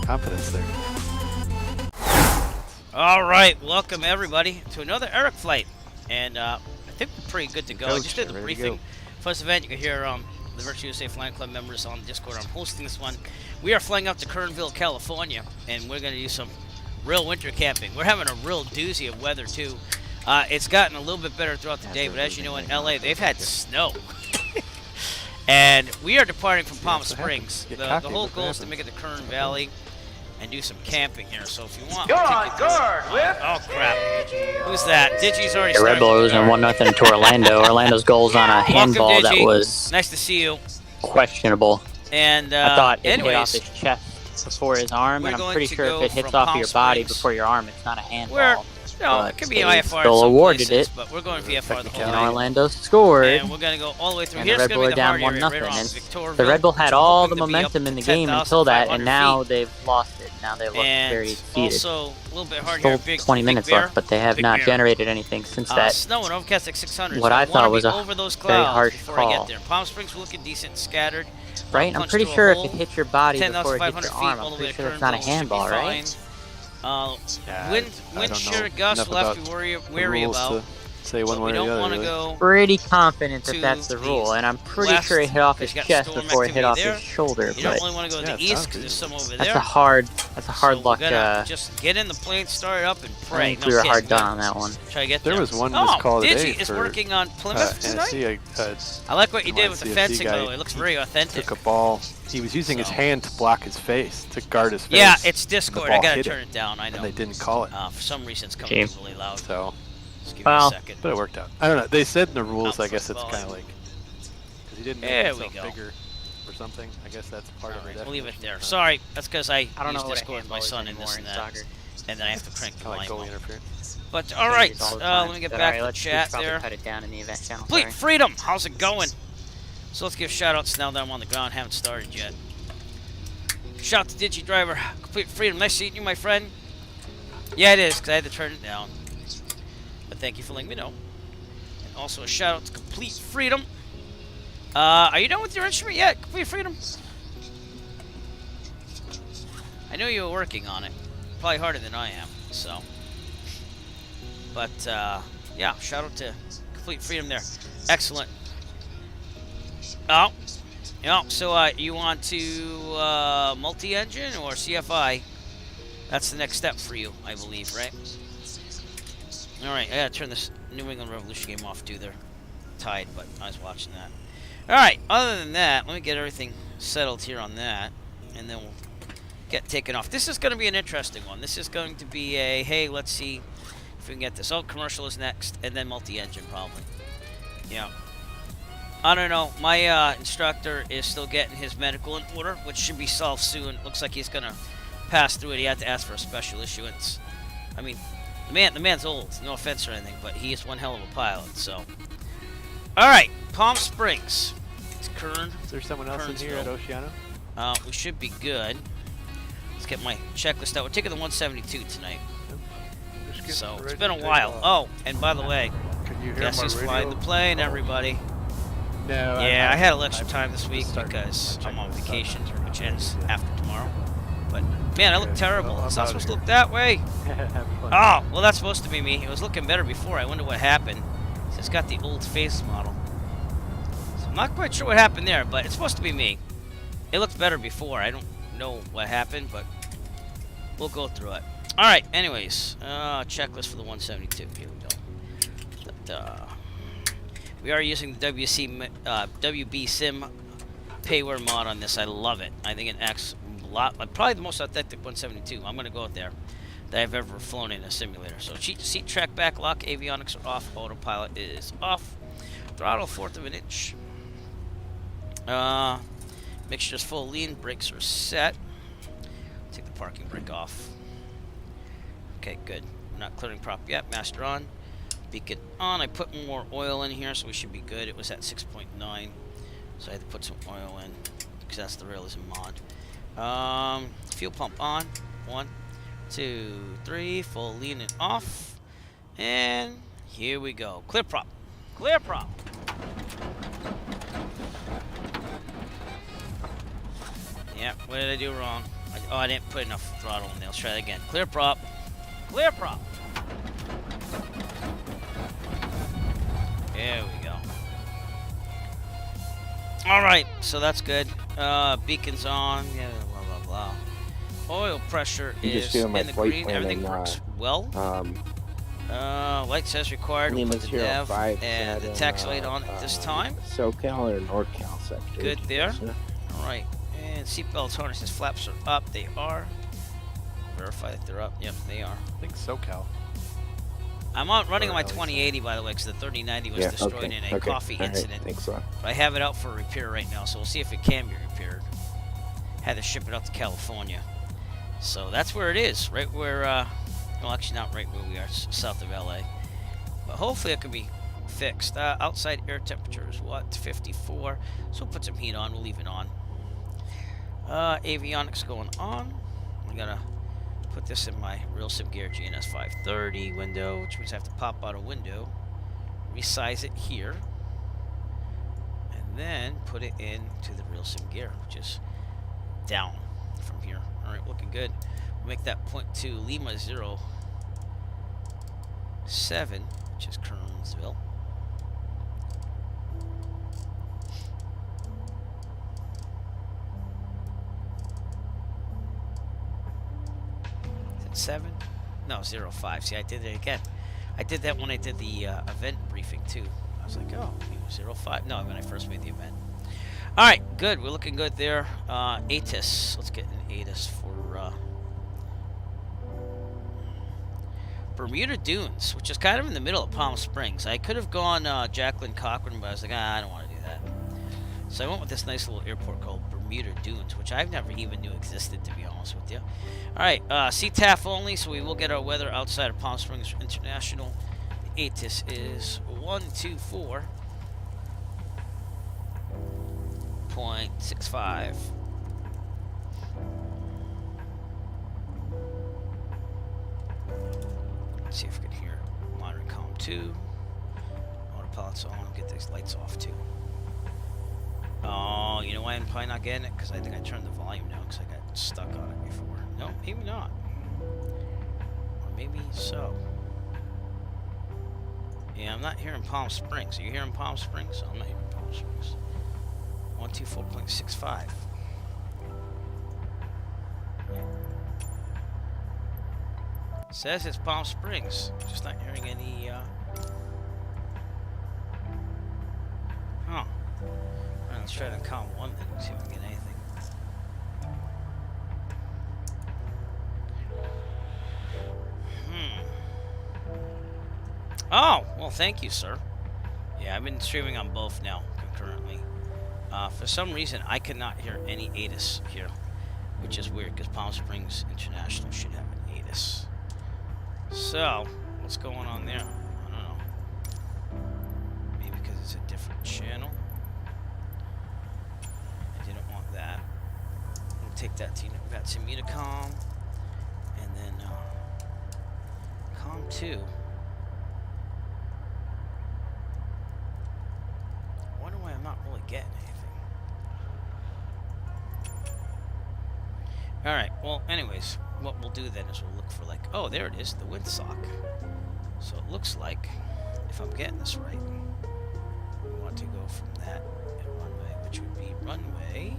confidence there. All right, welcome everybody to another Eric flight, and I think we're pretty good to go. I just did the briefing for this event. You can hear the Virtual USA Flying Club members on Discord. I'm hosting this one. We are flying out to Kernville, California, and we're going to do some real winter camping. We're having a real doozy of weather too. It's gotten a little bit better throughout the day, but as you know, in LA, they've had snow. And we are departing from Palm Springs. The whole goal is to make it to Kern Valley and do some camping here. So if you want, you're on guard, Whip. Oh crap! Who's that? Digi's already started. Red Bull losing 1-0 to Orlando. Orlando's goals on a handball that was nice to see you. Questionable. And I thought it hit off his chest before his arm, and I'm pretty sure if it hits off your body before your arm, it's not a handball. No, it could be IFR. Still awarded it, but we're going VFR the whole and night. Orlando scored. And we're going to go all the way through. And the Red Bull are down 1-0. The Red Bull had all the momentum in the game until that, and now they've lost it. Now they look very defeated. Also, a little bit hard here. Still 20 minutes left, but they have not generated anything since that. Snow and overcast like 600. What I thought was a very harsh call. I get there. Palm Springs looking decent, scattered. Right? I'm pretty sure if it hits your body before it hits your arm, I'm pretty sure it's not a handball, right? Wind shear gusts we'll have to be wary about. Say one way we or the don't other, want to go. Pretty confident that that's the rule, and I'm pretty sure it hit off his chest before it hit off his shoulder. You don't really want to go to the east because there's some over there. That's a hard luck. Just get in the plane, start it up, and pray. I think we were hard done on that one. Try to get there. There was one missed call today Digi is working on Plymouth tonight. I like what you did with the fencing, though. It looks very authentic. Took a ball. He was using his hand to block his face, to guard his face. Yeah, it's Discord. I gotta turn it down. I know. And they didn't call it. For some reason, it's coming in really loud. So. Just give me a second. But it worked out. I don't know. They said in the rules, I guess it's kind of like, because he didn't make himself bigger or something. I guess that's part of it. We'll leave it there. Sorry, that's because I use Discord with my son and this and that, and then I have to crank the volume up. But all right, let me get back to the chat there. Complete Freedom, how's it going? So let's give shout-outs now that I'm on the ground. Haven't started yet. Shout out to Digi Driver. Complete Freedom. Nice seeing you, my friend. Yeah, it is, because I had to turn it down. But thank you for letting me know. And also a shout-out to Complete Freedom. Are you done with your instrument yet, Complete Freedom? I know you were working on it. Probably harder than I am, so. But, yeah, shout-out to Complete Freedom there. Excellent. Oh, yeah. So you want to multi-engine or CFI? That's the next step for you, I believe, right? All right, I gotta turn this New England Revolution game off too. They're tied, but I was watching that. All right. Other than that, let me get everything settled here on that, and then we'll get taken off. This is going to be an interesting one. This is going to be a hey, let's see if we can get this. Oh, commercial is next, and then multi-engine probably. Yeah. I don't know. My instructor is still getting his medical in order, which should be solved soon. Looks like he's gonna pass through it. He had to ask for a special issuance. I mean, the man's old. No offense or anything, but he is one hell of a pilot. So, all right, Palm Springs. It's Kern. Is there someone else in here at Oceano? We should be good. Let's get my checklist out. We're taking the 172 tonight. So it's been a while. Oh, and by the way, guess who's flying the plane, everybody? No. Yeah, I had a little extra time this week because I'm on vacation, which ends after tomorrow. But, man, I look terrible. It's not supposed to look that way. Oh, well, that's supposed to be me. It was looking better before. I wonder what happened. It's got the old face model. So I'm not quite sure what happened there, but it's supposed to be me. It looked better before. I don't know what happened, but we'll go through it. All right, anyways, checklist for the 172. Here we go. But, we are using the WB Sim payware mod on this. I love it. I think it acts a lot, probably the most authentic 172. I'm going to go out there that I've ever flown in a simulator. So seat track back lock, avionics are off, autopilot is off, throttle 1/4 of an inch. Mixture's full lean, brakes are set. Take the parking brake off. Okay, good. I'm not clearing prop yet. Master on. Beacon on. I put more oil in here, so we should be good. It was at 6.9, so I had to put some oil in because that's the realism mod. Fuel pump on. 1, 2, 3. Full lean and off. And here we go. Clear prop. Clear prop. Yeah, what did I do wrong? I didn't put enough throttle in there. Let's try that again. Clear prop. Clear prop. There we go. All right, so that's good. Beacon's on. Yeah, blah, blah, blah. Oil pressure is in the green. Everything works well. Light says required. We'll put the nav and the tax light on at this time. SoCal or NorCal sector. Good there. All right. And seatbelts, harnesses, flaps are up. They are. Verify that they're up. Yep, they are. I think SoCal. I'm running on my 2080, by the way, because the 3090 was destroyed in a coffee incident. I think so. But I have it out for repair right now, so we'll see if it can be repaired. Had to ship it out to California. So that's where it is, right where, well, actually not right where we are, south of LA. But hopefully it can be fixed. Outside air temperature is what? 54. So we'll put some heat on. We'll leave it on. Avionics going on. I gotta put this in my real sim gear GNS 530 window, which means I have to pop out a window, resize it here, and then put it into the real sim gear, which is down from here. All right, looking good. We'll make that point to Lima 07, which is Kernville. Is it 7? No, 05. See, I did it again. I did that when I did the event briefing too. I was like, oh, it was 05. No, when I first made the event. All right, good. We're looking good there. ATIS. Let's get an ATIS for Bermuda Dunes, which is kind of in the middle of Palm Springs. I could have gone Jacqueline Cochran, but I was like, I don't want to do that. So I went with this nice little airport called Bermuda Dunes, which I've never even knew existed, to be honest with you. All right, CTAF only, so we will get our weather outside of Palm Springs International. The ATIS is 124.65. Let's see if we can hear monitor column 2. Autopilot's on. Get these lights off too. Oh, you know why I'm probably not getting it? Because I think I turned the volume down because I got stuck on it before. No, maybe not. Or maybe so. Yeah, I'm not hearing Palm Springs. Are you hearing Palm Springs? I'm not hearing Palm Springs. 124.65. Says it's Palm Springs. Just not hearing any, huh. Alright, let's try to column 1 then and see if we can get anything. Oh, well, thank you, sir. Yeah, I've been streaming on both now, concurrently. For some reason, I cannot hear any ATIS here, which is weird, because Palm Springs International should have an ATIS. So, what's going on there? I don't know. Maybe because it's a different channel. I didn't want that. We'll take that to Vatsim Unicom. And then, Com 2. I wonder why I'm not really getting anything. Alright, well, anyways, what we'll do then is we'll look for, like, oh, there it is, the windsock. So it looks like, if I'm getting this right, we want to go from that runway, which would be runway,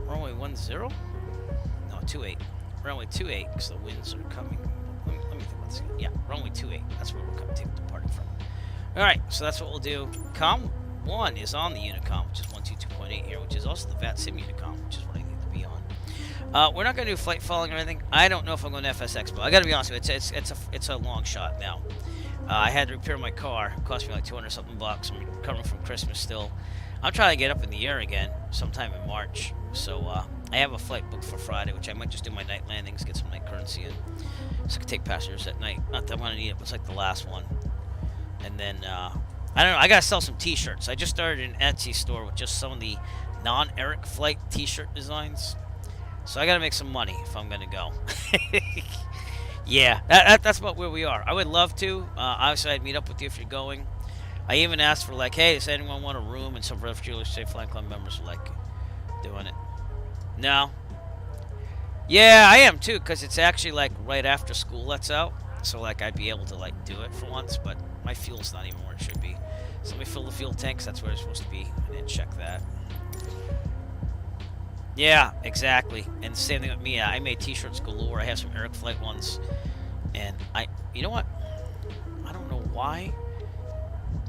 runway 10? No, 28. Runway 28, because the winds are coming. Let me think about this. Yeah, runway 28. That's where we'll come take departing from. Alright, so that's what we'll do. Com 1 is on the Unicom, which is 122.8 here, which is also the VATSIM Unicom, which is what I need to be on. We're not going to do flight following or anything. I don't know if I'm going to FSX, but I got to be honest with you, it's a long shot now. I had to repair my car. It cost me like 200 something bucks. I'm recovering from Christmas still. I'm trying to get up in the air again sometime in March. So I have a flight booked for Friday, which I might just do my night landings, get some night currency in, so I can take passengers at night. Not that I'm going to need it, but it's like the last one. And then, I don't know, I gotta sell some t-shirts. I just started an Etsy store with just some of the non-Eric flight t-shirt designs. So I gotta make some money if I'm gonna go. Yeah, that's about where we are. I would love to. Obviously, I'd meet up with you if you're going. I even asked for like, hey, does anyone want a room? And some Refugees Safe Flying Club members were like doing it. No. Yeah, I am too, because it's actually like right after school lets out. So like I'd be able to like do it for once, but my fuel's not even where it should be. So let me fill the fuel tanks, that's where it's supposed to be. I didn't check that. Yeah, exactly. And same thing with me. I made t-shirts galore. I have some Eric Flight ones. And you know what? I don't know why.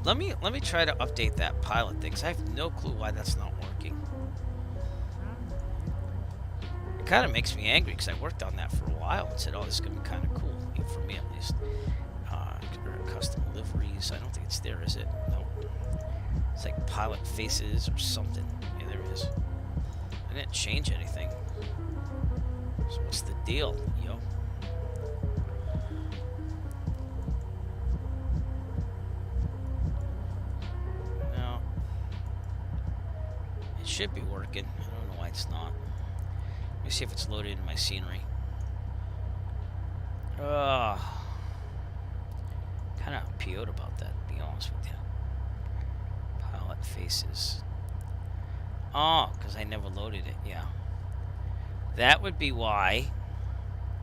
Let me try to update that pilot thing, because I have no clue why that's not working. It kind of makes me angry, because I worked on that for a while and said, oh, this is going to be kind of cool, for me at least. Custom liveries. I don't think it's there, is it? No. It's like pilot faces or something. Yeah, there it is. I didn't change anything. So what's the deal, yo? No. It should be working. I don't know why it's not. Let me see if it's loaded in my scenery. Kind of PO'd about that, to be honest with you. Pilot faces. Oh, because I never loaded it, yeah. That would be why.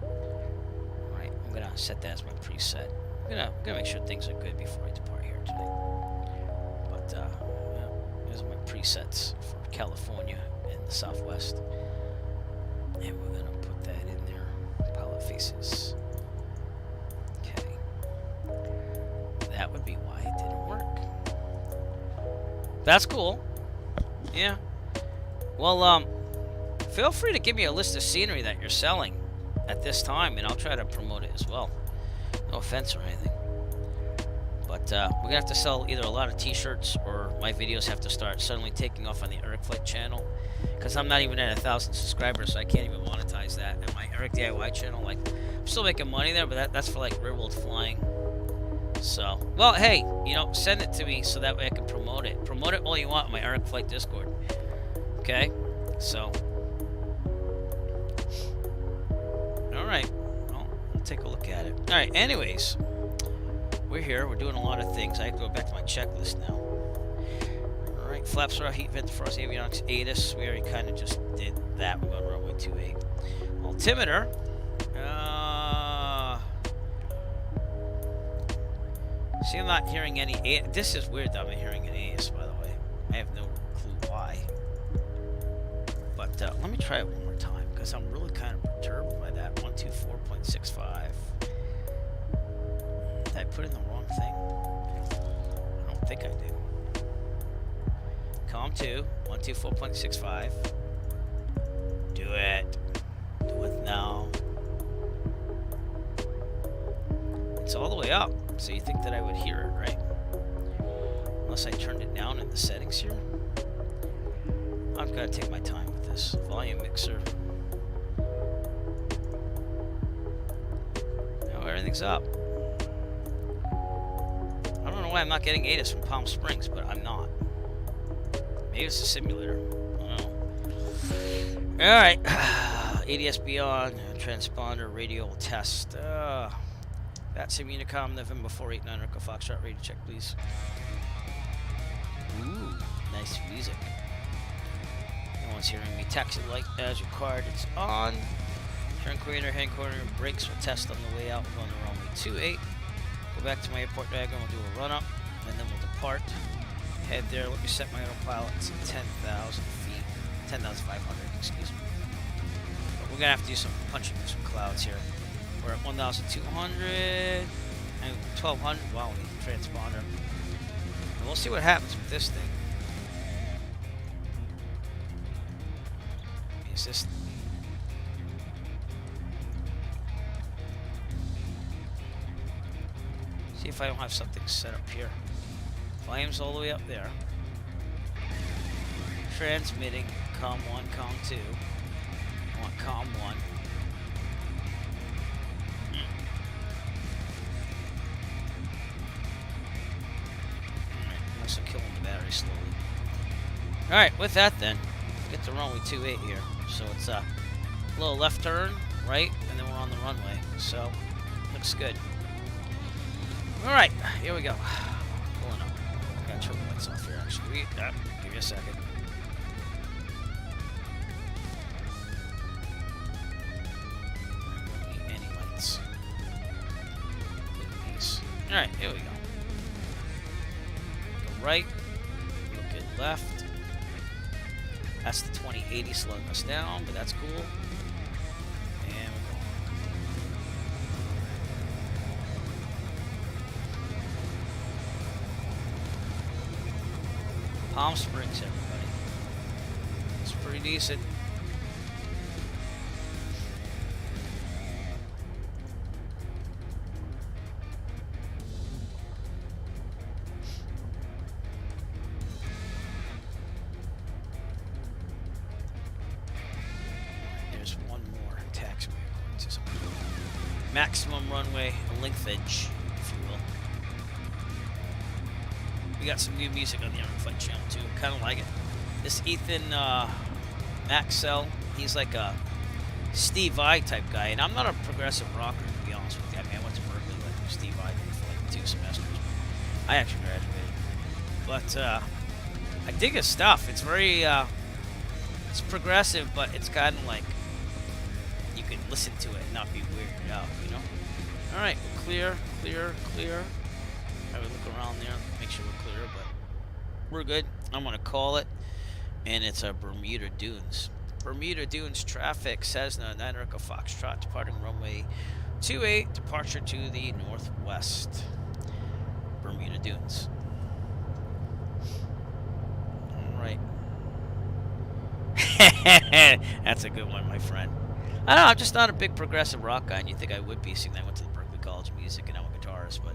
Alright, I'm going to set that as my preset. I'm gonna make sure things are good before I depart here today. But, yeah, those are my presets for California and the Southwest. And we're going to put that in there. Pilot faces. Okay. That would be why it didn't work. That's cool. Yeah. Well, feel free to give me a list of scenery that you're selling at this time, and I'll try to promote it as well. No offense or anything. But we're going to have to sell either a lot of t-shirts, or my videos have to start suddenly taking off on the Eric Flight channel. Because I'm not even at 1,000 subscribers, so I can't even monetize that. And my Eric DIY channel, like, I'm still making money there, but that's for, like, real-world flying. So, well, hey, you know, send it to me so that way I can promote it. Promote it all you want on my Eric Flight Discord. Okay? So. Alright. Well, I'll take a look at it. Alright, anyways. We're here. We're doing a lot of things. I have to go back to my checklist now. Alright, flaps are out, heat vent, defrost, avionics, ATIS. We already kind of just did that. We're going runway 28. Altimeter. See, I'm not hearing any. This is weird that I'm not hearing any AS, by the way. I have no clue why. But let me try it one more time, because I'm really kind of perturbed by that. 124.65. Did I put in the wrong thing? I don't think I did. Column 2, 124.65. Do it. Do it now. It's all the way up. So you think that I would hear it, right? Unless I turned it down in the settings here. I've got to take my time with this. Volume mixer. Now everything's up. I don't know why I'm not getting ATIS from Palm Springs, but I'm not. Maybe it's a simulator. I don't know. Alright. ADS-B on. Transponder. Radio test. That's Sim Unicom, November 489 Echo Foxtrot, radio check, please. Ooh, nice music. No one's hearing me. Taxi light as required, it's on. Turn coordinator, hand coordinator, brakes will test on the way out. We're going to runway 28. Go back to my airport diagram, we'll do a run up, and then we'll depart. Head there, let me set my autopilot to 10,000 feet. 10,500, excuse me. But we're going to have to do some punching through some clouds here. We're at 1,200 and 1,200. Wow, we need a transponder. And we'll see what happens with this thing. Is this? See if I don't have something set up here. Volume's all the way up there. Transmitting. COM 1, COM 2. I want COM 1. Also killing the battery slowly. Alright, with that then, get to runway 28 here. So it's a little left turn, right, and then we're on the runway. So, looks good. Alright, here we go. Pulling up. turn the lights off here, actually. Give me a second. Any lights. Alright, here we go. Go right. Look at left. That's the 2080 slowing us down, but that's cool. And we're going. Palm Springs, everybody. It's pretty decent. There's one more taxiway according to some maximum runway lengthage, if you will. We got some new music on the L05 channel too. Kind of like it. This Ethan Maxell, he's like a Steve Vai type guy, and I'm not a progressive rocker to be honest with you. I mean, I went to Berkeley with Steve Vai for like 2 semesters. I actually graduated, but I dig his stuff. It's very it's progressive, but it's kind of like you can listen to it and not be weirded out, you know. All right, clear. I would look around there, make sure we're clear, but we're good. I'm gonna call it, and it's our Bermuda Dunes. Bermuda Dunes traffic, Cessna 9 Echo Foxtrot, departing runway 28, departure to the northwest. Bermuda Dunes. All right. That's a good one, my friend. I don't know, I'm just not a big progressive rock guy, and you think I would be, seeing that I went to the Berkeley College of Music and I'm a guitarist, but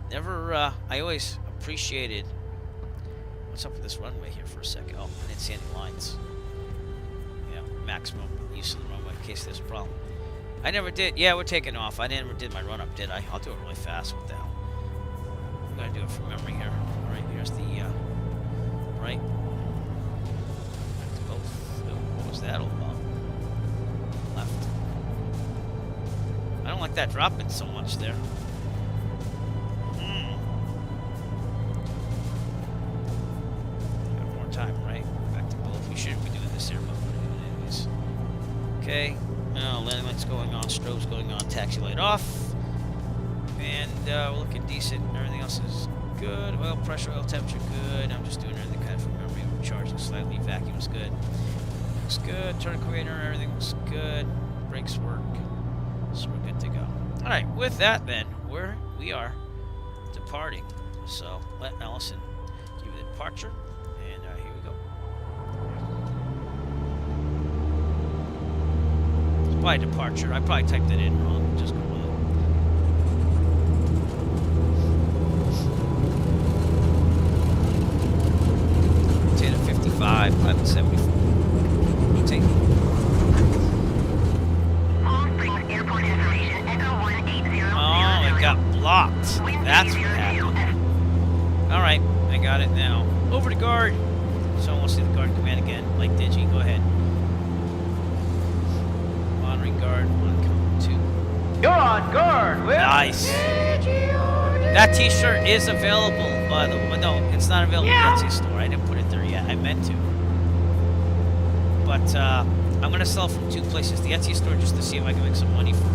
never, I always appreciated. What's up with this runway here for a second? Oh, I didn't see any lines. Yeah, maximum use of the runway in case there's a problem. I never did. Yeah, we're taking off. I never did my run up, did I? I'll do it really fast. What the hell? I'm gonna do it from memory here. All right, here's the right. Both. What was that all about? Left. I don't like that dropping so much there. Time, right? Back to both. We shouldn't be doing this here, but we're doing it anyways. Okay. Landing light's going on, strobe's going on, taxi light off. And we're looking decent. Everything else is good. Oil pressure, oil temperature, good. I'm just doing everything kind of from memory. We're charging slightly. Vacuum's good. Looks good. Turn equator, everything looks good. Brakes work. So we're good to go. Alright, with that then, we are departing. So let Allison give the departure. By departure. I probably typed it in wrong. Just go with it. Rotate at 55, 574. Rotate. Airport information, Echo 180. Oh, it got blocked. That's what happened. Alright, I got it now. Over to guard. So I want to see the guard command again. Like Digi, go ahead. Guard, 1, 2. You're on guard, Will. Nice. That t-shirt is available, by the way. No, it's not available at the Etsy store. I didn't put it there yet. I meant to. But I'm going to sell from 2 places. The Etsy store, just to see if I can make some money for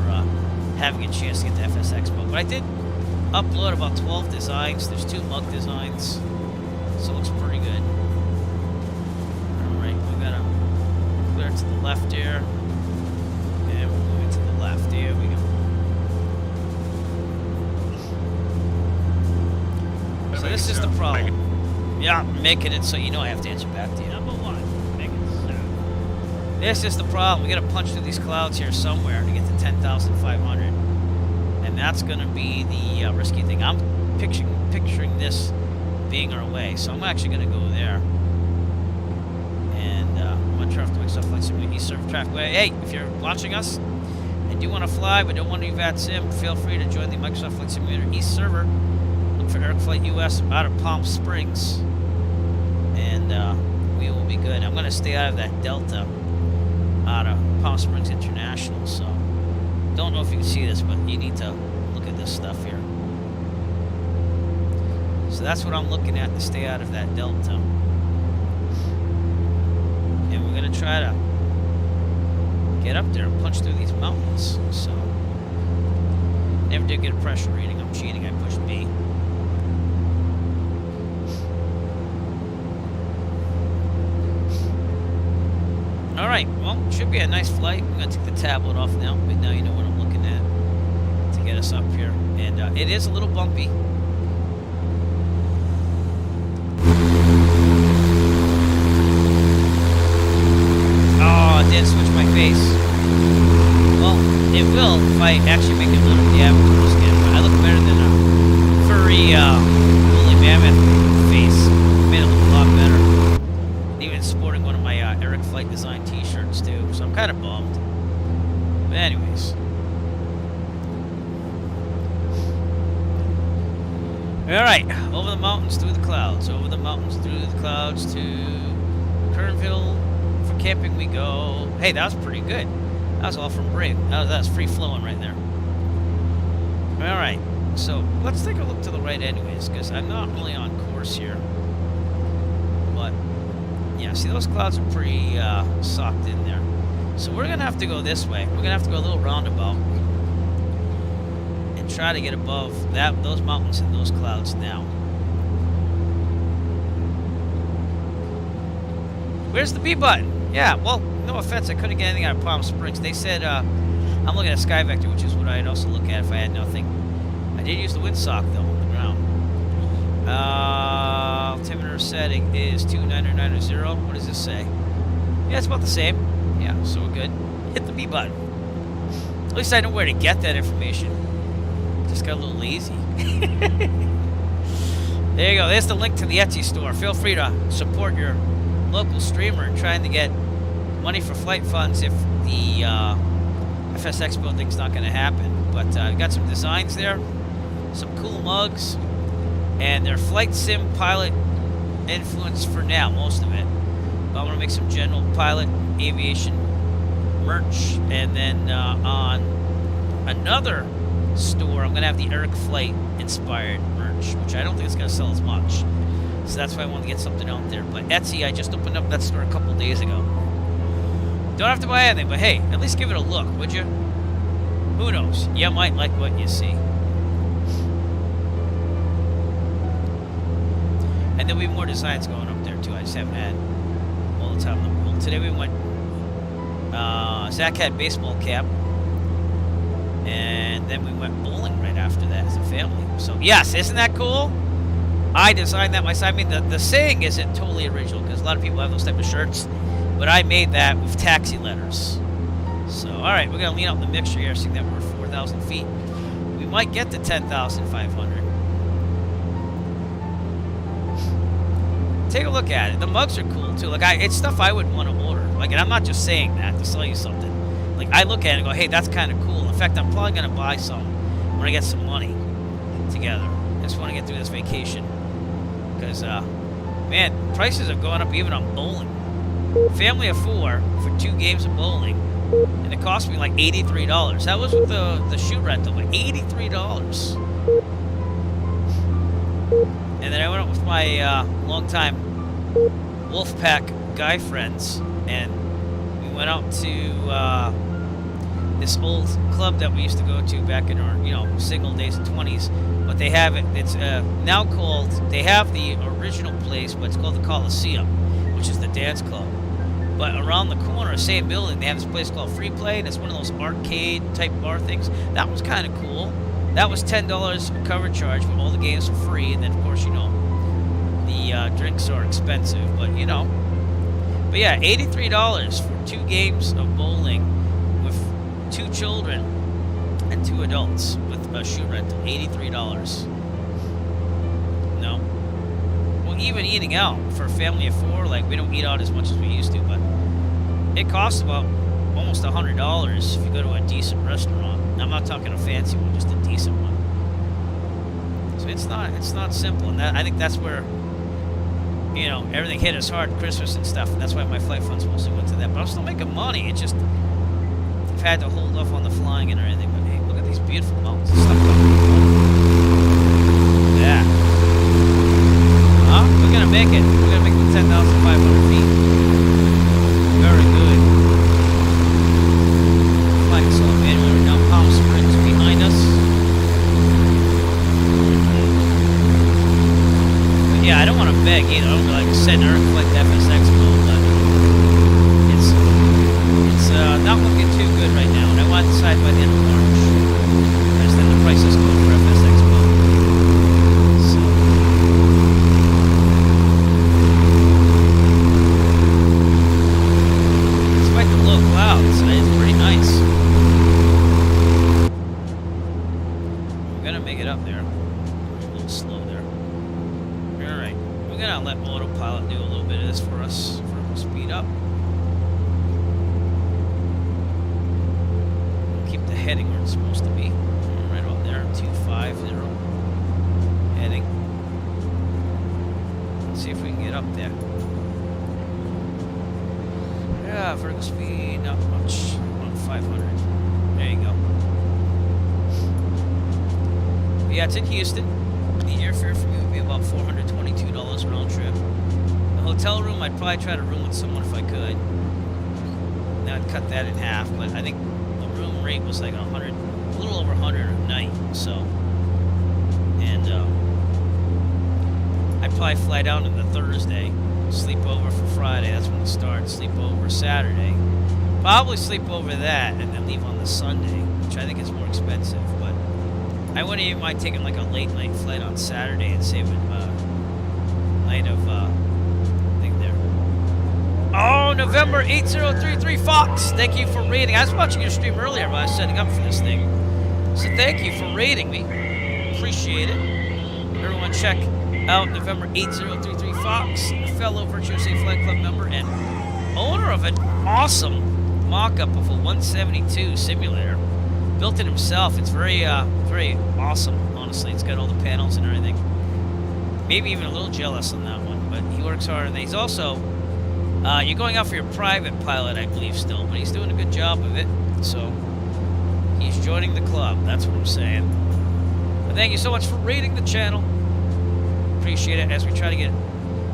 having a chance to get to FS Expo. But I did upload about 12 designs. There's 2 mug designs. So it looks pretty good. Alright, we got to clear to the left here. And we're moving to the left. Here we go. So this is the problem. Yeah, I'm making it so you know I have to answer back to you. Number 1, making it. This is the problem. We got to punch through these clouds here somewhere to get to 10,500. And that's going to be the risky thing. I'm picturing this being our way. So I'm actually going to go there. And I'm going to try to make stuff like some East Server traffic. Hey, if you're watching us and you want to fly but don't want to EVAT sim, feel free to join the Microsoft Flight Simulator East Server. Look for Air Flight US out of Palm Springs. And we will be good. I'm going to stay out of that Delta out of Palm Springs International. So don't know if you can see this, but you need to look at this stuff here. So that's what I'm looking at to stay out of that delta. And we're going to try to get up there and punch through these mountains. So, never did get a pressure reading. I'm cheating. I pushed B. Alright, well, should be a nice flight. I'm going to take the tablet off now, but now you know what I'm looking at to get us up here. And it is a little bumpy. Oh, it did switch my face. Well, it will if I actually make it look the avatar skin. I look better than a furry, woolly mammoth face. Made it look a lot better. Even sporting one of my Eric Flight Design t-shirts too, so I'm kind of bummed. But anyways. Alright, over the mountains, through the clouds. Over the mountains, through the clouds to Kernville. For camping we go. Hey, that was pretty good. That was all from Brave. That was free flowing right there. Alright, so let's take a look to the right anyways, because I'm not really on course here. But, yeah, see those clouds are pretty socked in there. So we're going to have to go this way. We're going to have to go a little roundabout. And try to get above those mountains and those clouds now. Where's the B button? Yeah, well, no offense, I couldn't get anything out of Palm Springs. They said, I'm looking at Sky Vector, which is what I'd also look at if I had nothing. I did use the windsock, though, on the ground. Altimeter setting is 29990. What does this say? Yeah, it's about the same. Yeah, so we're good. Hit the B button. At least I know where to get that information. Just got a little lazy. There you go. There's the link to the Etsy store. Feel free to support your local streamer trying to get money for flight funds if the FS Expo thing's not going to happen. But got some designs there, some cool mugs, and they're flight sim pilot influence for now, most of it. But I'm going to make some general pilot aviation merch, and then on another store, I'm going to have the Eric Flight inspired merch, which I don't think it's going to sell as much. So that's why I want to get something out there. But Etsy, I just opened up that store a couple days ago. Don't have to buy anything, but hey, at least give it a look, would you? Who knows? You might like what you see. And there'll be more designs going up there too. I just haven't had all the time in the world. Today we went, Zach had baseball camp. And then we went bowling right after that as a family. So yes, isn't that cool? I designed that myself. I mean, the saying isn't totally original because a lot of people have those type of shirts. But I made that with taxi letters. So, alright, we're going to lean out the mixture here, seeing that we're 4,000 feet. We might get to 10,500. Take a look at it. The mugs are cool, too. Like, it's stuff I would want to order. Like, and I'm not just saying that to sell you something. Like, I look at it and go, hey, that's kind of cool. In fact, I'm probably going to buy some when I get some money together. I just want to get through this vacation. Because, man, prices are going up even on bowling. Family of 4 for 2 games of bowling, and it cost me like $83. That was with the shoe rental, like $83. And then I went up with my longtime Wolfpack guy friends, and we went out to this old club that we used to go to back in our, single days and 20s. But they have it. It's now called. They have the original place, but it's called the Coliseum, which is the dance club. But around the corner, same building, they have this place called Free Play, and it's one of those arcade-type bar things. That was kind of cool. That was $10 cover charge, but all the games were free, and then, of course, the drinks are expensive, but, But, yeah, $83 for 2 games of bowling with 2 children and 2 adults with a shoe rental. $83. No. Even eating out for a family of 4, like we don't eat out as much as we used to, but it costs about almost $100 if you go to a decent restaurant. I'm not talking a fancy one, just a decent one. So it's not simple, and I think that's where everything hit us hard, Christmas and stuff, and that's why my flight funds mostly went to that. But I'm still making money. It just I've had to hold off on the flying and everything. But hey, look at these beautiful mountains. Yeah. gonna make it. We're gonna make it 10,500 feet. Very good. Flying solo manually down Palm Springs behind us. But yeah, I don't want to beg either. I don't like send Earth like the FSX mode, but it's not looking too good right now. And I want to decide by the end of March. As then the prices go for FSX mode. So. Despite the low clouds, it's pretty nice. We're gonna make it up there. A little slow there. Alright. We're gonna let autopilot do a little bit of this for us. For speed up. Keep the heading where it's supposed to be. Right about there. 250. Heading. Let's see if we can get up there. Yeah, vertical speed, not much. 500. There you go. But yeah, it's in Houston. The airfare for me would be about $422 round trip. The hotel room, I'd probably try to room with someone if I could. Then I'd cut that in half, but I think the room rate was like 100, a little over 100 a night. So, and I'd probably fly down on the Thursday. Sleep over for Friday, that's when it starts. Sleep over Saturday. Probably sleep over that and then leave on the Sunday, which I think is more expensive. But I wouldn't even mind taking like a late night flight on Saturday and saving night of thing there. Oh, November 8033 Fox. Thank you for rating. I was watching your stream earlier while I was setting up for this thing. So thank you for rating me. Appreciate it. Everyone check out November 8033 Fox, a fellow Virtuoso Flight Club member and owner of an awesome mock-up of a 172 simulator. Built it himself. It's very awesome, honestly. It's got all the panels and everything. Maybe even a little jealous on that one, but he works hard. And he's also, you're going out for your private pilot, I believe, still, but he's doing a good job of it. So, he's joining the club. That's what I'm saying. But thank you so much for rating the channel. Appreciate it as we try to get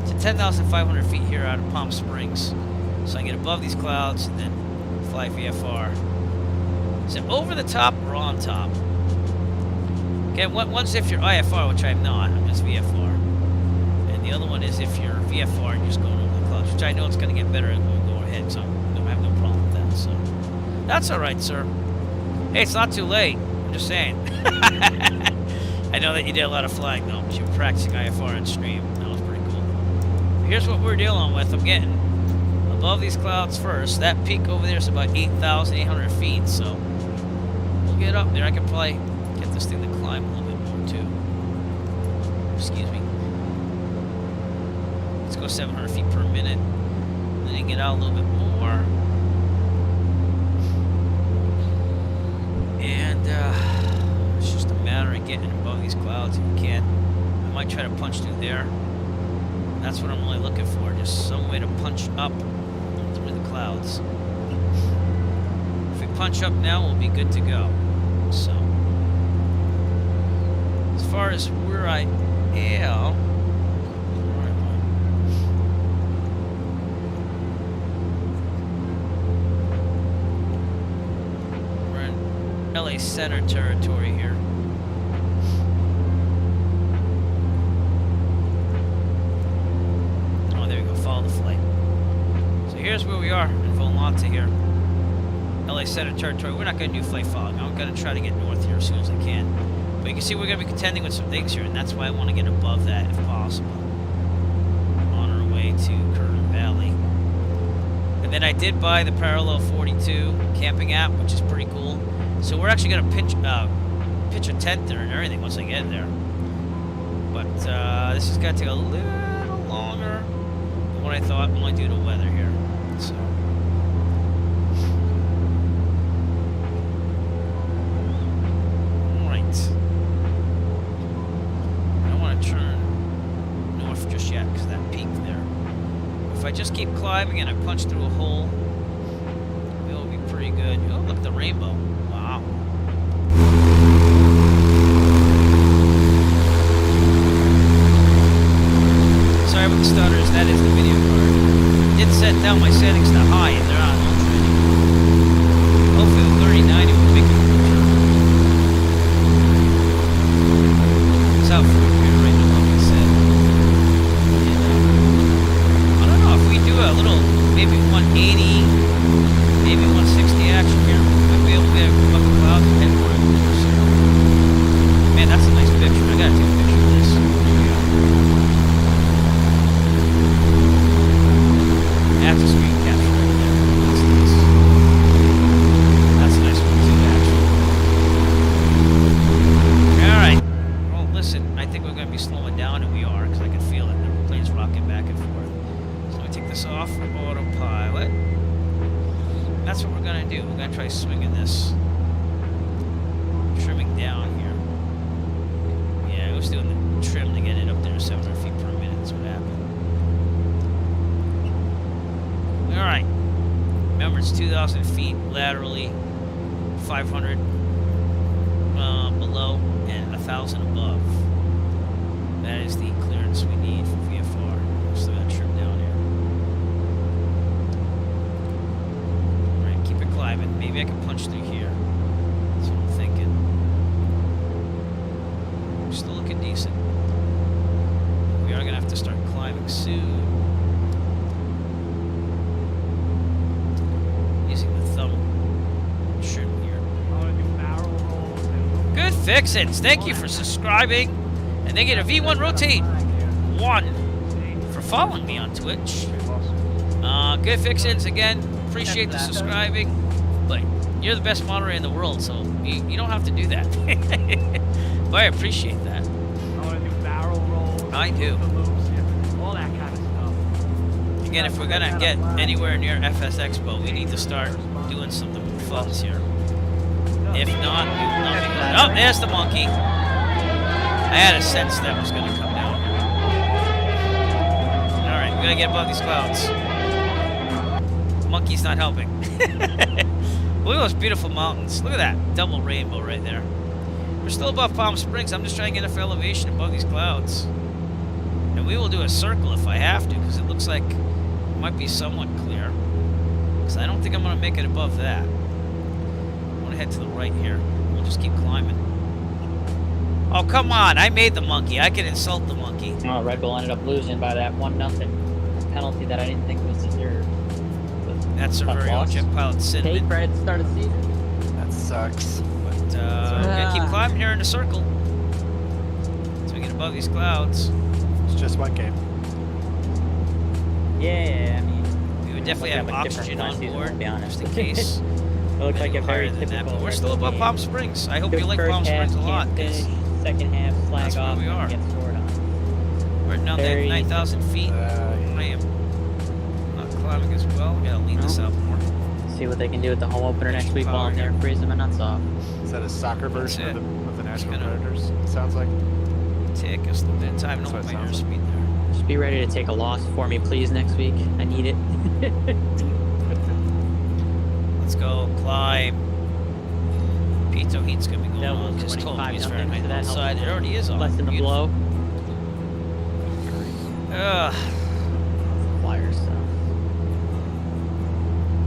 to 10,500 feet here out of Palm Springs. So I can get above these clouds and then fly VFR. Is it over the top or on top? Okay, one's if you're IFR, which I'm not. I'm just VFR. And the other one is if you're VFR and you're just going over the clouds, which I know it's going to get better as we go ahead, so I have no problem with that. So that's all right, sir. Hey, it's not too late. I'm just saying. I know that you did a lot of flying, though. You were practicing IFR on stream. That was pretty cool. Here's what we're dealing with. I'm getting above these clouds first. That peak over there is about 8,800 feet, so we'll get up there. I can probably get this thing to climb a little bit more, too. Excuse me. Let's go 700 feet per minute. Then get out a little bit more. And, it's just a matter of getting above these clouds if you can. I might try to punch through there. That's what I'm really looking for, just some way to punch up through the clouds. If we punch up now, we'll be good to go. So, as far as where I am, we're in LA Center territory here. Follow the flight. So here's where we are in Volante here. LA Center territory. We're not going to do flight following. I'm going to try to get north here as soon as I can. But you can see we're going to be contending with some things here, and that's why I want to get above that if possible. On our way to Kern Valley. And then I did buy the Parallel 42 camping app, which is pretty cool. So we're actually going to pitch a tent there and everything once I get there. But this is going to take a little longer than what I thought when I do the weather here. So. Alright. I don't want to turn north just yet because of that peak there. If I just keep climbing and I punch through a hole, it'll be pretty good. Oh, look, the rainbow. Wow. Sorry about down my settings to high and they're not ultra anymore. Hopefully with 39 it will make it ultra. It's out for here right now, like I said. And, I don't know if we do a little, maybe 180, maybe 160 action here. Might be able to get above the clouds and head for it. Man, that's a nice picture. I gotta take a picture of this. That's a screen capture right there. That's nice. That's a nice one too, actually. Alright. Well, listen, I think we're going to be slowing down, and we are, because I can feel it. The plane's rocking back and forth. So let me take this off for autopilot. And that's what we're going to do. We're going to try swinging this. Trimming down here. Yeah, I was doing the trim to get it up there to 700 feet per minute. That's what happened. Alright, remember it's 2,000 feet laterally, 500 below, and 1,000 above. That is the clearance we need for VFR. Still got to trim down here. Alright, keep it climbing. Maybe I can punch through here. That's what I'm thinking. We're still looking decent. We are going to have to start climbing soon. Good fixins. Thank you for subscribing. And they get a V1 rotate 1 for following me on Twitch. Good fixins again. Appreciate the subscribing. But you're the best moderator in the world, so you don't have to do that. But I appreciate that. I do. All that kind of stuff. Again, if we're gonna get anywhere near FS Expo, we need to start doing something with funds here. If not, we will not be good. Oh, there's the monkey. I had a sense that was going to come down here. Alright, we got to get above these clouds. Monkey's not helping. Look at those beautiful mountains. Look at that double rainbow right there. We're still above Palm Springs. I'm just trying to get enough elevation above these clouds. And we will do a circle if I have to, because it looks like it might be somewhat clear. Because I don't think I'm going to make it above that. Head to the right here. We'll just keep climbing. Oh, come on. I made the monkey. I can insult the monkey. Oh, Red Bull ended up losing by that 1-0 penalty that I didn't think was deserved. That's a very old jet pilot Cinnamon. Take right at the start of the season. That sucks. But we're going to keep climbing here in a circle. So we get above these clouds. It's just one game. Yeah, I mean... We would definitely have oxygen on board, to be honest. just in case. It looks like a very typical. That, but we're still above Palm Springs. I hope Good you like first Palm half, Springs a lot. finish, second half, flag that's where off, we are. and get scored on. We're now at 9,000 feet. I am not climbing as well. We gotta lean this out more. See what they can do with the home opener next week while I'm there freezing my nuts off. Is that a soccer version of the National gonna Predators? It sounds like. Take us a little bit of time. Don't my airspeed there. Just be ready to take a loss for me, please, next week. I need it. Let's go climb. Pitot heat's gonna be going That on was because 12 degrees 25 Fahrenheit that outside. It already is on. Less than the Beautiful. blow. Flyers, so.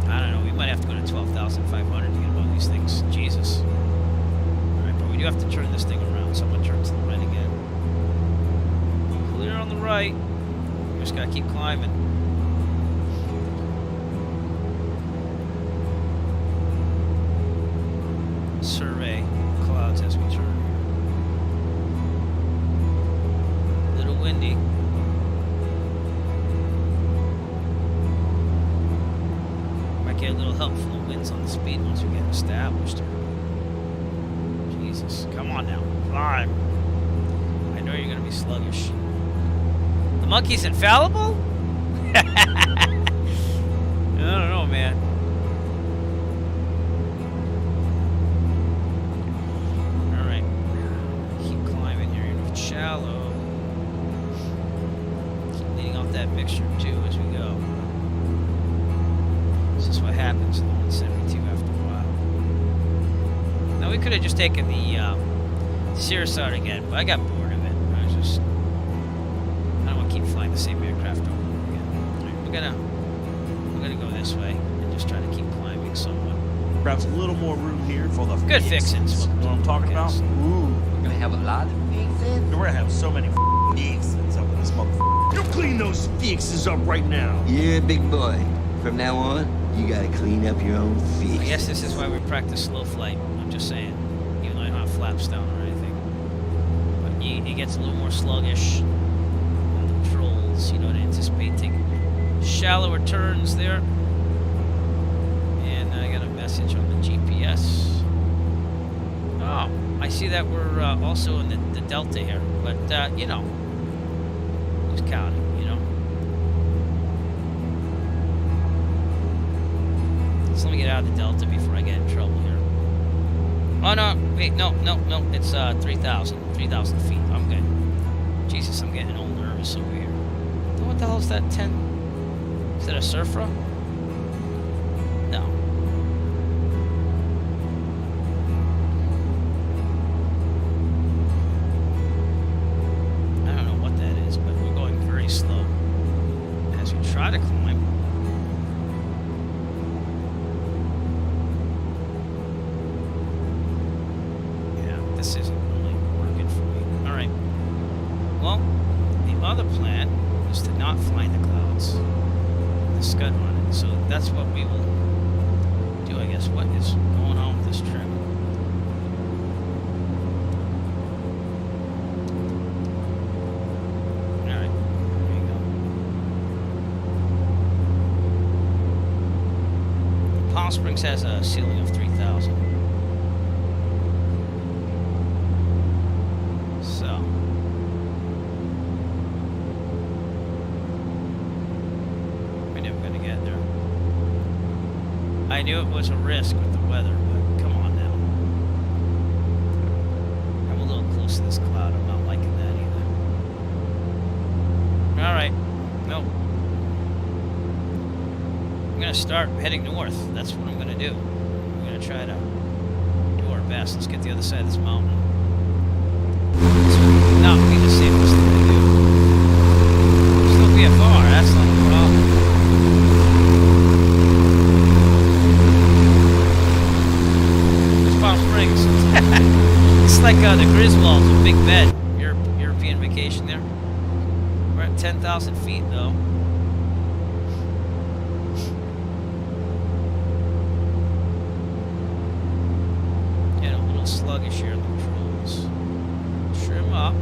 I don't know. We might have to go to 12,500 to get above these things. Jesus. Alright, but we do have to turn this thing around. Someone turns to the right again. Clear on the right. We just gotta keep climbing. Survey clouds as we turn. A little windy. Might get a little help from the winds on the speed once we get established. Jesus, come on now, climb. I know you're gonna be sluggish. The monkey's infallible? I don't know, man. Shallow. Keep leading off that mixture too as we go. This is what happens in the 172 after a while. Now we could have just taken the Cirrus out again, but I got bored of it. I don't want to keep flying the same aircraft over and over again. Right, we're this way and just try to keep climbing somewhat. Perhaps a little more room here for the Good fixins. fixins. You know what I'm talking about? Ooh. We're gonna have a lot of fixes. We're gonna have so many fixins up in this motherfucker. You clean those fixes up right now. Yeah, big boy. From now on, you gotta clean up your own fix. I guess this is why we practice slow flight. I'm just saying. Even though I don't have flaps down or anything. But it gets a little more sluggish on the controls. You don't anticipate taking shallower turns there. And I got a message on the GPS. Oh, I see that we're also in the Delta here. But, you know, who's counting, you know? So let me get out of the Delta before I get in trouble here. Oh, no, wait, no, it's 3,000 feet. I'm good. Jesus, I'm getting all nervous over here. What the hell is that 10? Is that a Surfra? No. I don't know what that is, but we're going very slow as we try to climb. Yeah, this isn't really working for me. Alright. Well, the other plan is to not fly in the clouds. The scud run it. So that's what we will do, I guess. What is going on with this trim? Alright, there you go. Palm Springs has a ceiling of 3,000. So I knew it was a risk with the weather, but come on now. I'm a little close to this cloud. I'm not liking that either. Alright. Nope. I'm going to start heading north. That's what I'm going to do. I'm going to try to do our best. Let's get the other side of this mountain. This will not be the safest thing to do. Still VFR, that's not a problem. It's like the Griswolds, a big bed. European vacation there. We're at 10,000 feet though. Getting a little sluggish here in the controls. Trim up.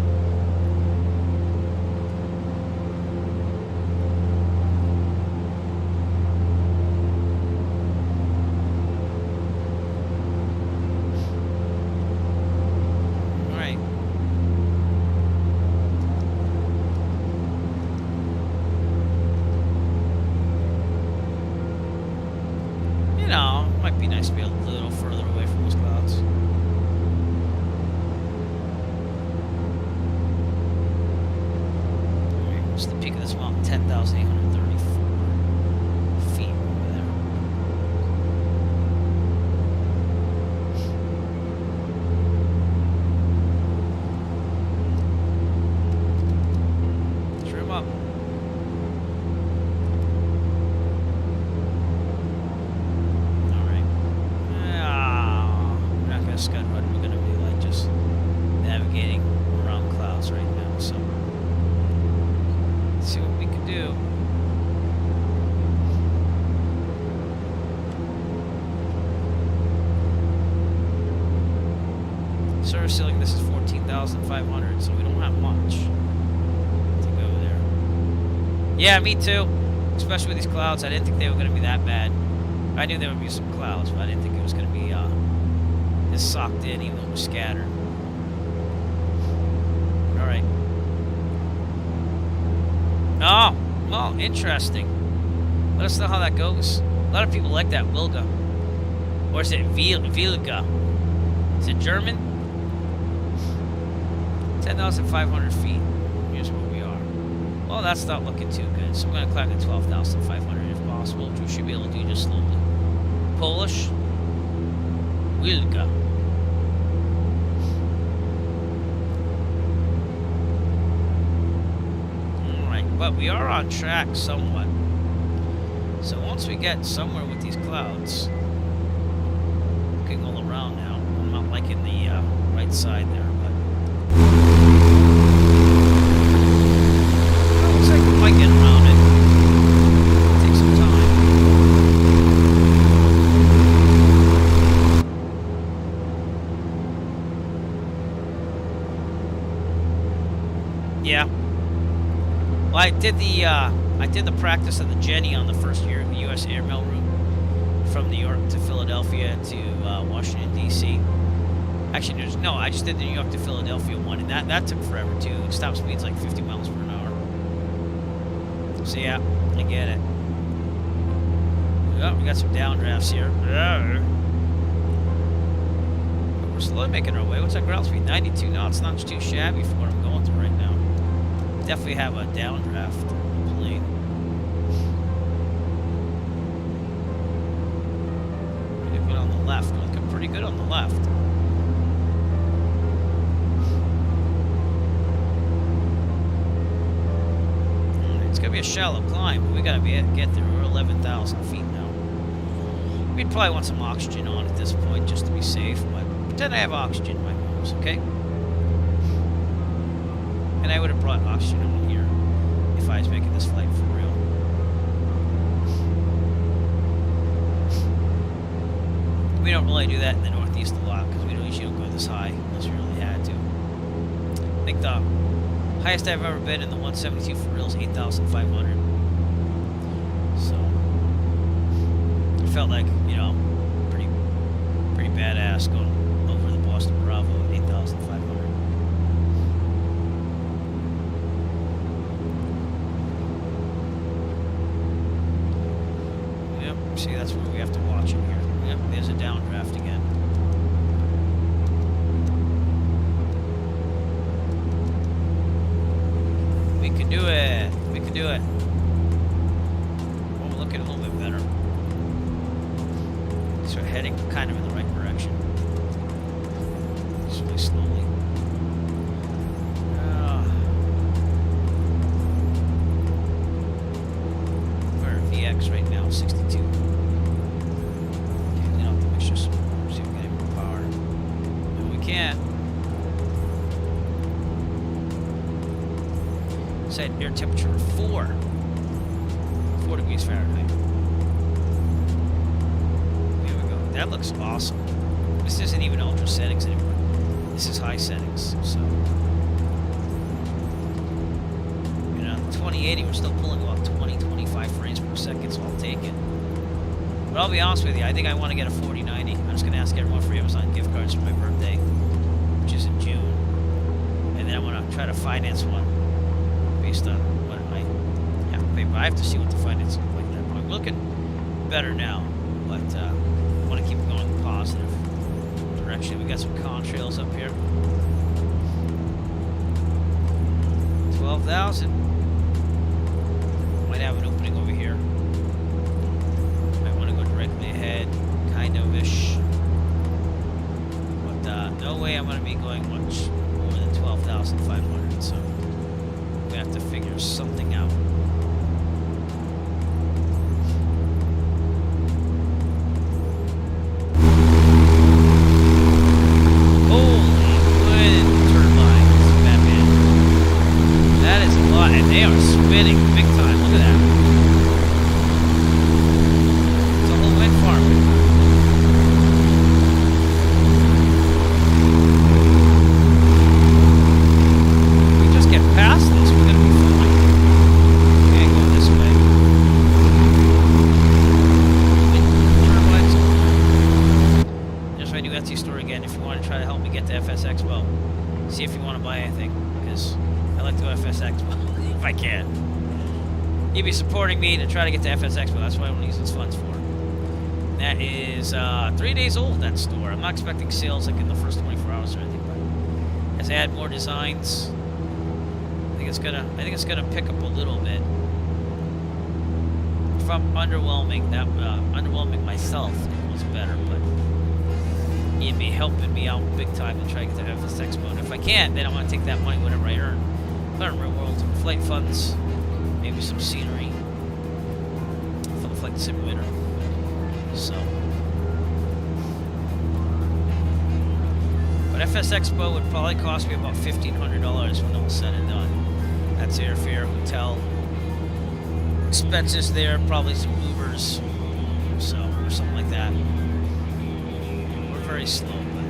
Might be nice to be a little further away from those clouds. Alright, what's the peak of this mountain? 10,834 feet over there. Trim up. Scud run, we're going to be like just navigating around clouds right now, so let's see what we can do. Service ceiling, this is 14,500, so we don't have much to go there. Yeah, me too, especially with these clouds. I didn't think they were going to be that bad. I knew there would be some clouds, but I didn't think it was going to be just socked in, even though it was scattered. Alright. Oh, well, interesting. Let us know how that goes. A lot of people like that Wilga. Or is it Vilga? Is it German? 10,500 feet. Here's where we are. Well, that's not looking too good. So I'm going to climb to 12,500 if possible, which we should be able to do just slowly. Polish. Wilga. Alright, but we are on track somewhat. So once we get somewhere with these clouds, looking all around now, I'm not liking the right side there, but looks like we might get around it. Take some time. Yeah. Well, I did the practice of the Jenny on the first year of the U.S. airmail route from New York to Philadelphia to Washington D.C. Actually, I just did the New York to Philadelphia one, and that took forever too. Stop speed's like 50 miles per hour. So yeah, I get it. Oh, we got some downdrafts here. But we're slowly making our way. What's that ground speed? 92 knots. Not too shabby for what I'm going through right now. Definitely have a downdraft plane. Pretty good on the left. Looking pretty good on the left. It's gonna be a shallow climb, but we gotta get there. We're 11,000 feet now. We'd probably want some oxygen on at this point just to be safe, but pretend I have oxygen in my nose, okay? And I would have brought oxygen on here if I was making this flight for real. We don't really do that in the Northeast a lot because we don't usually go this high unless we really had to. I think the highest I've ever been in the 172 for real is 8,500. So I felt like, you know, pretty badass going over the Boston Bravo at 8,500. See, that's where we have to watch it here. Yep, there's a downdraft again. We can do it. We can do it. Oh, we're looking a little bit better. So we're heading kind of in the right direction. Just really slowly. We're at VX right now, 62. Set air temperature of 4 degrees Fahrenheit. There we go. That looks awesome. This isn't even ultra settings anymore. This is high settings. So, and on the 2080, we're still pulling about 20-25 frames per second, so I'll take it. But I'll be honest with you, I think I want to get a 4090. I'm just going to ask everyone for Amazon gift cards for my birthday, which is in June. And then I want to try to finance one based on what I have to pay. But I have to see what the finance looks like that point. We're looking better now, but I want to keep going in the positive direction. We got some contrails up here. 12,000. Might have an opening over here. Might want to go directly ahead, kind of ish. But no way I'm going to be going much more than 12,500. So we have to figure something out. Holy wind turbines, Batman. That is a lot, and they are spinning big time. Look at that. It's a whole wind farm. We just get past this, we're gonna be fine. Okay, go this way. There's my new Etsy store again. If you want to try to help me get to FS Expo, see if you want to buy anything, because I like to go to FS Expo if I can. You'd be supporting me to try to get to FS Expo. That's what I want to use those funds for. That is 3 days old, that store. I'm not expecting sales like in the first 24 hours or anything, but as I add more designs, I think it's gonna pick up a little bit. If I'm underwhelming myself, it was better, but it'd be helping me out big time to try to get to FS Expo. And if I can't, then I want to take that money, whatever I earn, put it in real world flight funds, maybe some scenery for the Flight Simulator. So, but FS Expo would probably cost me about $1,500 when all said and done. That's airfare, hotel, expenses there, probably some Ubers, so or something like that. We're very slow, but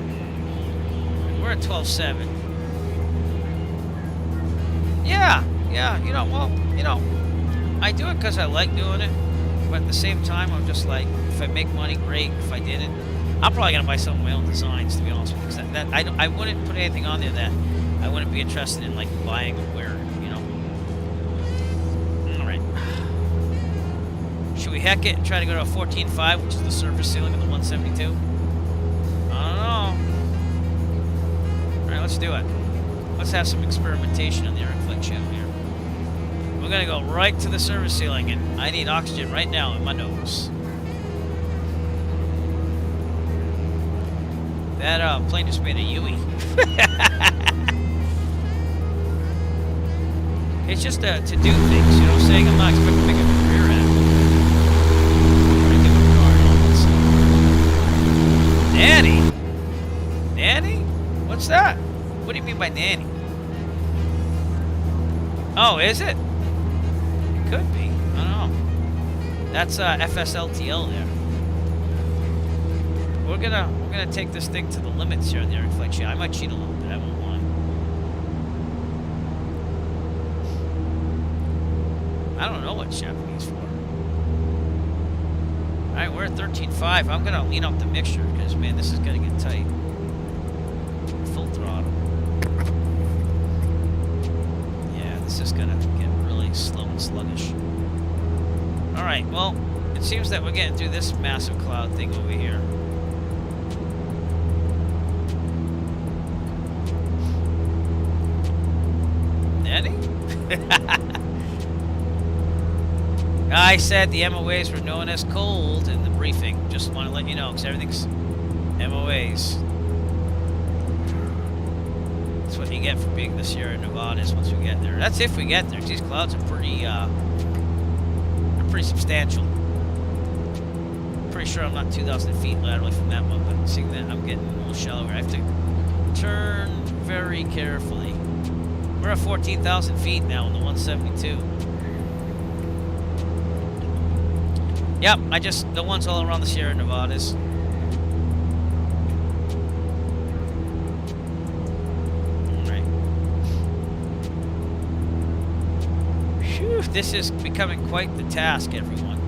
we're at 12.7. Yeah, you know, well, you know, I do it because I like doing it, but at the same time, I'm just like, if I make money, great. If I didn't, I'm probably gonna buy some of my own designs, to be honest with you. Because I wouldn't put anything on there that I wouldn't be interested in, like buying or wearing, you know. All right. Should we heck it and try to go to a 14.5, which is the surface ceiling of the 172? I don't know. All right, let's do it. Let's have some experimentation on the air inflection here. We're gonna go right to the service ceiling, and I need oxygen right now in my nose. That plane just made a Yui. It's just to do things, you know what I'm saying? I'm not expecting to make a career out of it. Nanny? Nanny? What's that? What do you mean by nanny? Oh, is it? It could be. I don't know. That's FSLTL there. We're gonna take this thing to the limits here in the air inflection. I might cheat a little bit. I won't lie. I don't know what Japanese for. All right, we're at 13.5. I'm gonna lean up the mixture because man, this is gonna get tight. Full throttle. Yeah, this is gonna get really slow and sluggish. All right, well, it seems that we're getting through this massive cloud thing over here. Nanny? I said the MOAs were known as cold in the briefing. Just want to let you know, because everything's MOAs. That's what you get for being this year in Nevada once we get there. That's if we get there. These clouds are pretty, they're pretty substantial. Pretty sure I'm not 2,000 feet laterally from that one, but seeing that I'm getting a little shallower, I have to turn very carefully. We're at 14,000 feet now in the 172. Yep, the ones all around the Sierra Nevadas. Alright. Phew, this is becoming quite the task, everyone.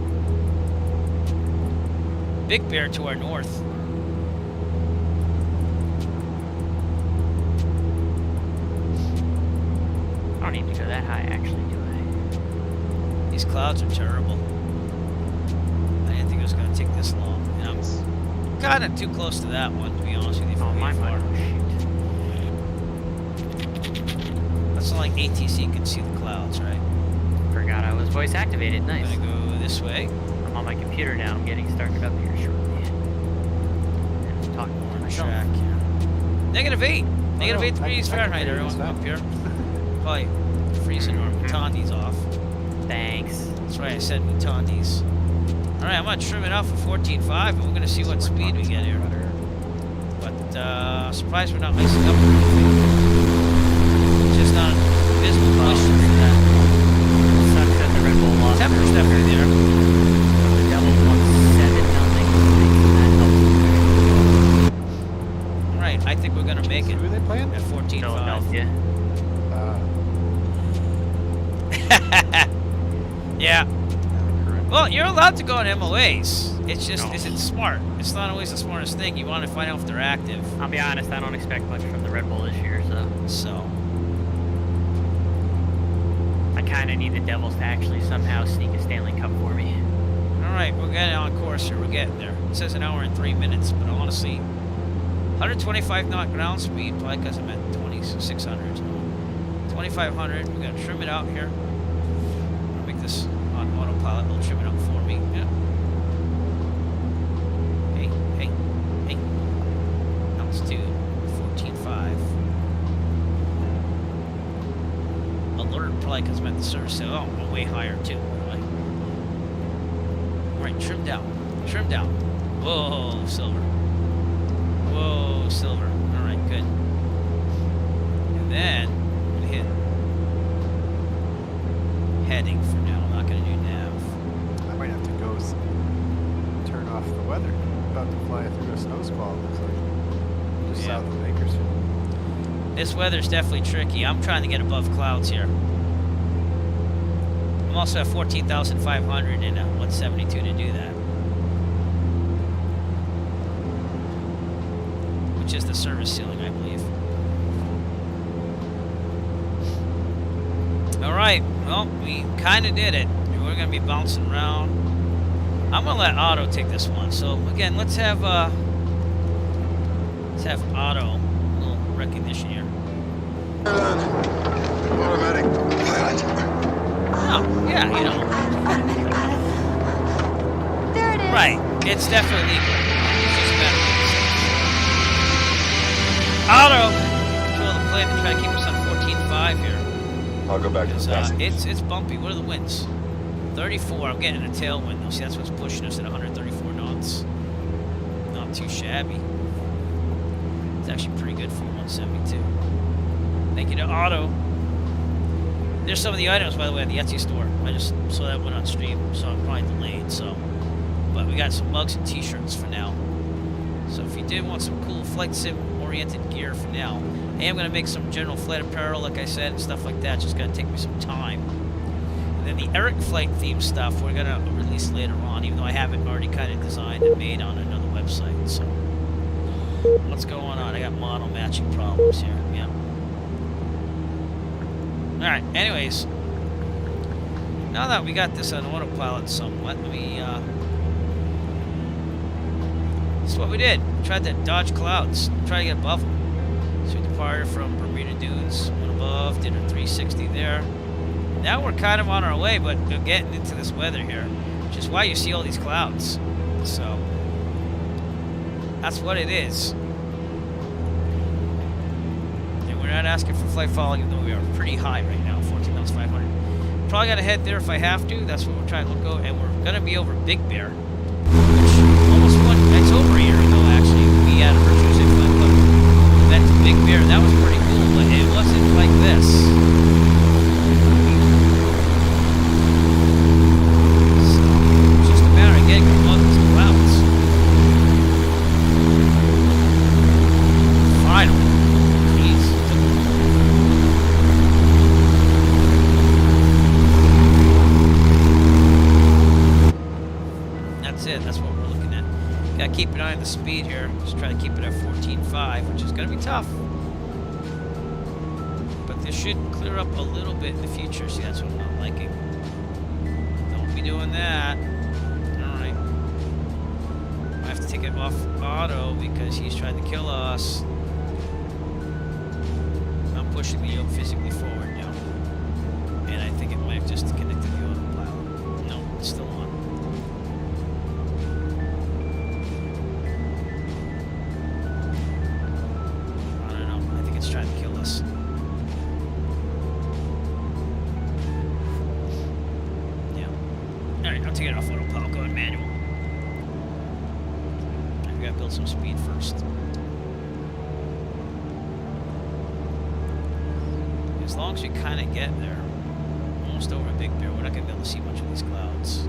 Big Bear to our north. I don't need to go that high, actually, do I? These clouds are terrible. I didn't think it was going to take this long. And I'm kind of too close to that one, to be honest with you. Oh, my far. That's not like ATC can see the clouds, right? Forgot I was voice activated. Nice. I'm going to go this way. I'm on my computer now. I'm getting started up here shortly. And talking more myself. Track. -8. -8 degrees Fahrenheit, everyone. Up here. Probably freezing our Mutandi's off. Thanks. That's right, I said Mutandi's. Alright, I'm going to trim it out for 14.5, and we're going to see what speed we get here. But, surprised we're not icing up. Just not a visible question for that. Sucks that the Red Bull lost. Temperature's definitely there. The Devil 1.7 nothing. That helps. Alright, I think we're going to make it Who are they playing? at 14.5. Philadelphia. Yeah. Well, you're allowed to go on MOAs. It's just, is it smart? It's not always the smartest thing. You want to find out if they're active. I'll be honest, I don't expect much from the Red Bull this year, So. I kind of need the Devils to actually somehow sneak a Stanley Cup for me. Alright, we're getting on course here. We're getting there. It says 1 hour and 3 minutes, but honestly, 125 knot ground speed, probably because I'm at 2600. 2500. We're going to trim it out here. I'll make this on autopilot. It'll trim it up for me. Yeah. Hey. Altitude 14.5. Alert, probably because I'm at the service. Oh, I'm way higher too, by the way. trim down. Trim down. Whoa, silver. Whoa, silver. Alright, good. And then, hit heading for now. I'm not going to do nav. I might have to go turn off the weather. I'm about to fly through a snow squall, looks like. Just south of Bakersfield. This weather's definitely tricky. I'm trying to get above clouds here. I'm also at 14,500 and 172 to do that. Which is the service ceiling, I believe. Alright, well, we kind of did it. We're going to be bouncing around. I'm going to let Otto take this one. So, again, let's have Otto. A little recognition here. Automatic pilot. Oh, yeah, you know. There it is. Right, it's definitely legal. It's just a matter of Otto, control the plane to try to keep us on 14.5 here. I'll go back to the passengers. It's bumpy. What are the winds? 34. I'm getting a tailwind though. See, that's what's pushing us at 134 knots. Not too shabby. It's actually pretty good for 172. Thank you to Otto. There's some of the items, by the way, at the Etsy store. I just saw that one on stream, so I'm probably delayed. So, but we got some mugs and T-shirts for now. So if you did want some cool flight sim-oriented gear for now, I am going to make some general flight apparel, like I said, and stuff like that. Just going to take me some time. And then the Eric flight theme stuff we're going to release later on, even though I have it already kind of designed and made on another website. So what's going on? I got model matching problems here. Yeah. All right. Anyways, now that we got this on autopilot somewhat, let me. This is what we did. We tried to dodge clouds. Try to get above them. So we departed from Bermuda Dunes, went above, did a 360 there. Now we're kind of on our way, but we're getting into this weather here, which is why you see all these clouds. So that's what it is. And we're not asking for flight following, even though we are pretty high right now, 14,500. Probably got to head there if I have to. That's what we're trying to look over, and we're going to be over Big Bear, which almost went. It's over a year ago, actually. We had a virtual flight club event to Big Bear. That was pretty cool, but it wasn't like this. So, it's just a matter of getting above these clouds. Finally. Jeez. That's it. That's what we're looking at. Gotta keep an eye on the speed here. Just try to keep it at 14.5, which is gonna be tough. But this should clear up a little bit in the future. See, that's what I'm not liking. Don't be doing that. Alright. I have to take it off auto because he's trying to kill us. I'm pushing the yoke physically forward now. And I think it might have just connected the autopilot. No, it's still on. Trying to kill us. Yeah. Alright, I'll take it off autopilot. Go in manual. We gotta build some speed first. As long as we kind of get there, almost over Big Bear, we're not gonna be able to see much of these clouds.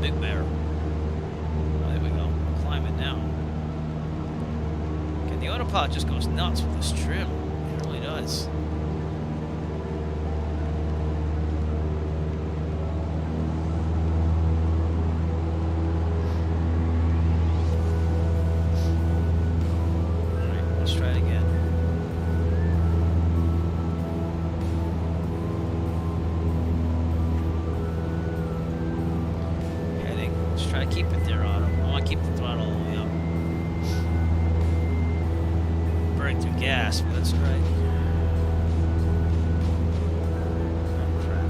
Big Bear. The autopilot just goes nuts with this trim. It really does. Alright, let's try it again. Heading. Let's try to keep it there, Otto. I want to keep the throttle all the way up. Burning through gas, but that's right. Oh, crap.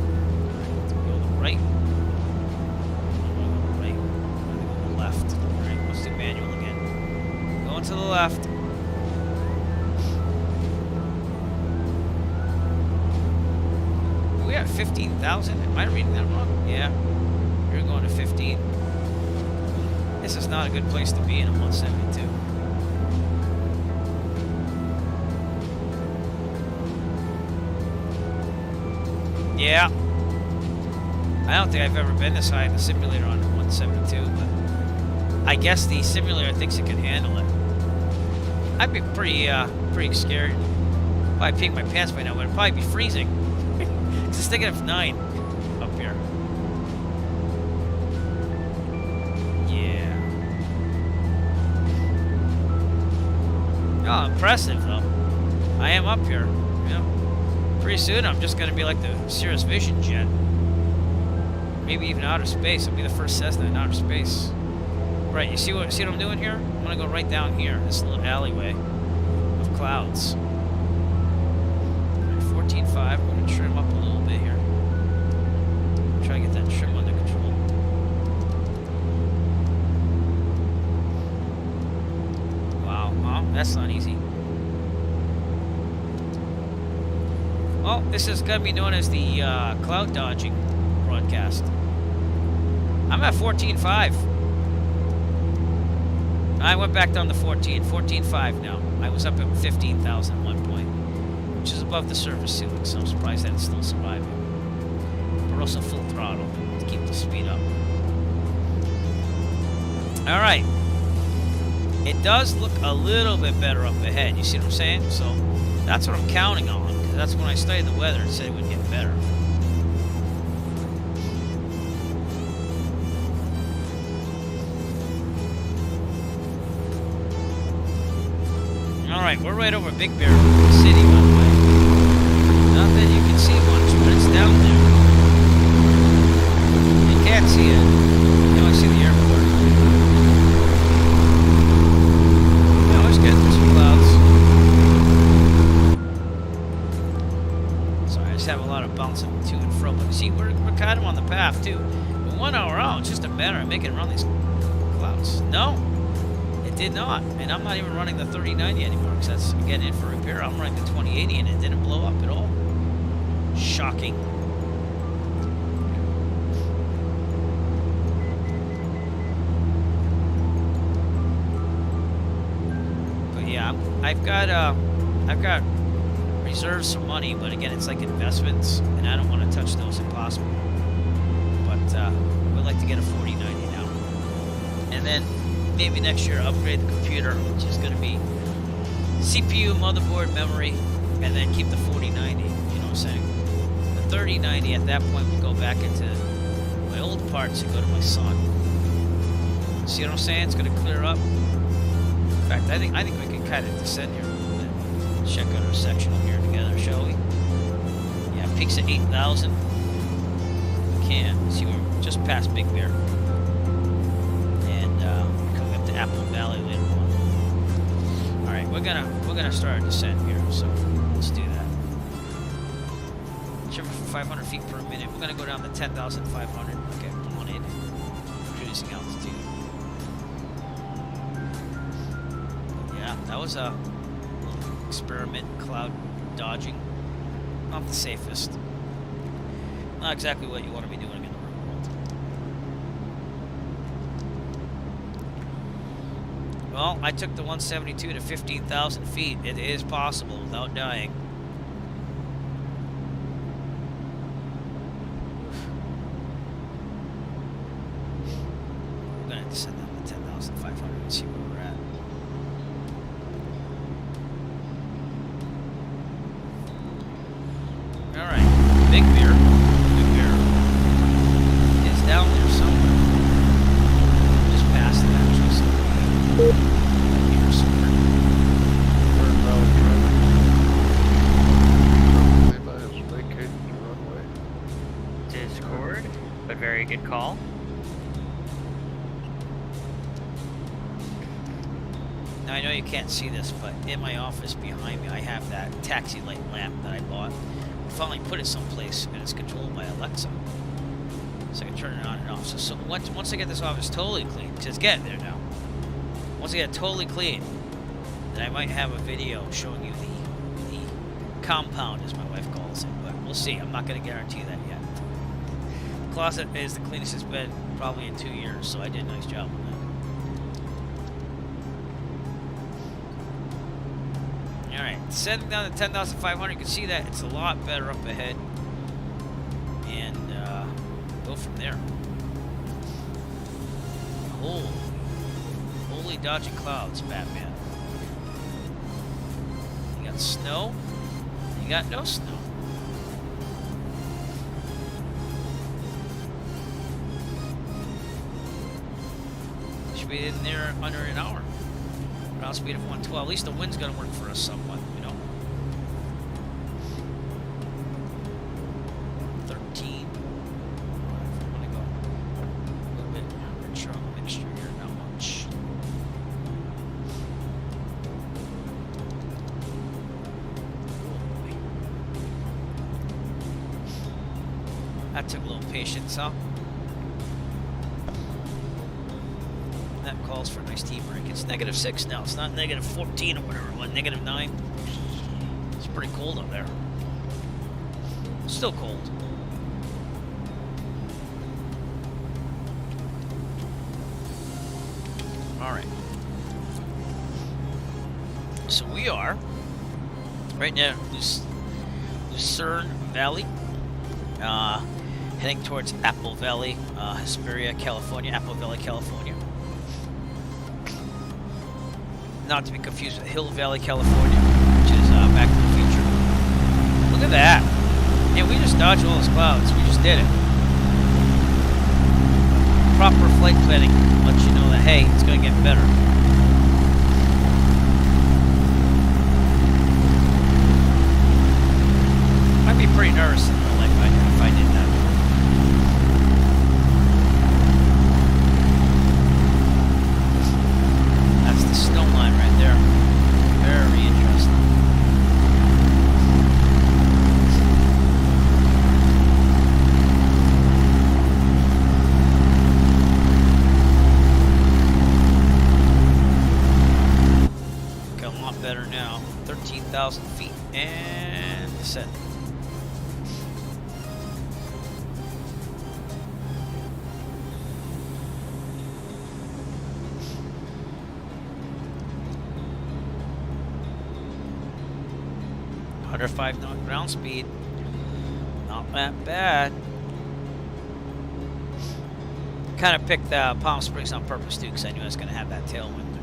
Alright, go to the right. Go to the right. Go to the left. Alright, let's do manual again. Going to the left. We are at 15,000? Am I reading that wrong? Yeah. You're going to 15. This is not a good place to be in a 172. Yeah. I don't think I've ever been this high in the simulator on 172, but I guess the simulator thinks it can handle it. I'd be pretty scared. Probably peeing my pants by now, but it'd probably be freezing. It's -9 up here. Yeah. Oh, impressive though. I am up here. Yeah. Pretty soon I'm just gonna be like the Cirrus Vision jet. Maybe even outer space. I'll be the first Cessna in outer space. Right, you see what I'm doing here? I'm gonna go right down here, this little alleyway of clouds. 14.5, we're gonna trim up a little bit here. Try to get that trim under control. Wow, well, that's not easy. Well, this is gonna be known as the cloud dodging broadcast. I'm at 14.5. I went back down to 14.5 now. I was up at 15,000 at one point, which is above the surface ceiling, so I'm surprised that it's still surviving. We're also full throttle to keep the speed up. All right. It does look a little bit better up ahead. You see what I'm saying? So that's what I'm counting on, because that's when I studied the weather and said it would get better. Alright, we're right over Big Bear City, by the way. Not that you can see much, but it's down there. You can't see it. You only see the airport. You always get some clouds. Sorry, I just have a lot of bouncing to and fro. But see, we're kind of on the path, too. But 1 hour out, it's just a matter of making it around these clouds. No. Did not, and I'm not even running the 3090 anymore because that's getting in for repair. I'm running the 2080 and it didn't blow up at all. Shocking. But yeah, I've got reserves some money, but again, it's like investments, and I don't want to touch those if possible. But I would like to get a 4090 now, and then maybe next year upgrade the computer, which is going to be CPU, motherboard, memory, and then keep the 4090, you know what I'm saying? The 3090 at that point will go back into my old parts and go to my son. See what I'm saying? It's going to clear up. In fact, I think we can kind of descend here a little bit. Check out our sectional here together, shall we? Yeah, peaks at 8,000. We can. See, we're just past Big Bear. Apple Valley later on. All right, we're gonna start a descent here, so let's do that. Shiver for 500 feet per minute. We're gonna go down to 10,500. Okay, on in. Reducing altitude. Yeah, that was a little experiment. Cloud dodging, not the safest. Not exactly what you want to be doing in the real world. Well, I took the 172 to 15,000 feet. It is possible without dying. We're going to descend down to 10,500 and see where we're at. Alright, Big Bear. Big Bear is down there somewhere. Just past it, actually. So Discord, but very good call. Now I know you can't see this, but in my office behind me I have that taxi light lamp that I bought. I finally put it someplace and it's controlled by Alexa. So I can turn it on and off. So once I get this office totally clean, because it's getting there now. Once I get it totally clean, then I might have a video showing you the compound, as my wife calls it. But we'll see. I'm not going to guarantee that yet. Closet is the cleanest it's been probably in 2 years, so I did a nice job on that. Alright, setting down to 10,500, you can see that it's a lot better up ahead. And go from there. Holy dodging clouds, Batman. You got snow, you got no snow. Should be in there under an hour. Ground speed of 112. At least the wind's gonna work for us somewhat, you know. 13. I'm gonna go a little bit richer on the mixture here, not much. That took a little patience, huh? That calls for a nice tea break. It's -6 now. It's not -14 or whatever it was. -9. It's pretty cold up there. Still cold. Alright. So we are right now Lucerne Valley. Heading towards Apple Valley, Hesperia, California. Apple Valley, California. Not to be confused with Hill Valley, California, which is Back to the Future. Look at that. Yeah, we just dodged all those clouds. We just did it. Proper flight planning lets you know that, hey, it's going to get better. I'd be pretty nervous in real life if I did that. That's the snow line right there. Very interesting. Got a lot better now. 13,000 feet and descent. Under 5 knot ground speed. Not that bad. Kind of picked Palm Springs on purpose too, because I knew I was going to have that tailwind.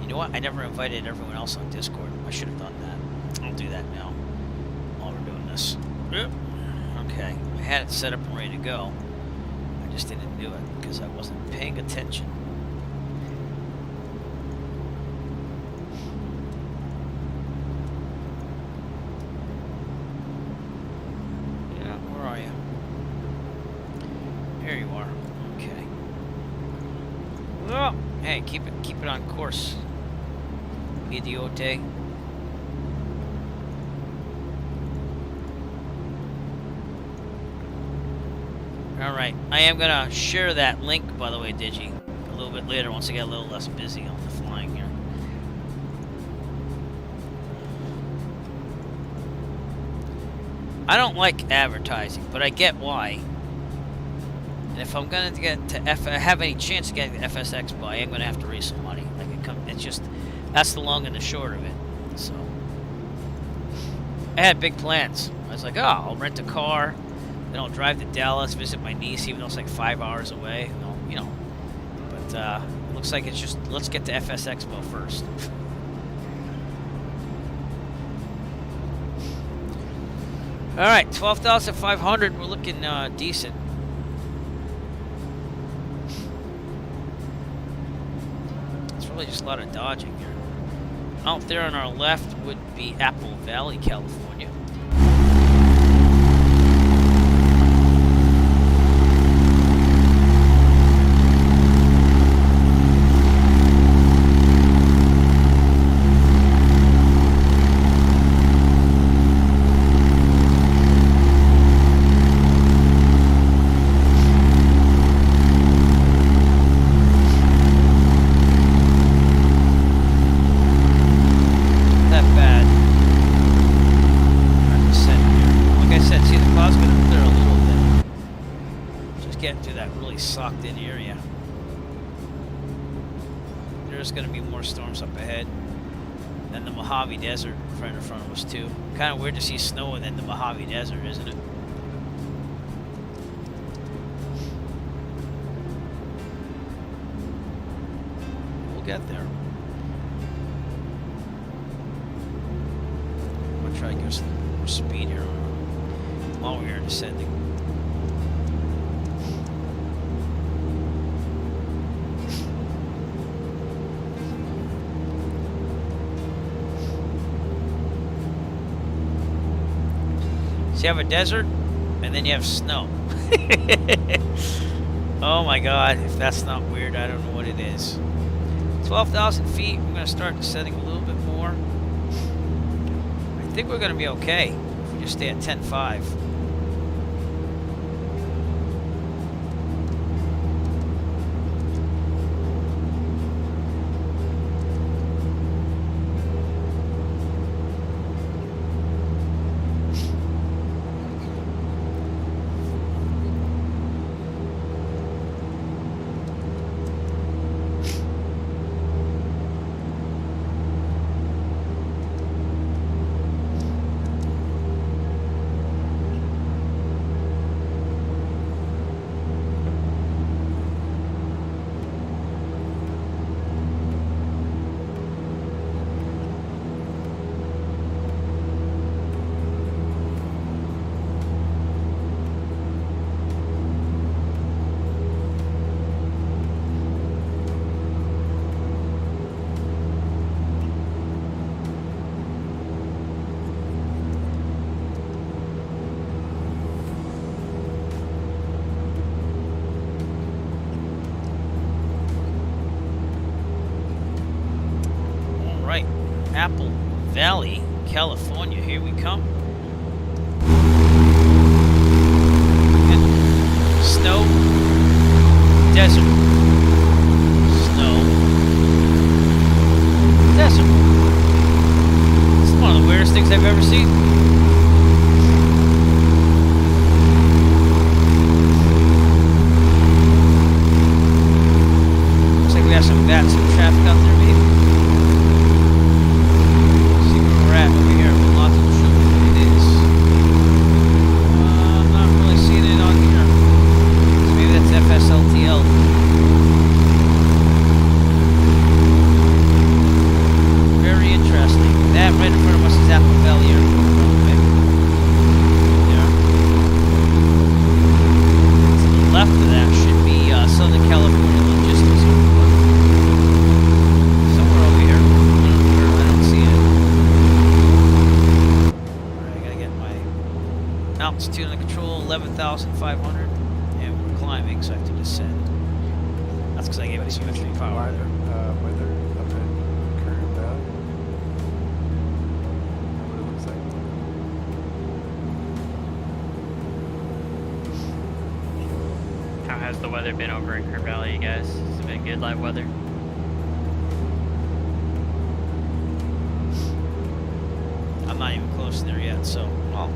You know what? I never invited everyone else on Discord. I should have done that. I'll do that now while we're doing this. Okay. I had it set up and ready to go. I just didn't do it because I wasn't paying attention. Hey, keep it on course. Idiote. Alright, I am gonna share that link, by the way, Digi, a little bit later once I get a little less busy on the flying here. I don't like advertising, but I get why. And if I'm gonna get to have any chance of getting the FS Expo, I am gonna have to raise some money. Like it's just that's the long and the short of it. So I had big plans. I was like, oh, I'll rent a car, then I'll drive to Dallas, visit my niece, even though it's like 5 hours away. You know. But it looks like it's just let's get to FS Expo first. All right, 12,500. We're looking decent. Really just a lot of dodging here. Out there on our left would be Apple Valley, California. cloud's going to clear a little bit. Just getting to that really socked in area. There's going to be more storms up ahead. And the Mojave Desert right in front of us too. Kind of weird to see snow within the Mojave Desert, isn't it? We'll get there. I'm going to try to give us a little more speed here while we're descending. You have a desert, and then you have snow. Oh my god, if that's not weird, I don't know what it is. 12,000 feet, we're going to start descending a little bit more. I think we're going to be okay if we just stay at 10.5. Apple Valley, California. Here we come. And snow, desert, snow, desert. This is one of the weirdest things I've ever seen. Looks like we have some bats and traffic out there, maybe. Over here, but lots of show me what it is. I'm not really seeing it on here. So maybe that's FSLTL. Very interesting. That right in front of us is Apple Valley Airport. There. To the left of that should be Southern California Logistics Airport. Somewhere over here. I don't see it. Altitude under control, 11,500, and we're climbing, so I have to descend. That's because I gave it too much power. Weather up in Kernville. What it looks like. How has the weather been over in Kern Valley, you guys? Has it been good live weather? I'm not even close there yet, so, well,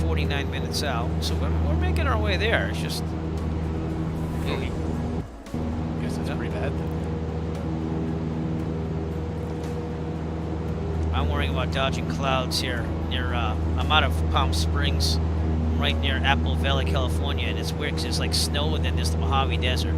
49 minutes out, so we're making our way there. It's just, I guess it's pretty bad then. I'm worrying about dodging clouds here near, I'm out of Palm Springs, right near Apple Valley, California, and it's weird because it's like snow and then there's the Mojave Desert.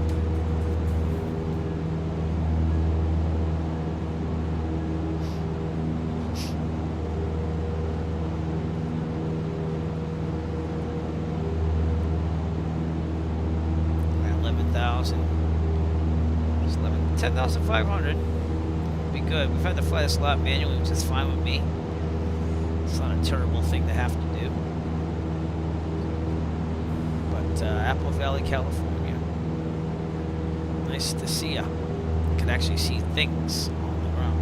It's 10,500. Be good. We've had to fly this a lot manually, which is fine with me. It's not a terrible thing to have to do. But Apple Valley, California. Nice to see ya. You can actually see things on the ground.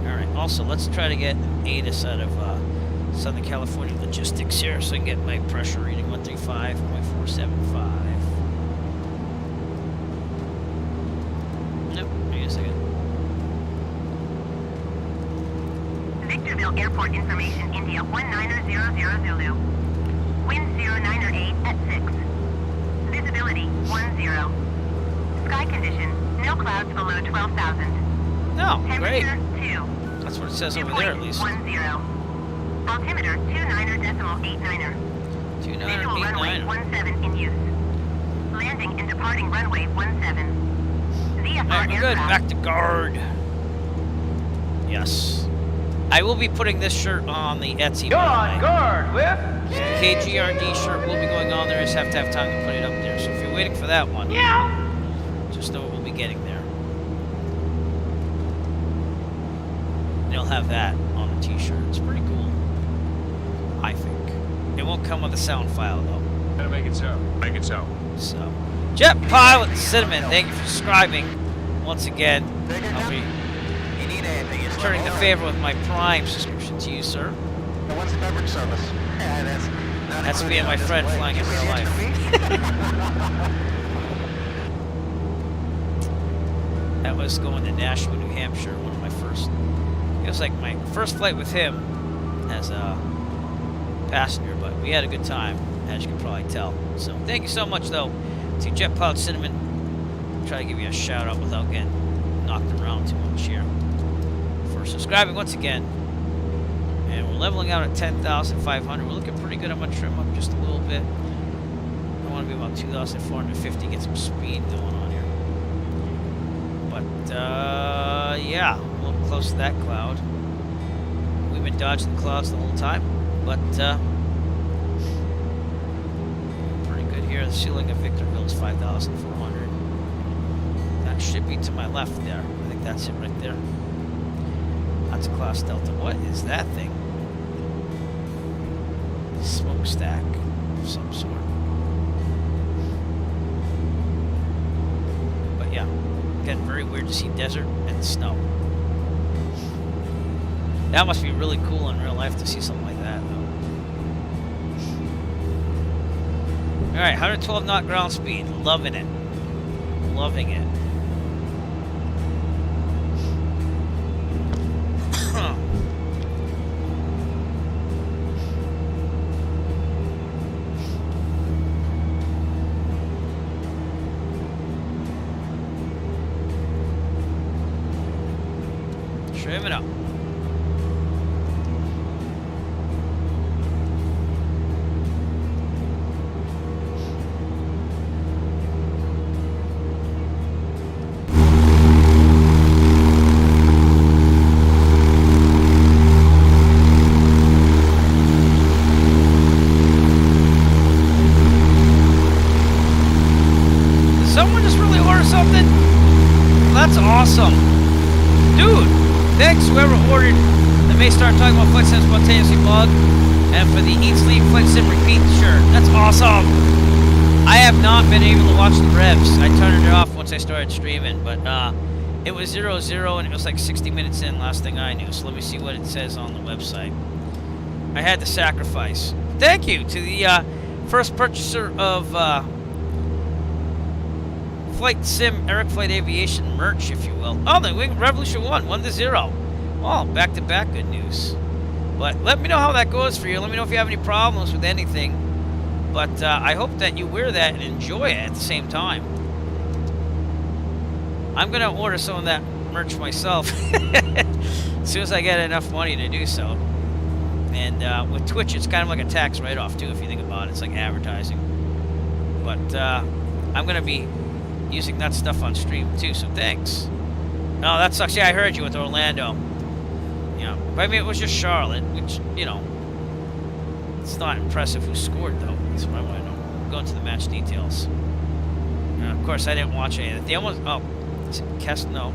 Alright, also let's try to get an ATIS out of Southern California Logistics here so I can get my pressure reading 135.475. Nope, wait a second. Victor Kernville Airport information, India 1900 Zulu. Wind 098 at 6. Visibility 10. Sky condition, no clouds below 12,000. No, great. Temperature 2. That's what it says over there at least. 10. Altimeter 29.89er. 29 Visual runway 89. 17 in use. Landing and departing runway 17. VFR Alright, we're good. aircraft. Back to guard. Yes. I will be putting this shirt on the Etsy. You're on guard, Whip! So the KGRD shirt will be going on there. I just have to have time to put it up there. So if you're waiting for that one, just know we'll be getting there. And it'll have that on the t-shirt. It's pretty cool. I think. It won't come with a sound file though. Gotta make it so. Make it so. So, Jet Pilot Cinnamon, thank you for subscribing once again. I'll be returning the favor with my Prime subscription to you, sir. What's the beverage service? That's being my friend flying in real life. That was going to Nashua, New Hampshire, one of my first. It was like my first flight with him as a passenger, but we had a good time, as you can probably tell. So thank you so much, though, to Jet Pilot Cinnamon. Try to give you a shout out without getting knocked around too much here. For subscribing once again. And we're leveling out at 10,500. We're looking pretty good. I'm going to trim up just a little bit. I want to be about 2,450, get some speed going on here. But, yeah, a little close to that cloud. We've been dodging the clouds the whole time. But, pretty good here. The ceiling of Victorville is 5,400. That should be to my left there. I think that's it right there. That's a Class Delta. What is that thing? Smokestack of some sort. But yeah, again, very weird to see desert and snow. That must be really cool in real life to see something like that, though. Alright, 112 knot ground speed. Loving it. Loving it. Trim it up. Did someone just really order something? That's awesome. Dude! Thanks, whoever ordered. They may start talking about Flight Sim Spontaneously Bug and for the Eat, Sleep, Flight Sim Repeat shirt. That's awesome! I have not been able to watch the revs. I turned it off once I started streaming, but it was 0-0 and it was like 60 minutes in, last thing I knew. So let me see what it says on the website. I had to sacrifice. Thank you to the first purchaser of Flight Sim Eric Flight Aviation merch, if you will. Oh, the Wing Revolution 1-0. Oh, back-to-back good news. But let me know how that goes for you. Let me know if you have any problems with anything. But I hope that you wear that and enjoy it at the same time. I'm going to order some of that merch myself as soon as I get enough money to do so. And with Twitch, it's kind of like a tax write-off, too, if you think about it. It's like advertising. But I'm going to be using that stuff on stream too, so thanks. No, that sucks. Yeah, I heard you with Orlando. Yeah, but I mean, it was just Charlotte, which, you know, it's not impressive who scored, though. That's what I want to know. Go into the match details. Of course, I didn't watch any of it. The almost, oh, is it Kessler? No.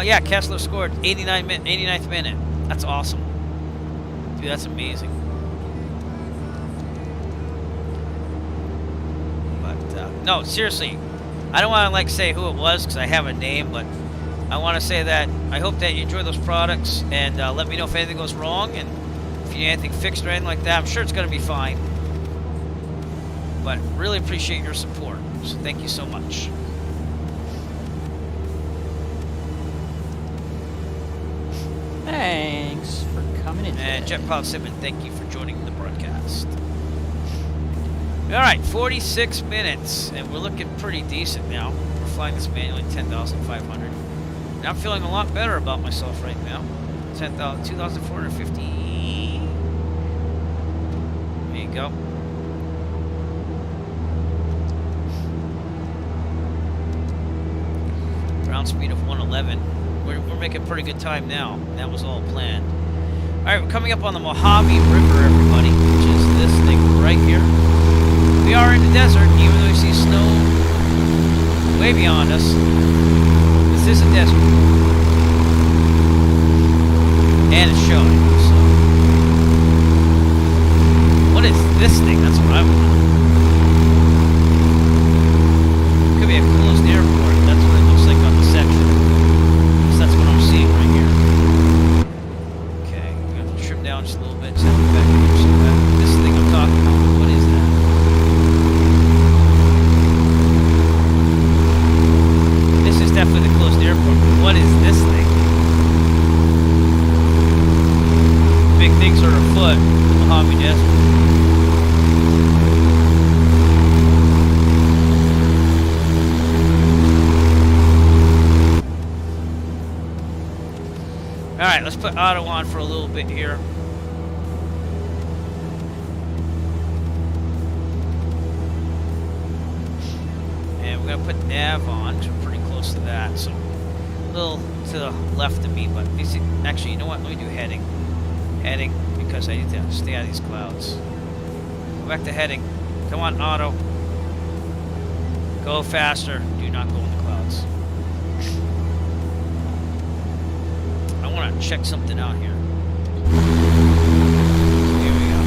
Yeah, Kessler scored 89th minute. That's awesome. Dude, that's amazing. No, seriously, I don't want to like say who it was because I have a name, but I want to say that I hope that you enjoy those products and let me know if anything goes wrong and if you need anything fixed or anything like that. I'm sure it's going to be fine, but really appreciate your support, so thank you so much. Thanks for coming in. And Jetpilot Simon, thank you for joining the broadcast. Alright, 46 minutes, and we're looking pretty decent now. We're flying this manually 10,500. And I'm feeling a lot better about myself right now. 2,450. There you go. Ground speed of 111. We're making pretty good time now. That was all planned. Alright, we're coming up on the Mojave River, everybody, which is this thing right here. We are in the desert, even though you see snow way beyond us. This is a desert. And it's showing, so. What is this thing? That's what I want. Could be a closed airport. That's what it looks like on the section. That's what I'm seeing right here. Okay, we're going to trim down just a little bit. Just have to back up so that this thing I'm talking about, what is that? This is definitely the closed airport, but what is this thing? Big things are afoot in the Mojave Desert. Alright, let's put auto on for a little bit here. And we're going to put nav on, because we're pretty close to that. So, a little to the left of me, but actually, you know what? Let me do heading. Heading, because I need to stay out of these clouds. Go back to heading. Come on, auto. Go faster. Do not go in the clouds. I want to check something out here. Here we go.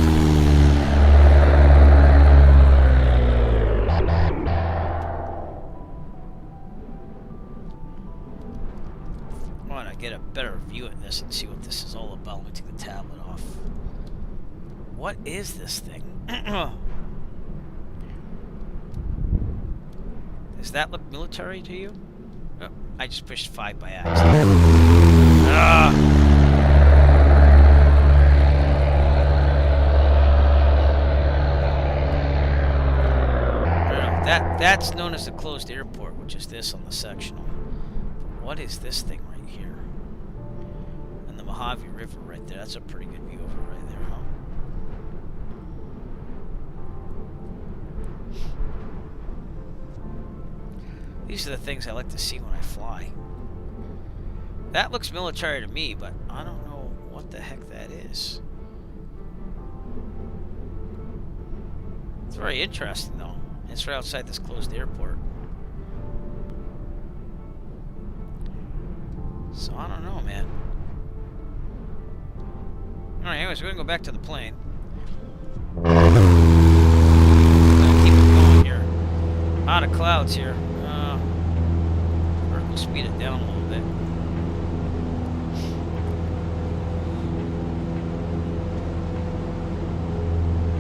I want to get a better view at this and see what this is all about. Let me take the tablet off. What is this thing? Does that look military to you? Oh, I just pushed 5 by accident. That's known as the closed airport, which is this on the sectional. What is this thing right here? And the Mojave River right there. That's a pretty good view of it right there, huh? These are the things I like to see when I fly. That looks military to me, but I don't know what the heck that is. It's very interesting, though. It's right outside this closed airport. So, I don't know, man. Alright, anyways, we're gonna go back to the plane. I'm gonna keep it going here. Out of clouds here. Or we'll speed it down a little bit.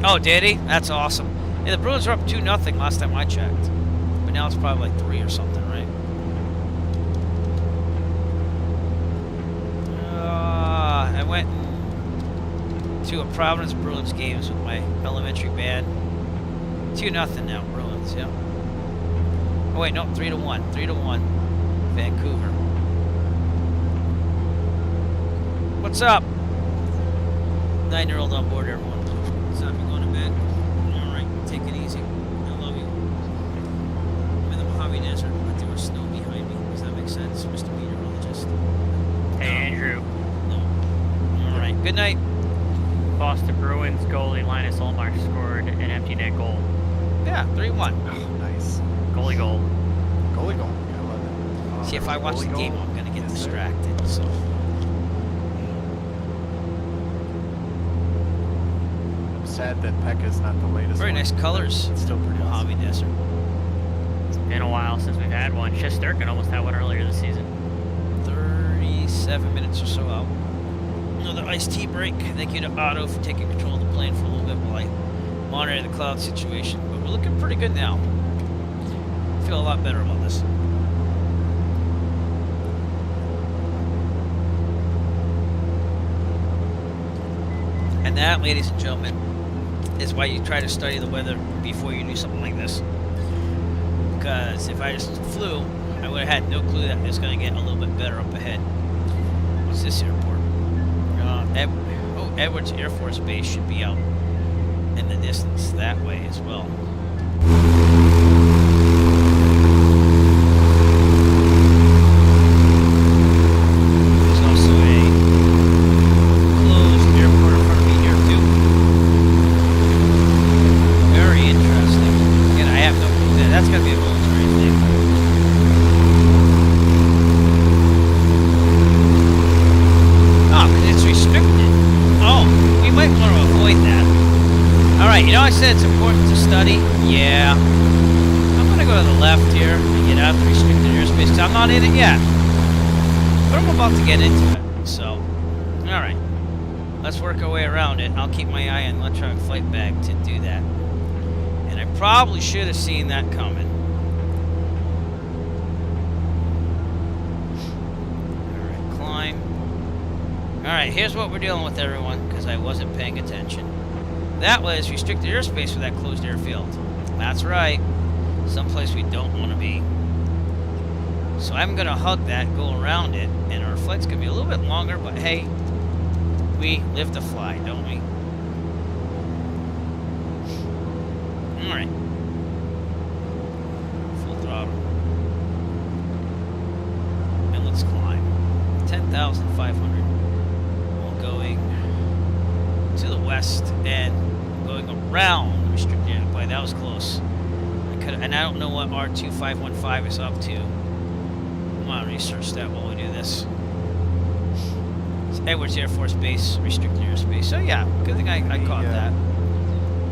Oh, did he? That's awesome. Yeah, the Bruins were up 2-0 last time I checked. But now it's probably like 3 or something, right? I went to a Providence Bruins games with my elementary band. 2-0 now, Bruins, yeah. Oh wait, no, 3-1. 3-1. Vancouver. What's up? 9-year-old on board, everyone. What's up? You going to bed? Alright, take it easy. I love you. I'm in the Mojave Desert, but there was snow behind me. Does that make sense, Mr. Meteorologist? Hey, Andrew. No. Alright, good night. Boston Bruins goalie Linus Ullmark scored an empty net goal. Yeah, 3-1. Oh, nice. Goalie goal. Goalie goal. I love it. See, if I watch the game, I'm going to get distracted, so... Sad that Pekka's not the latest Very one, nice colors. It's still pretty Mojave awesome. Desert. It's been a while since we've had one. Shesterkin almost had one earlier this season. 37 minutes or so out. Another iced tea break. Thank you to Otto for taking control of the plane for a little bit while I monitor the cloud situation. But we're looking pretty good now. I feel a lot better about this. And that, ladies and gentlemen, is why you try to study the weather before you do something like this. Because if I just flew, I would have had no clue that it was going to get a little bit better up ahead. What's this airport? Edwards Air Force Base should be out in the distance that way as well. There's also a closed airport in front of me here too. Very interesting. Again, I have no clue. That's got to be a military thing. Oh, because it's restricted. Oh, we might want to avoid that. Alright, you know I said it's important to study? Yeah. I'm going to go to the left here and get out of the restricted airspace because I'm not in it yet. But I'm about to get into it. So, alright. Let's work our way around it. I'll keep my eye on electronic flight bag to do that. And I probably should have seen that coming. Alright, climb. Alright, here's what we're dealing with, everyone, because I wasn't paying attention. That was restricted airspace for that closed airfield. That's right. Someplace we don't want to be. So I'm going to hug that, go around it, and our flight's going to be a little bit longer, but hey, we live to fly, don't we? Alright. Full throttle. And let's climb. 10,500. We're going to the west and going around the restricted area. Boy, that was close. And I don't know what R2515 is up to. I'm gonna research that while we do this. It's Edwards Air Force Base, restricted airspace. So yeah, good thing I caught that.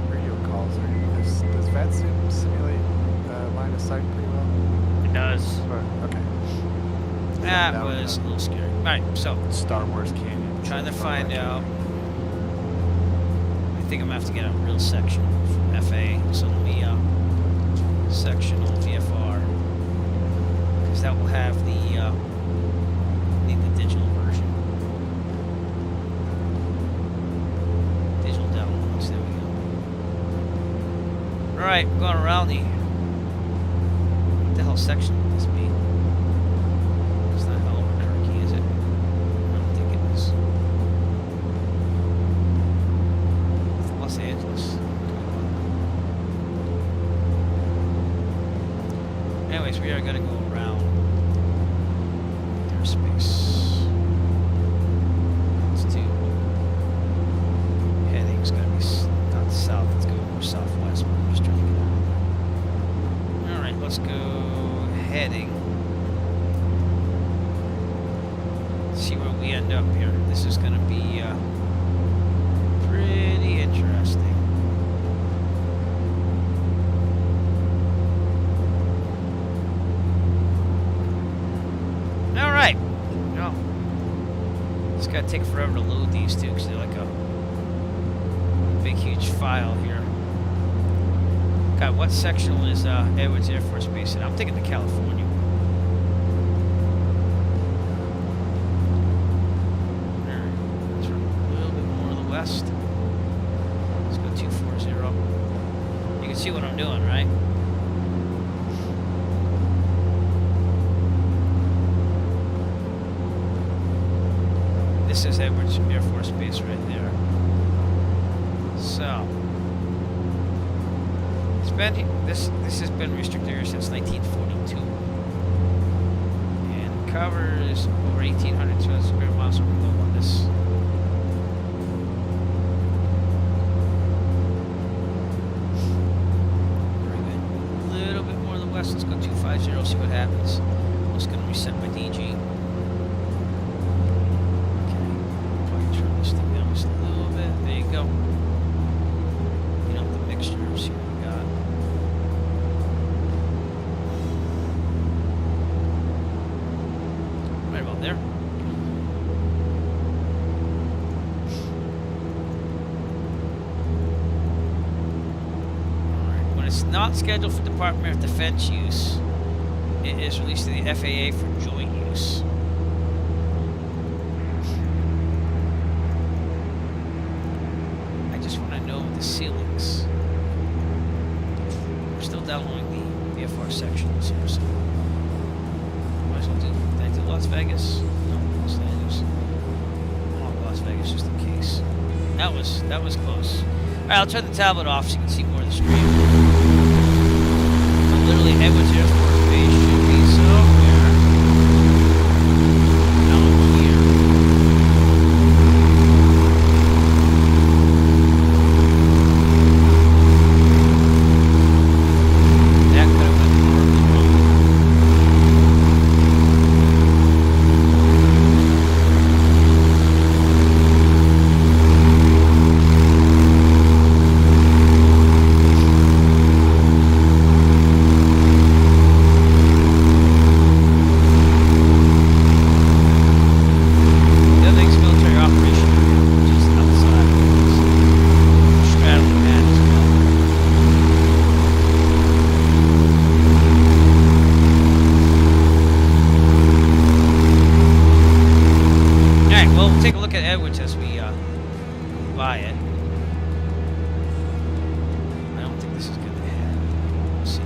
Radio calls. Does VATSIM simulate line of sight pretty well? It does. Okay. That was a little scary. Alright, so Star Wars Canyon. Trying to find out. I think I'm gonna have to get a real section from FA. So let me sectional VFR, because that will have the digital version. Digital downloads. There we go. All right, going around the. What the hell section would this be? It's not Albuquerque, is it? I don't think it is. Los Angeles. Anyways, we are going to go around airspace. Let's do heading's going to be not south, it's going to be more southwest, but I'm just trying to get out. Alright, let's go heading. See where we end up here. This is going to be pretty interesting. Alright. No. It's gotta take forever to load these two because they're like a big huge file here. God, what sectional is Edwards Air Force Base in? I'm thinking the California. Alright. Let's run a little bit more to the west. Let's go 240. You can see what I'm doing, right? This is Edwards Air Force Base right there. So it's been this has been restricted area since 1942, and covers over 1,800 square miles. We're going on this. Very good. A little bit more to the west. Let's go 250. See what happens. I'm just going to reset my DG. Go. You know, the mixtures here we got. Right about there. Alright, when it's not scheduled for Department of Defense use, it is released to the FAA for joint use. ceilings. We're still downloading the VFR sections here, so might as well do. Did I do Las Vegas? No, Los Angeles. I want Las Vegas just in case. That was close. All right, I'll turn the tablet off so you can see more of the screen. So literally, Edwards Air Force Base should be somewhere down here. That could have went horribly wrong. The other thing's military operation, just outside. It's straddling that as well. Alright, well, we'll take a look at Edwards as we go by it. I don't think this is going to have. Let's see.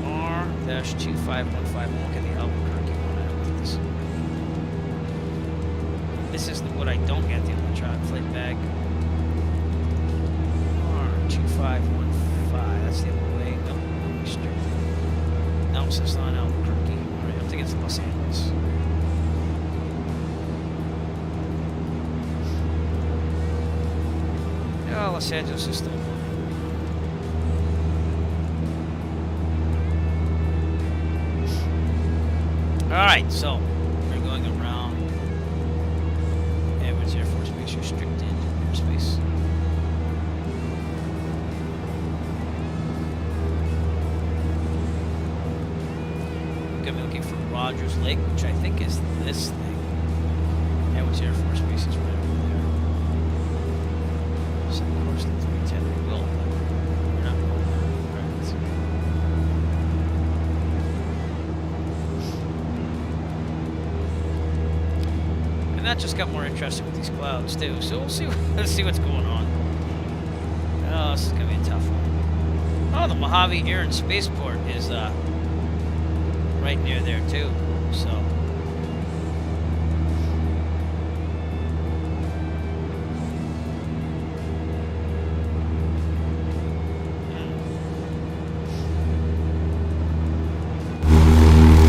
R-2515. We'll look at the Albuquerque one. I don't think this. This is what I don't get, the electronic flight bag. R2515. That's the other way. No, straight. No, it's just not Albuquerque. Alright, I think it's Los Angeles. Yeah, Los Angeles is still one. Alright, so we're going around Edwards Air Force Base, restricted airspace. I'm gonna be looking for Rogers Lake, which I think is this thing. Edwards Air Force Base is right over there. So of course the 310 we will, but we're not going there. Right, let's see. And that just got more interesting with these clouds too. So we'll see. Let's see what's going on. Oh, this is gonna be a tough one. Oh, the Mojave Air and Spaceport is right near there too. So. I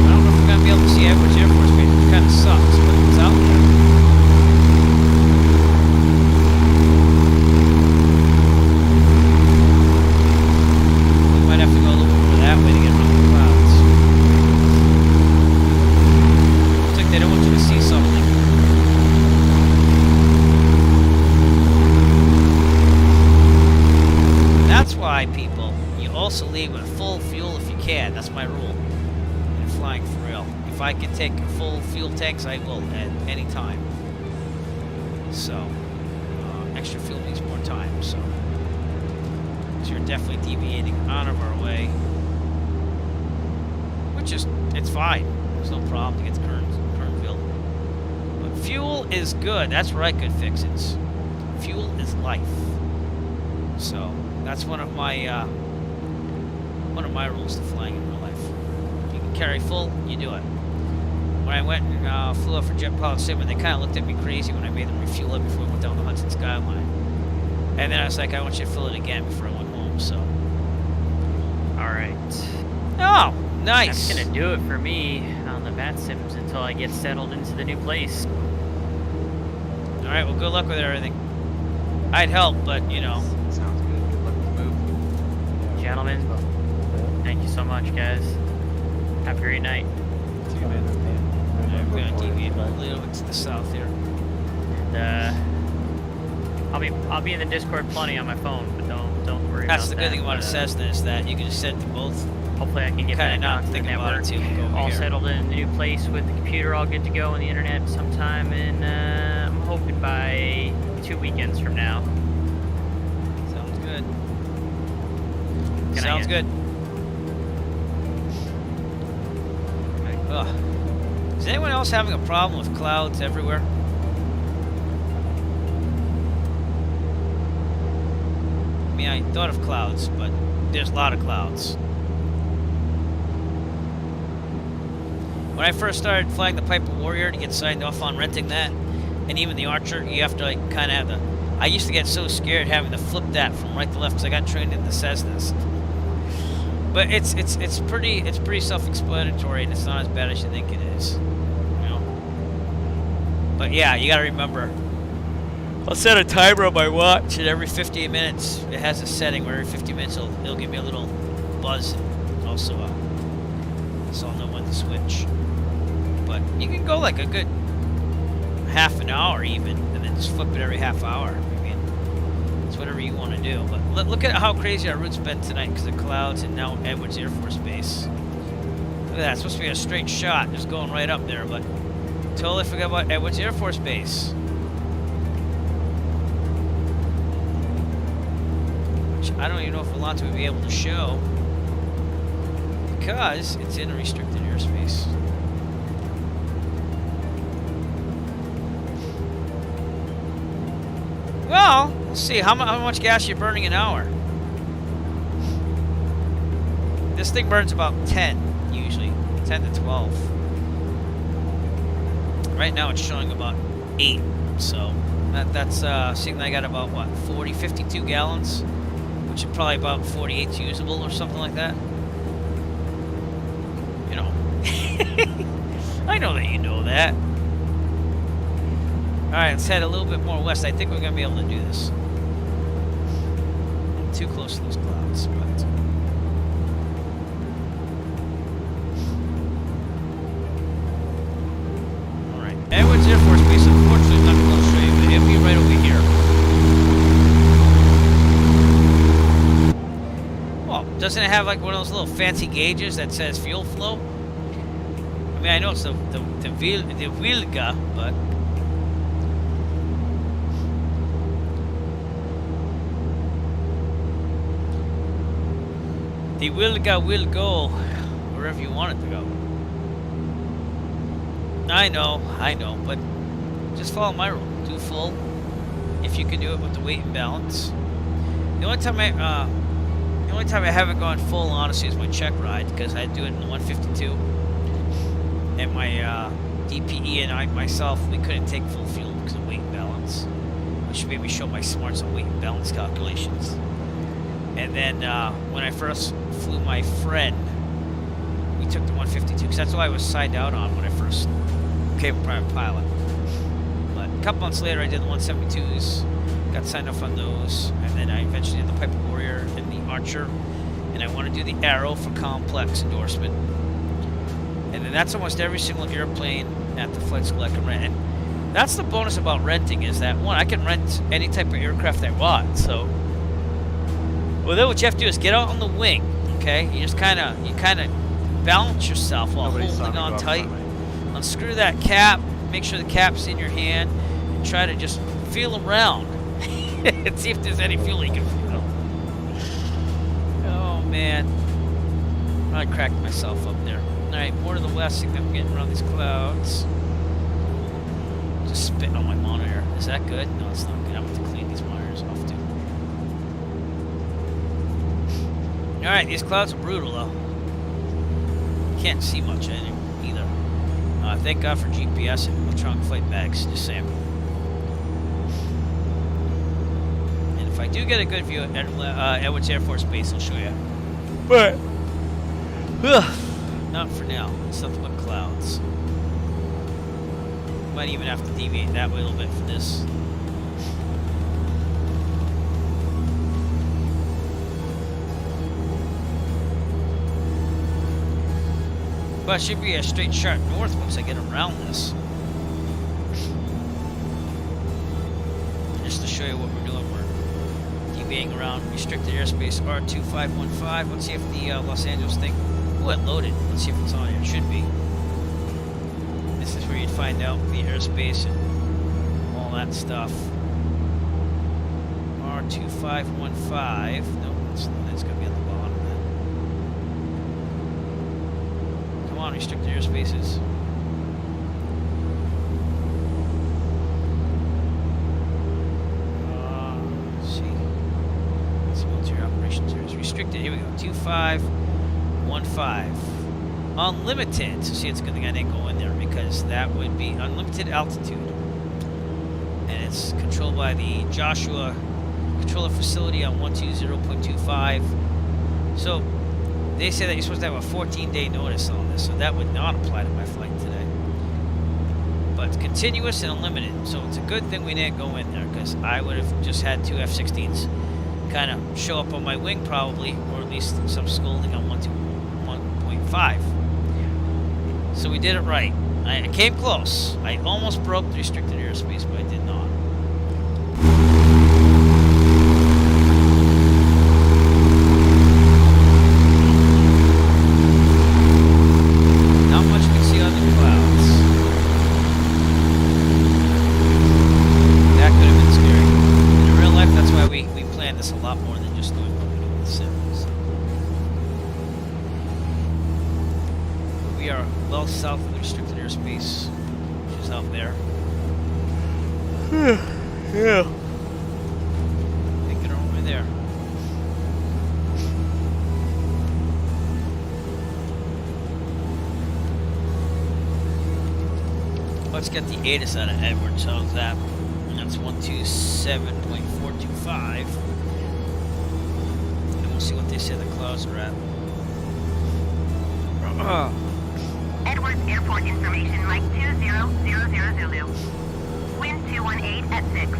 don't know if we're gonna be able to see Edwards Air Force Base, which kind of sucks, but it's out there. We might have to go a little bit more that way to get around the clouds. Looks like they don't want you to see something. That's why, people, you also leave with full fuel if you can. That's my rule. Flying for real. If I can take full fuel tanks, I will at any time. So, extra fuel means more time. So you're definitely deviating out of our way, which is, it's fine. There's no problem to get to Kernville. But fuel is good. That's where I could fix it. Fuel is life. So that's one of my rules to flying in real life. Carry full, you do it. When I went and flew up for Jet Pilot Sim, they kind of looked at me crazy when I made them refuel it before we went down the Hudson Skyline. And then I was like, I want you to fill it again before I went home, so. Alright. Oh, nice. That's gonna do it for me on the Bat Sims until I get settled into the new place. Alright, well, good luck with everything. I'd help, but, you know. Sounds good. Good luck with the move. Gentlemen, thank you so much, guys. Have a great night. I'm going to deviate a little bit to the south here. And, I'll be in the Discord plenty on my phone, but don't worry about that. That's the good thing about a Cessna is that you can just send it to both. Hopefully I can get back onto the network, all settled in the new place with the computer all good to go on the internet sometime in, I'm hoping by 2 weekends from now. Sounds good. Sounds good. Ugh. Is anyone else having a problem with clouds everywhere? mean, I thought of clouds, but there's a lot of clouds. When I first started flying the Piper Warrior to get signed off on renting that, and even the Archer, you have to like kind of have the. I used to get so scared having to flip that from right to left because I got trained in the Cessnas. But it's pretty self-explanatory, and it's not as bad as you think it is. You know. But yeah, you got to remember. I'll set a timer on my watch, and every 50 minutes it has a setting where every 50 minutes it'll give me a little buzz, and also so I'll know when to switch. But you can go like a good half an hour even, and then just flip it every half hour. I mean, it's whatever you want to do. But look at how crazy our route's been tonight because of clouds and now Edwards Air Force Base. Look at that. It's supposed to be a straight shot, just going right up there, but totally forgot about Edwards Air Force Base. Which I don't even know if Alonso would be able to show because it's in a restricted airspace. Well, we'll see. How much gas you're burning an hour? This thing burns about 10, usually. 10 to 12. Right now it's showing about 8. So, that's seeing I got about, what, 40, 52 gallons? Which is probably about 48 usable or something like that. You know. I know that you know that. Alright, let's head a little bit more west. I think we're going to be able to do this. Too close to those clouds, but... Alright, Edwards Air Force Base, unfortunately, is not going to show you, but it'll be right over here. Well, doesn't it have like one of those little fancy gauges that says fuel flow? I mean, I know it's the Wilga, but... The Wilga will go wherever you want it to go. I know, but just follow my rule. Do full, if you can do it with the weight and balance. The only time I haven't gone full, honestly, is my check ride, because I do it in the 152. And my DPE and I myself, we couldn't take full fuel because of weight and balance, which made me show my smarts on weight and balance calculations. And then when I first flew my friend, we took the 152 because that's all I was signed out on when I first became a private pilot. But a couple months later, I did the 172s, got signed off on those, and then I eventually did the Piper Warrior and the Archer, and I want to do the Arrow for complex endorsement. And then that's almost every single airplane at the flight school I can rent. And that's the bonus about renting is that, one, I can rent any type of aircraft I want, so... Well, then what you have to do is get out on the wing, okay? You just kind of balance yourself while holding on tight. Unscrew that cap, make sure the cap's in your hand, and try to just feel around and see if there's any fuel you can feel. Oh, man. I cracked myself up there. All right, more to the west, see if I'm getting around these clouds. Just spitting on my monitor. Is that good? No, it's not good. I'm going to clean these monitors off, too. Alright, these clouds are brutal, though. Can't see much either. Thank God for GPS and electronic flight bags, just saying. And if I do get a good view at Edwards Air Force Base, I'll show you. But, not for now. It's nothing but clouds. Might even have to deviate that way a little bit for this. But it should be a straight shot north once I get around this. Just to show you what we're doing, we're deviating around restricted airspace R2515. Let's see if the Los Angeles thing... Oh, it loaded. Let's see if it's on here. It should be. This is where you'd find out the airspace and all that stuff. R2515. Nope, that's going to be on the bottom then. Come on, restricted airspaces. Let's see. Let's see what restricted. Here we go. 2515. Unlimited. So see, it's a good thing I didn't go in there because that would be unlimited altitude. And it's controlled by the Joshua controller facility on 120.25. So they say that you're supposed to have a 14-day notice on this, so that would not apply to my flight today. But it's continuous and unlimited, so it's a good thing we didn't go in there because I would have just had 2 F-16s kind of show up on my wing probably, or at least some scolding on 1.5. So we did it right. I came close. I almost broke the restricted airspace, but I did not. Not much we can see on the clouds. That could have been scary. In real life, that's why we planned this a lot more than just doing what we do with the sims. We are well south of the restricted airspace, which is out there. Yeah. Thinking over there. Let's get the ATIS out of Edwards. How's that? That's 127.425. And we'll see what they say the clouds are at. Edwards Airport information, Mike 2000 Zulu. Wind 218 at 6.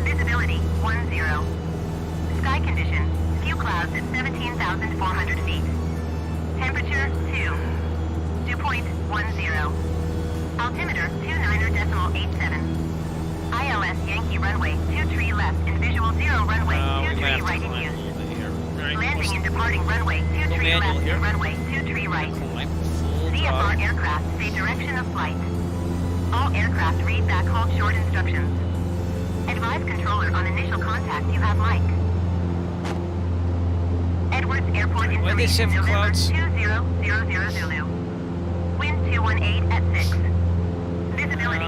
Visibility 10. Sky condition, few clouds at 17,400 feet. Temperature 2. Dew point 10. Altimeter 29.87. ILS Yankee runway 23 left and visual 0 runway 23 right in use. Landing and departing runway 23 left and runway 23 right. VFR aircraft say direction of flight. All aircraft read back hold short instructions. Advise controller on initial contact you have Mike. Edwards Airport information November 2000 Zulu. Wind 218 at 6. Visibility 10.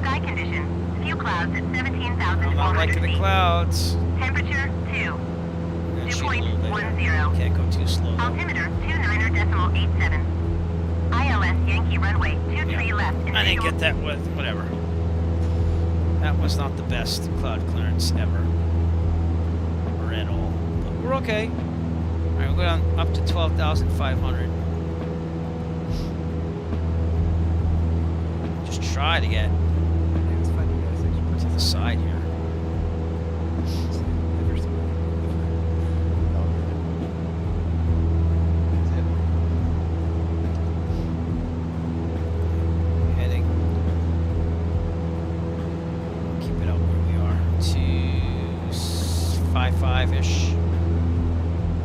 Sky condition, few clouds at 17,400 feet. The clouds. Temperature 2. Dew point 10. Can't go too slow. Altimeter 29.87. ILS Yankee runway 23 left. I didn't get that with whatever. That was not the best cloud clearance ever. Or at all. But we're okay. Alright, we'll go down up to 12,500. Just try to get to the side here. Heading. Keep it up where we are. 255-ish.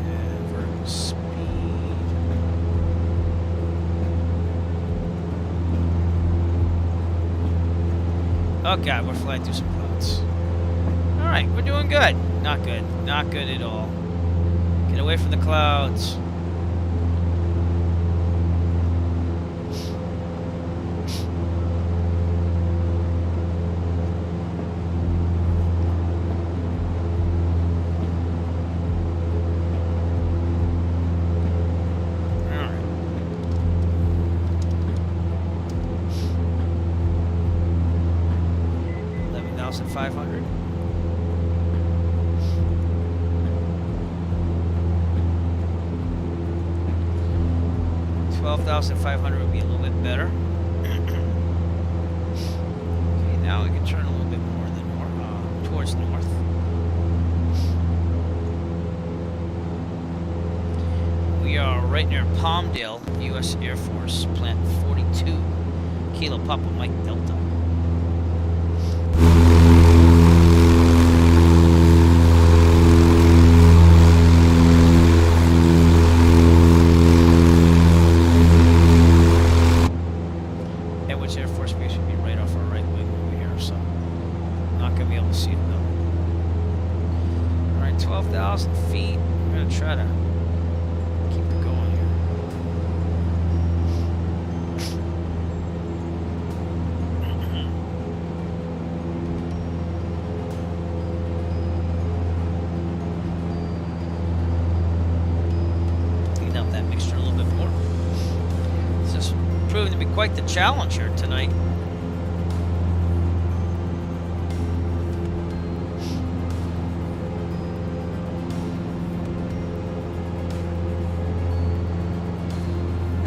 And vertical speed. Oh god, we're flying through some clouds. Alright, we're doing good. Not good. Not good at all. Get away from the clouds. Alright. 11,500. $12,500 would be a little bit better. Okay, now we can turn a little bit more towards north. We are right near Palmdale, U.S. Air Force, Plant 42, Kilo Papa Mike Delta. Air Force Base would be right off our right wing over here, so not going to be able to see it though. Alright, 12,000 feet. I'm going to try to keep it going here. quite the challenge here tonight.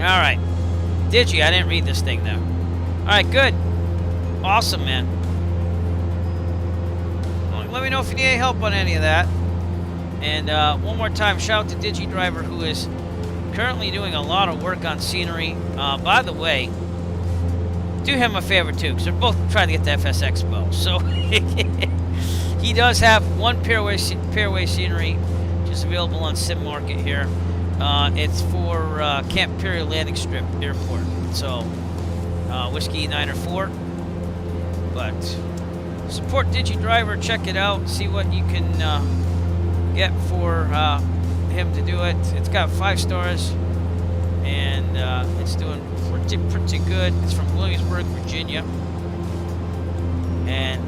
Alright. Digi, I didn't read this thing though. Alright, good. Awesome, man. Well, let me know if you need any help on any of that. And one more time, shout out to Digi Driver, who is currently doing a lot of work on scenery. By the way, do him a favor too, because they're both trying to get the FS Expo. So he does have one Pairway scenery, which is available on Sim Market here. It's for Camp Imperial Landing Strip Airport. So Whiskey 904. But support Digi Driver, check it out, see what you can get for him to do it. It's got 5 stars, and it's doing pretty good. It's from Williamsburg, Virginia, and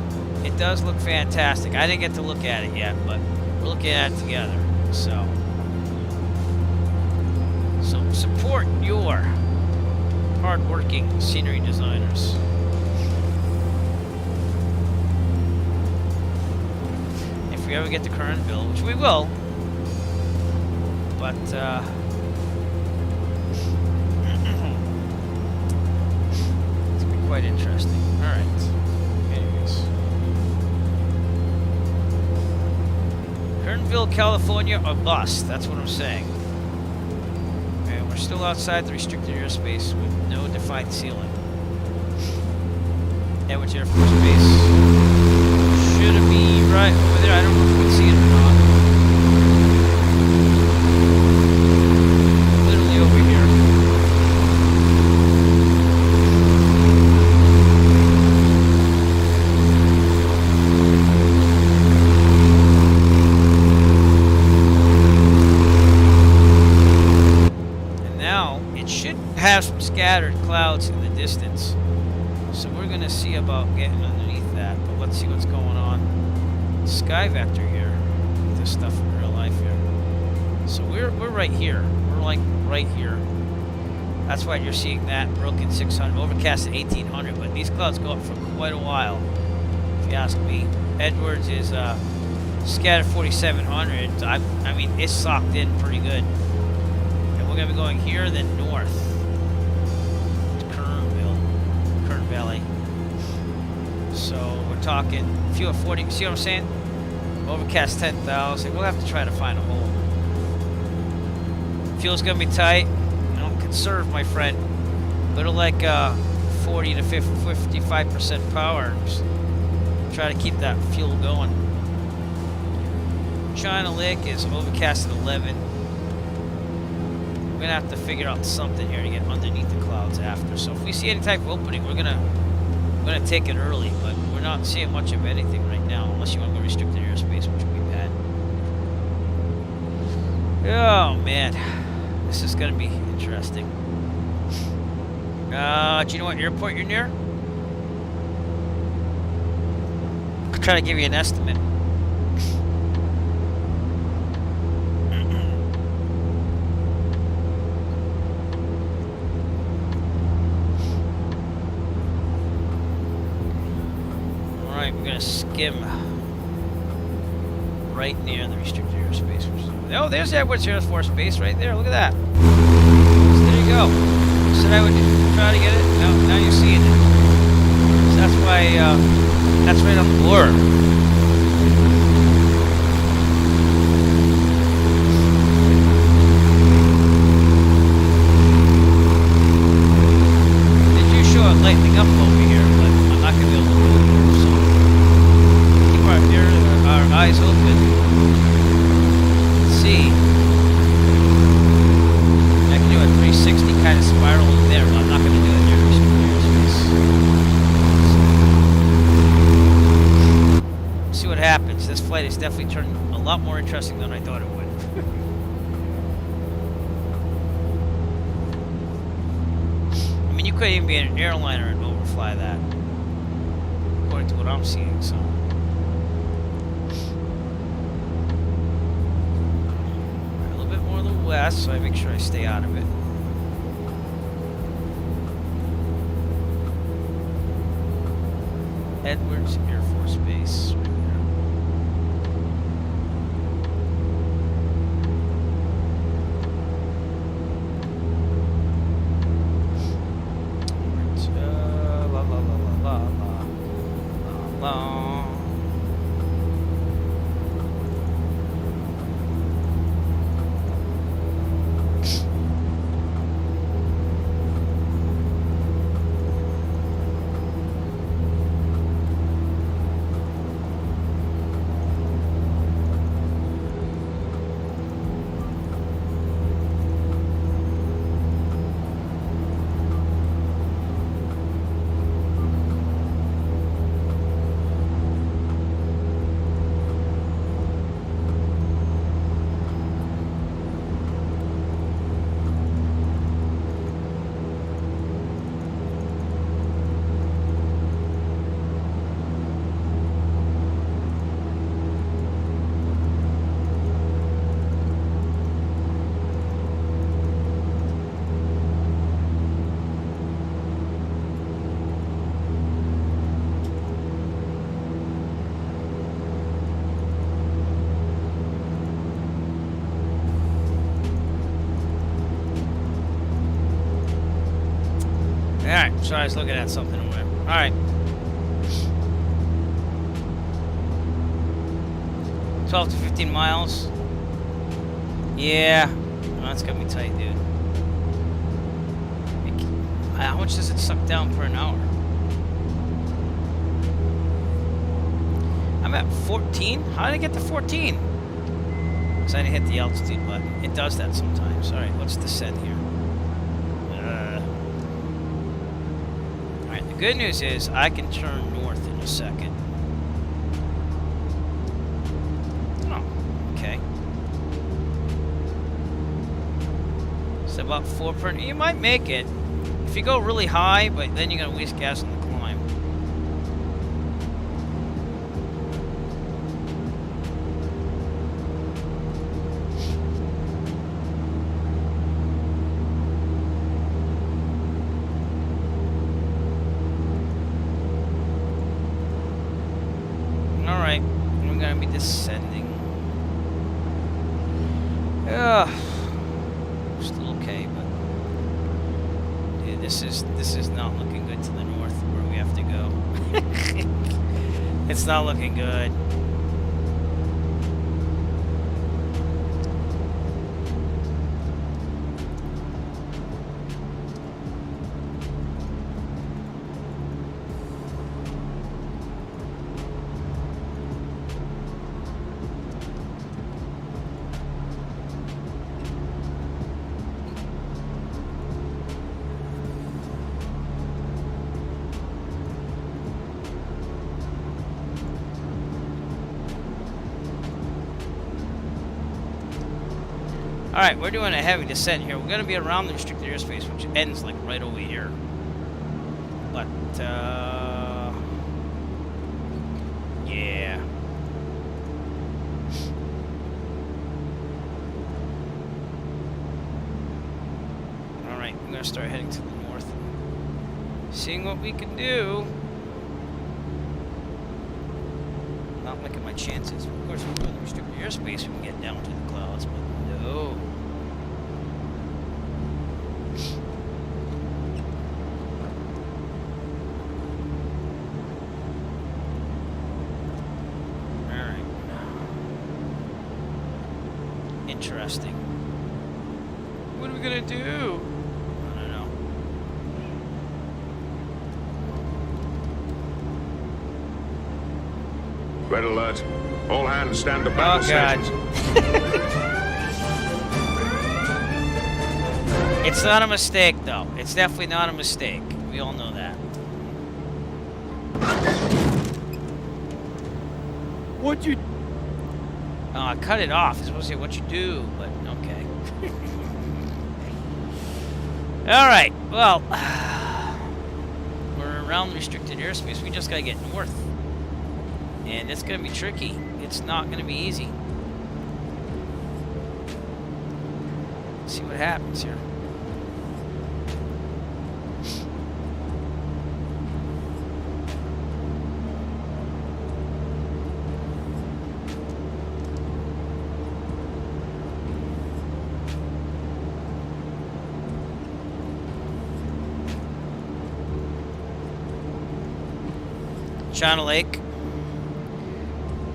it does look fantastic. I didn't get to look at it yet, but we're looking at it together. So support your hard-working scenery designers. If we ever get to Kernville, which we will, but it's gonna be quite interesting. All right. Anyways, Kernville, California, or bust. That's what I'm saying. And we're still outside the restricted airspace with no defined ceiling. Edwards Air Force Base. Should it be right over there? I don't know if we can see it or not. Literally over here. And now it should have some scattered clouds in the distance. So we're going to see about getting underneath that, but let's see what's going on. Sky vector here, this stuff in real life here. So we're right here. We're like right here. That's why you're seeing that broken 600, overcast at 1800. But these clouds go up for quite a while, if you ask me. Edwards is scattered 4700. I mean, it's socked in pretty good. And we're gonna be going here, then north to Kernville, Kern Valley. So we're talking few of 40. See what I'm saying? Overcast 10,000. We'll have to try to find a hole. Fuel's gonna be tight. You know, conserve, my friend. Go to like 40 to 55% power. Just try to keep that fuel going. China Lake is overcast at 11. We're gonna have to figure out something here to get underneath the clouds after. So if we see any type of opening, we're gonna take it early, but we're not seeing much of anything right now, unless you want to go restricted airspace, which would be bad. Oh man, this is gonna be interesting. Do you know what airport you're near? I'll try to give you an estimate. Alright, we're gonna skim right near the restricted airspace. Oh, there's Edwards Air Force Base right there. Look at that. So there you go. Said I would try to get it. Now you're seeing it. So that's why, that's right on the blur. They do show it lightening up over here, but I'm not going to be able to go here, so keep our eyes open. Let's see. I can do a 360 kind of spiral in there, but I'm not going to do it near airspace. See what happens. This flight is definitely turning a lot more interesting than I thought it would. I mean, you could even be in an airliner and overfly that, according to what I'm seeing, so. A little bit more to the west, so I make sure I stay out of it. Edwards Air Force Base. Right there. Alright, sorry, I was looking at something over there. Alright. 12 to 15 miles. Yeah. Oh, that's gonna be tight, dude. How much does it suck down per an hour? I'm at 14? How did I get to 14? Because I didn't hit the altitude button. It does that sometimes. Alright, let's descend here. Alright, the good news is I can turn north in a second. Oh, okay. It's about 4 per... You might make it. If you go really high, but then you're going to waste gas on the climb. Alright, we're going to be descending. Still okay, but... Dude, this is not looking good to the north where we have to go. It's not looking good. Alright, we're doing a heavy descent here. We're going to be around the restricted airspace, which ends like right over here. But, yeah. Alright, I'm going to start heading to the north. Seeing what we can do. Not looking at my chances. Of course, we're doing the restricted airspace, we can get down to the clouds, but no. Alright. Interesting. What are we gonna do? I don't know. Red alert. All hands stand to battle stations. It's not a mistake, though. It's definitely not a mistake. We all know that. What'd you... I cut it off. It's supposed to say what you do, but okay. Alright, well... we're around restricted airspace. We just gotta get north. And it's gonna be tricky. It's not gonna be easy. Let's see what happens here. China Lake.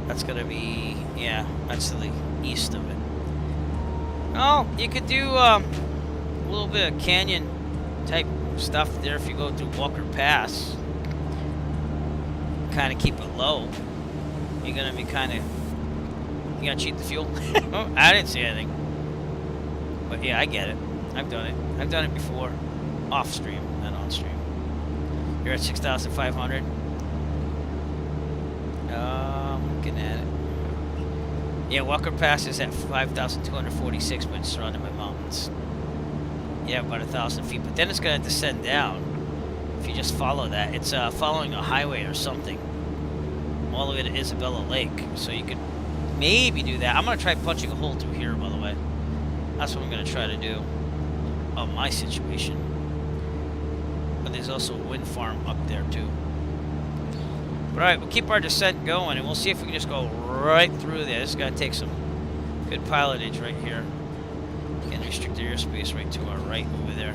That's gonna be, yeah, that's to the east of it. Oh, you could do a little bit of canyon type stuff there if you go through Walker Pass. Kind of keep it low. You're gonna be kind of, you gotta cheat the fuel. Oh, I didn't see anything. But yeah, I get it. I've done it. I've done it before. Off stream, not on stream. You're at 6,500. Looking at it. Yeah, Walker Pass is at 5,246, but it's surrounded by mountains. Yeah, about 1,000 feet. But then it's going to descend down. If you just follow that, it's following a highway or something, all the way to Isabella Lake. So you could maybe do that. I'm going to try punching a hole through here, by the way. That's what I'm going to try to do of my situation. But there's also a wind farm up there too. But alright, we'll keep our descent going and we'll see if we can just go right through there. This is going to take some good pilotage right here. Can restrict the airspace right to our right over there.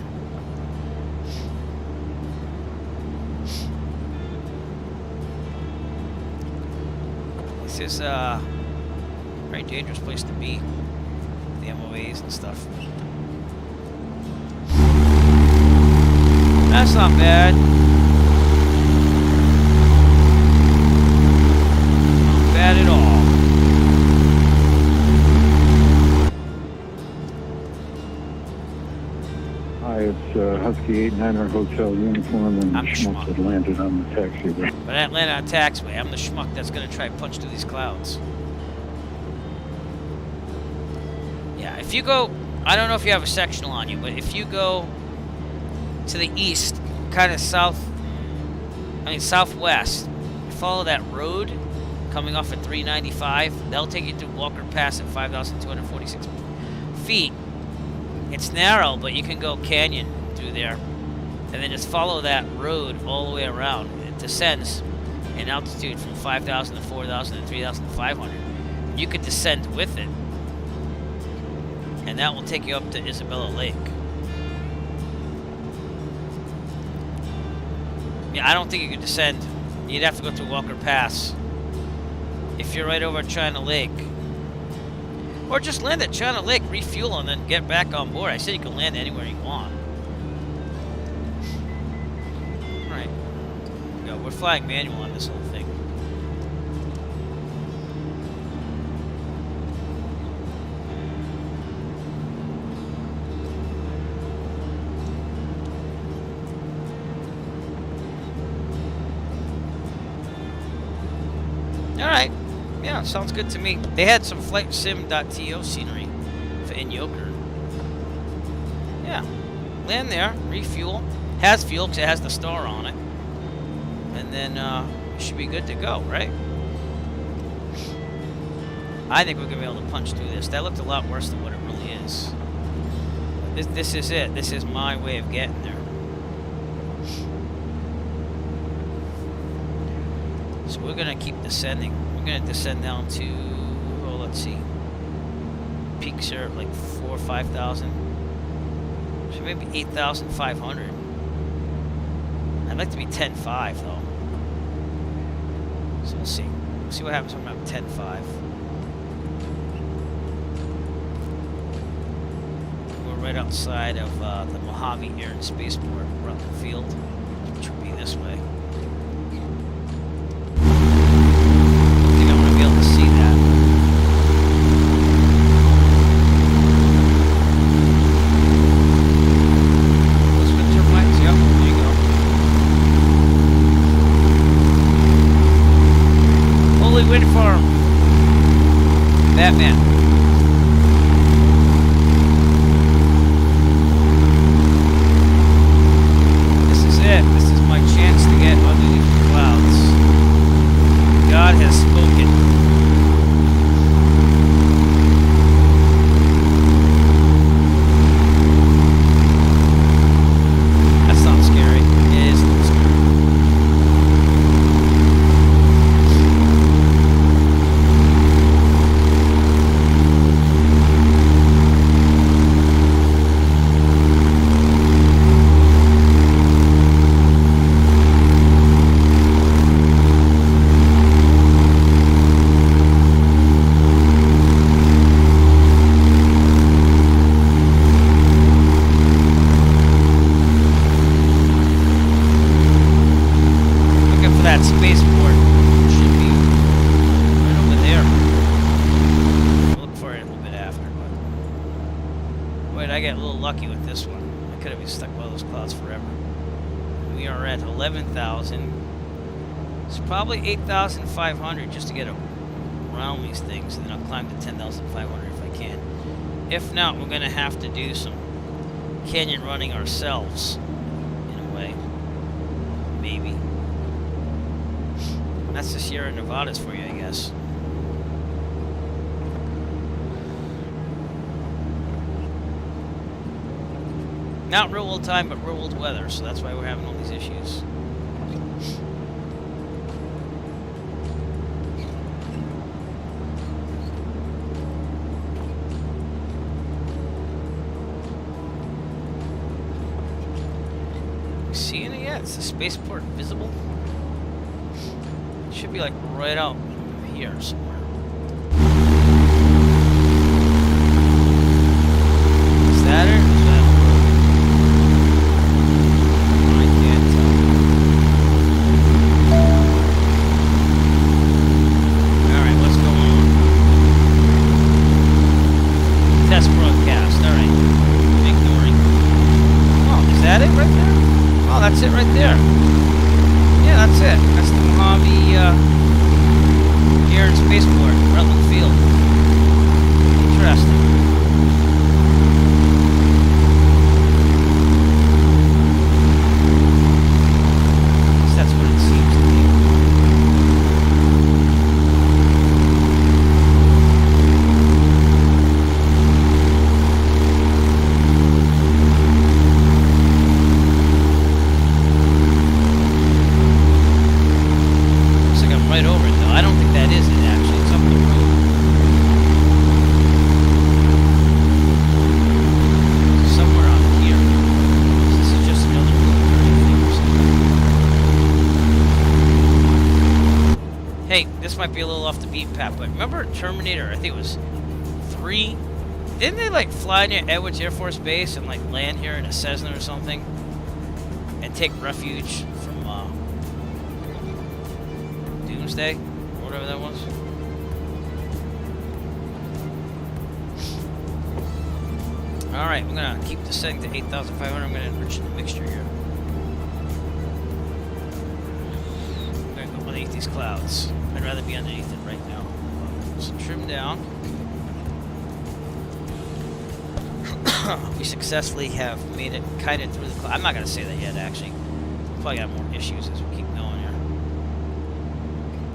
This is a very dangerous place to be. The MOAs and stuff. That's not bad. Not bad at all. Hi, it's Husky 89er Hotel Uniform and Schmuck that landed on the taxiway. But I landed on a taxiway. I'm the schmuck that's going to try and punch through these clouds. Yeah, if you go, I don't know if you have a sectional on you, but if you go to the east, kind of southwest, follow that road coming off at 395, that'll take you through Walker Pass at 5,246 feet. It's narrow, but you can go canyon through there, and then just follow that road all the way around. It descends in altitude from 5,000 to 4,000 to 3,500. You could descend with it, and that will take you up to Isabella Lake. Yeah, I don't think you could descend. You'd have to go through Walker Pass. If you're right over at China Lake. Or just land at China Lake, refuel, and then get back on board. I said you can land anywhere you want. Alright. Go. We're flying manual on this whole thing. Alright. Yeah, sounds good to me. They had some flightsim.to scenery in Yoker. Yeah. Land there, refuel. Has fuel because it has the star on it. And then you should be good to go, right? I think we're going to be able to punch through this. That looked a lot worse than what it really is. This is it. This is my way of getting there. So we're going to keep descending. We're going to descend down to, oh, let's see. Peaks are like 4,000 or 5,000. So maybe 8,500. I'd like to be 10.5 though. So we'll see. We'll see what happens when I'm at 10.5. We're right outside of the Mojave Air and Spaceport, Rutland Field, which will be this way. Wind farm. Batman. This is it. This is my chance to get I got a little lucky with this one. I could have been stuck by those clouds forever. We are at 11,000. It's probably 8,500 just to get around these things, and then I'll climb to 10,500 if I can. If not, we're going to have to do some canyon running ourselves, in a way. Maybe. That's the Sierra Nevadas for you, I guess. Not real old time, but real old weather, so that's why we're having all these issues. Seeing it yet? Is the spaceport visible? It should be like right out here somewhere. Is that it? Is that I can't tell. Alright, what's going on? Test broadcast, alright. Ignoring. Oh, is that it right there? Oh, that's it right there. Yeah, that's it. That's the Mojave Kern spaceport, Rutland Field. Interesting. That's what it seems to be. Looks like I'm right over it, though. I don't think that is it, actually. It's up the road. Somewhere on here. This is just another little turning thing or something. Hey, this might be a little off the beaten path, but remember Terminator, I think it was 3? Didn't they, like, fly near Edwards Air Force Base and, like, land here in a Cessna or something? And take refuge from, Doomsday? Or whatever that was? Alright, I'm gonna keep the setting to 8,500. I'm gonna enrich the mixture here. I'm gonna go underneath these clouds. I'd rather be underneath it right now. So trim down. We successfully have made it kind of through the cloud. I'm not gonna say that yet, actually. Probably got more issues as we keep going here.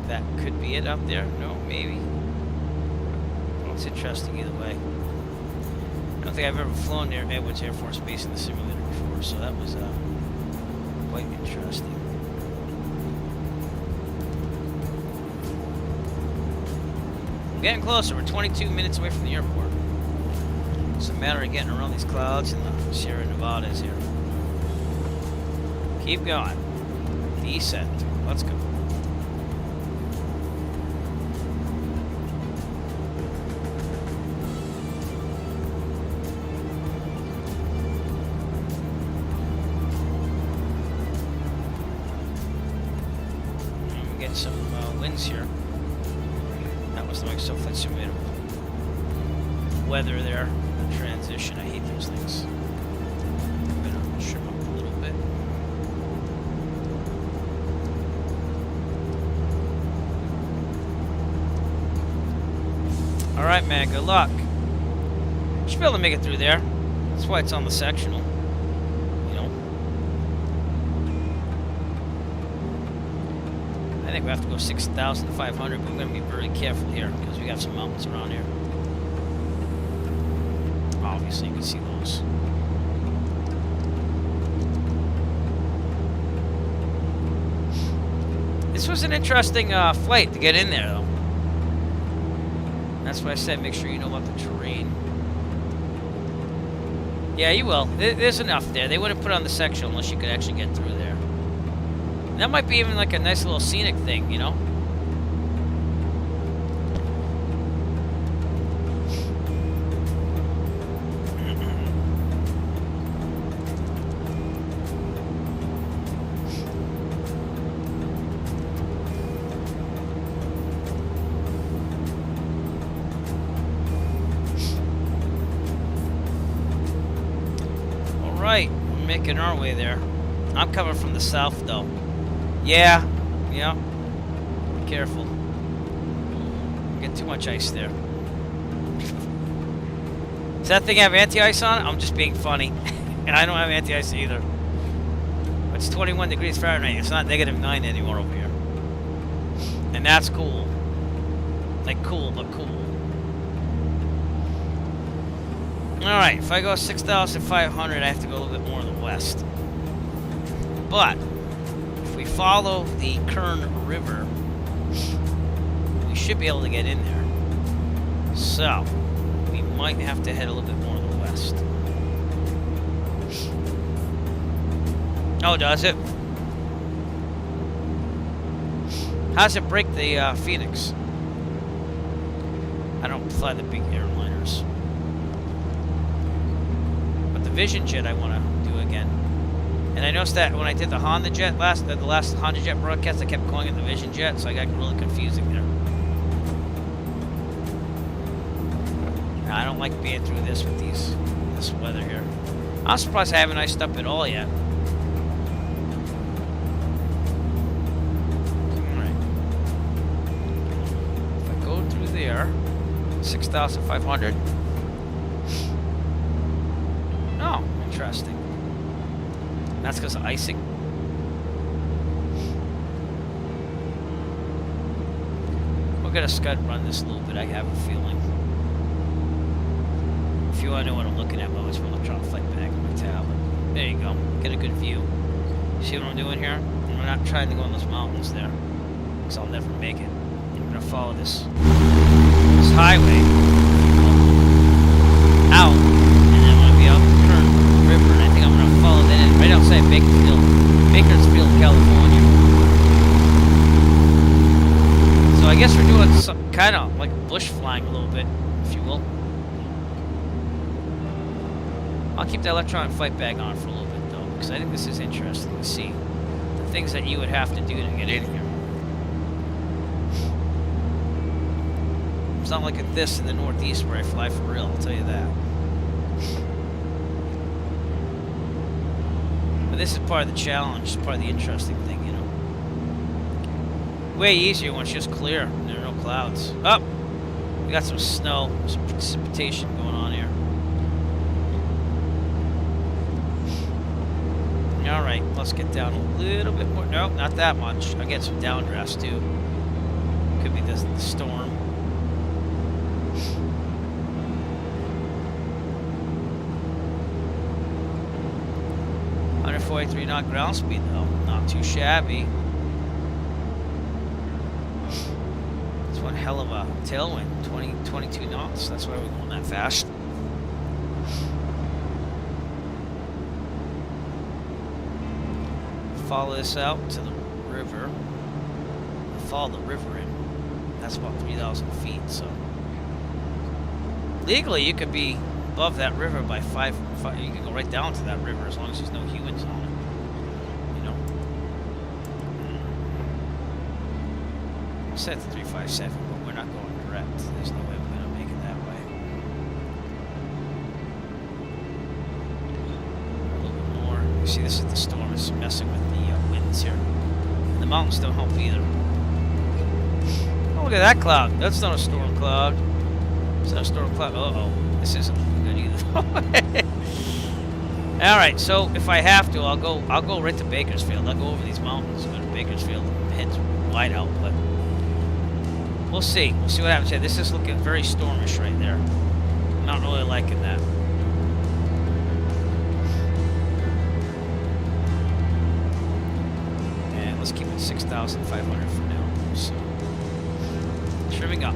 That could be it up there. No, maybe. Well, it's interesting either way. I don't think I've ever flown near Edwards Air Force Base in the simulator before, so that was quite interesting. We're getting closer. We're 22 minutes away from the airport. It's a matter of getting around these clouds and the Sierra Nevadas here. Keep going. Descent. Let's go. Get some winds here. That was the Microsoft Flight Simulator. Weather there. Transition. I hate those things. I'm gonna trim up a little bit. Alright, man. Good luck. You should be able to make it through there. That's why it's on the sectional. You know. I think we have to go 6,500, but we're going to be very careful here because we got some mountains around here. Obviously, you can see those. This was an interesting flight to get in there, though. That's why I said make sure you know about the terrain. Yeah, you will. There's enough there. They wouldn't put on the sectional unless you could actually get through there. And that might be even like a nice little scenic thing, you know? Alright, we're making our way there. I'm coming from the south, though. Yeah. Be careful. Get too much ice there. Does that thing have anti-ice on it? I'm just being funny. And I don't have anti-ice either. It's 21 degrees Fahrenheit. It's not -9 anymore over here. And that's cool. Like cool, but cool. Alright, if I go 6,500, I have to go a little bit more to the west. But, if we follow the Kern River, we should be able to get in there. So, we might have to head a little bit more to the west. Oh, does it? How does it break the Phoenix? I don't fly the big airliners. But the Vision Jet I want to do again. And I noticed that when I did the Honda Jet the last Honda Jet broadcast, I kept calling it the Vision Jet, so I got really confusing there. Now, I don't like being through this with this weather here. I'm surprised I haven't iced up at all yet. Alright. If I go through there, 6,500. Oh, interesting. That's because of icing. We're gonna scud run this a little bit, I have a feeling. If you want to know what I'm looking at, well, it's when I'm trying to flight back on my tablet. There you go. Get a good view. See what I'm doing here? And we're not trying to go on those mountains there, because I'll never make it. I'm gonna follow this highway out, and then I'm gonna be out the Kern River, and I think I'm gonna follow that in right outside Bakersfield, California. So I guess we're doing some kind of like bush flying a little bit, if you will. I'll keep the electronic flight bag on for a little bit though, because I think this is interesting to see the things that you would have to do to get in here. It's not like this in the Northeast where I fly for real, I'll tell you that. But this is part of the challenge, part of the interesting thing, you know. Way easier when it's just clear and there are no clouds. Oh! We got some snow, some precipitation going on here. Alright, let's get down a little bit more. No, not that much. I get some downdrafts too. Could be the storm. Under 43 knot ground speed though. Not too shabby. It's one hell of a tailwind. 22 knots. That's why we're going that fast. Follow this out to the river. Follow the river in. That's about 3,000 feet, so legally you could be above that river by 5. You can go right down to that river as long as there's no humans on it. You know. Set to 357, but we're not going direct. There's no way we're gonna make it that way. A little bit more. You see, this is the storm. It's messing with the winds here. And the mountains don't help either. Oh, look at that cloud. That's not a storm cloud. It's not a storm cloud. Uh-oh. This isn't good either. Alright, so if I have to, I'll go right to Bakersfield. I'll go over these mountains, go to Bakersfield, heads wide out, but we'll see. We'll see what happens here. This is looking very stormish right there. I'm not really liking that. And let's keep it 6,500 for now. So, trimming up.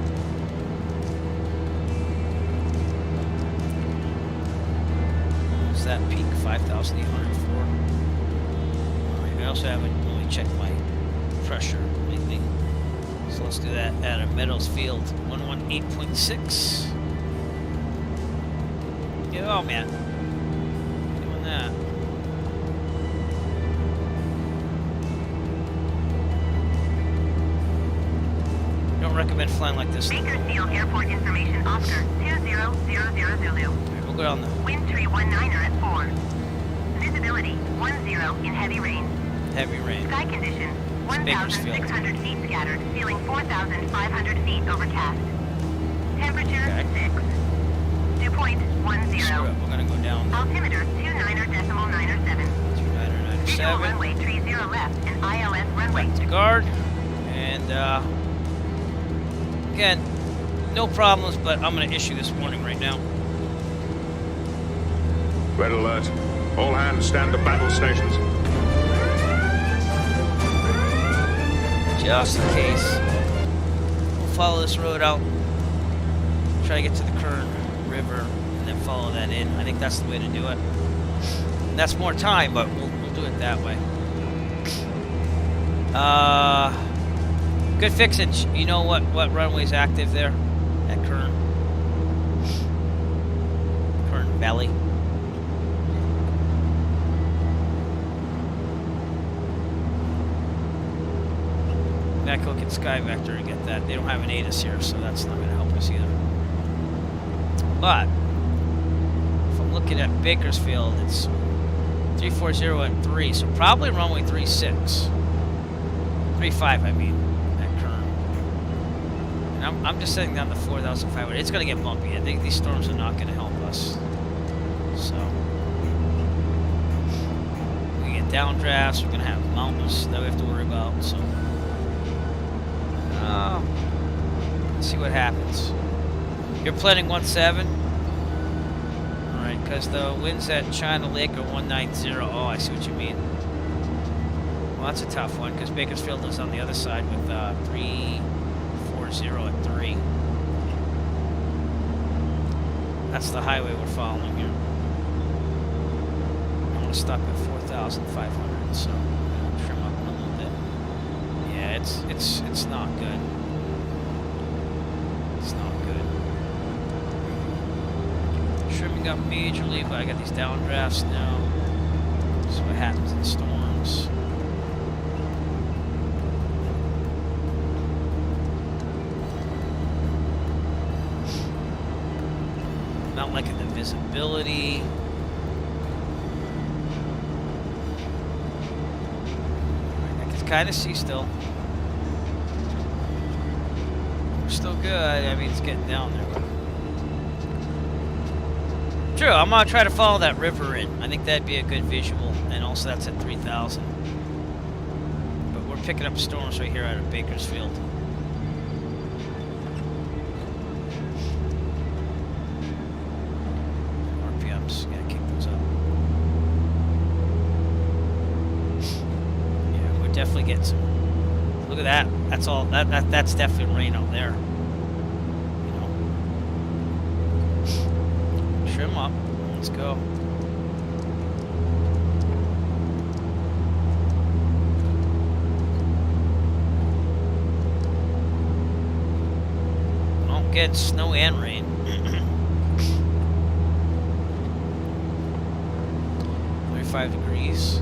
What's that peak? 5,804. I also haven't really checked my pressure lately. So let's do that at a Meadows Field 118.6. Yeah, oh man. Doing that. Don't recommend flying like this. Bakersfield Airport Information Oscar 2000 Zulu. We'll go down the Wind 319er at 4. Visibility 10 in heavy rain. Heavy rain. Sky condition 1,600 feet scattered, ceiling 4,500 feet overcast. Temperature 6. Dew point 10. Screw it, we're gonna go down. Altimeter 29.907. 29.907. Runway 30 left and ILS runway. Back to guard. And again, no problems, but I'm gonna issue this warning right now. Red alert. All hands stand to battle stations. Just in case. We'll follow this road out. Try to get to the Kern River and then follow that in. I think that's the way to do it. And that's more time, but we'll do it that way. Good fixing. You know what runway's active there at Kern? Kernville. I can look at Sky Vector and get that. They don't have an ATIS here, so that's not going to help us either. But if I'm looking at Bakersfield, it's 340 at 3, so probably runway 36. 35, I mean, at Kern. And I'm just setting down to 4,500. It's going to get bumpy. I think these storms are not going to help us. So we get downdrafts. We're going to have mountains that we have to worry about. So. Let's see what happens. You're planning 17? Alright, because the winds at China Lake are 190. Oh, I see what you mean. Well, that's a tough one, because Bakersfield is on the other side with 340 at 3. That's the highway we're following here. I want to stop at 4,500, so I'll trim up a little bit. Yeah, it's not good. It's not good. Trimming up majorly, but I got these downdrafts now. This is what happens in storms. Not liking the visibility. I can kind of see still. Still good. I mean, it's getting down there. True, I'm gonna try to follow that river in. I think that'd be a good visual, and also that's at 3,000. But we're picking up storms right here out of Bakersfield. RPMs, gotta keep those up. Yeah, we're definitely getting some. Look at that. That's all. That's definitely rain out there. You know. Trim up. Let's go. Don't get snow and rain. 35 degrees.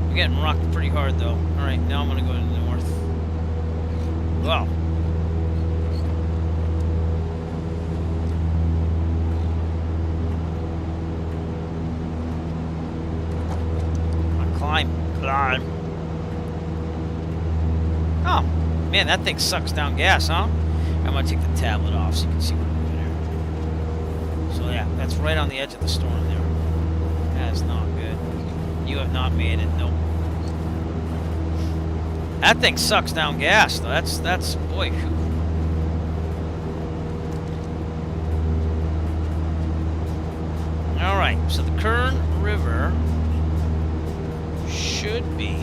We're getting rocked pretty hard though. Alright, now I'm gonna go to the north. Wow. Climb. Oh, man, that thing sucks down gas, huh? I'm gonna take the tablet off so you can see what I'm doing here. So yeah, that's right on the edge of the storm there. That is not good. You have not made it, nope. That thing sucks down gas, though. That's boy. Whew. All right, so the Kern River should be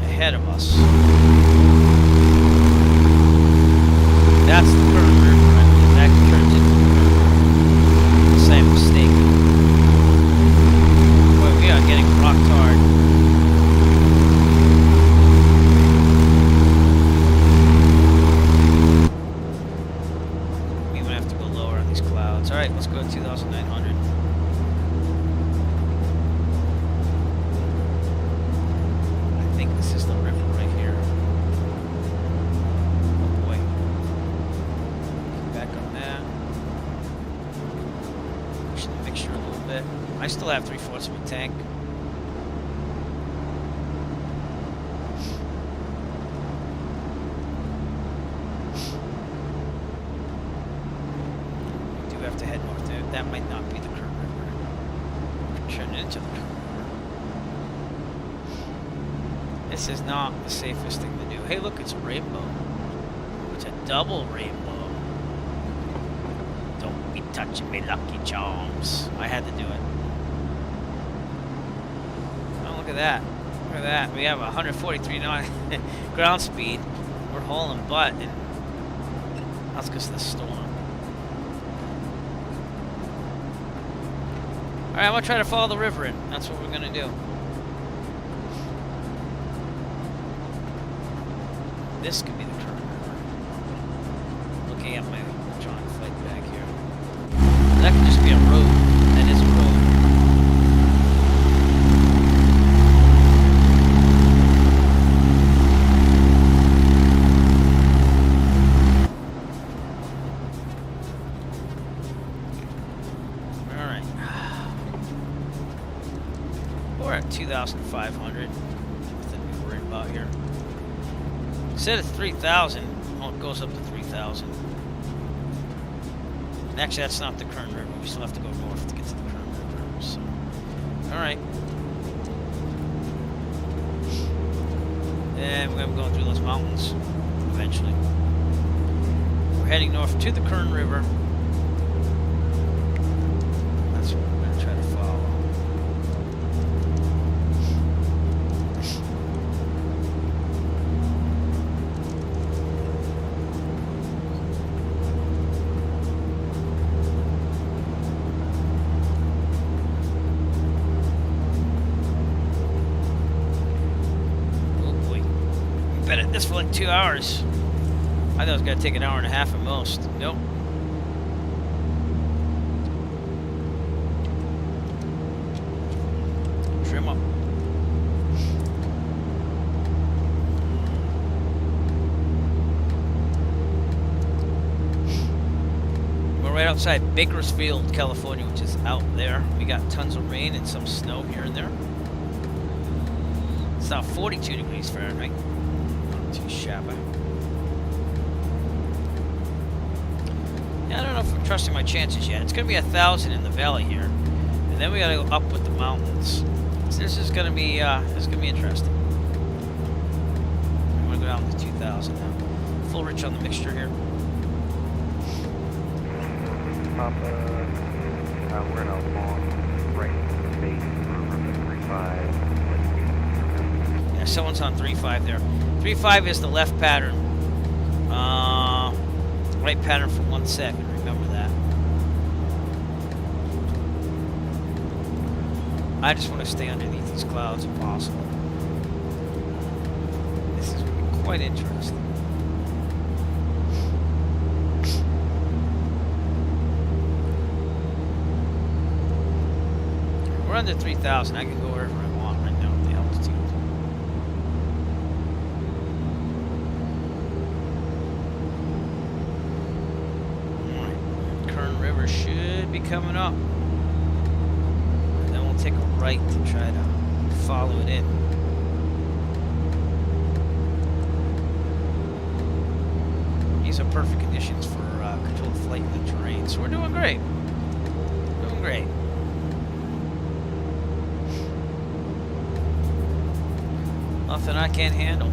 ahead of us. That's the Kern River. I believe that turns into the Kern. Unless I'm mistaken. Boy, we are getting rocked hard. We might have to go lower on these clouds. All right, let's go to 2,900. I think this is the river right here. Oh boy. I still have 3/4 of a tank. We do have to head north there. That might not be the Kern River. Turn into the Kern River. This is not the safest thing to do. Hey, look, it's a rainbow. It's a double rainbow. Don't be touching me, Lucky Charms. I had to do it. Oh, look at that. Look at that. We have 143 knot ground speed. We're hauling butt, and that's because of the storm. Alright, I'm going to try to follow the river in. That's what we're going to do. This could be the Kern River. Looking at my giant flight back here. That could just be a road. That is a road. Alright. We're at 2,500. Nothing to be worried about here. Instead of 3,000, well, it goes up to 3,000. And actually, that's not the Kern River. We still have to go north to get to the Kern River. So, all right. And we're going to be going through those mountains eventually. We're heading north to the Kern River. That's what we're going to try to follow. This for like 2 hours. I thought it was gonna take an hour and a half at most. Nope. Trim up. We're right outside Bakersfield, California, which is out there. We got tons of rain and some snow here and there. It's now 42 degrees Fahrenheit. Too shabby. Yeah, I don't know if I'm trusting my chances yet. It's going to be 1,000 in the valley here, and then we got to go up with the mountains. So this is going to be interesting. I'm going to go down to 2,000 now. Full rich on the mixture here. Papa, we're in a long right base for 35. Yeah, someone's on 3.5 there. 3.5 is the left pattern. Right pattern for 1 second. Remember that. I just want to stay underneath these clouds if possible. This is quite interesting. We're under 3,000. I can go wherever I want right now at the altitude. Should be coming up, and then we'll take a right to try to follow it in. These are perfect conditions for controlled flight in the terrain, so we're doing great. Doing great. Nothing I can't handle.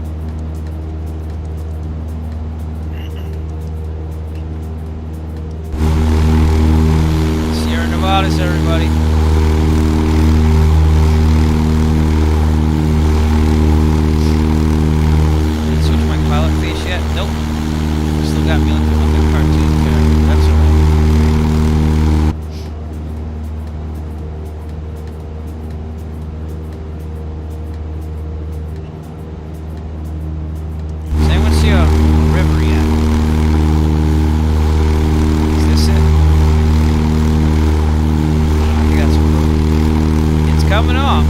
About us, everybody. Did I switch my pilot face yet? Nope. Still got me looking like a cartoon character. That's alright. Does anyone see a river yet? Is this it? Coming up.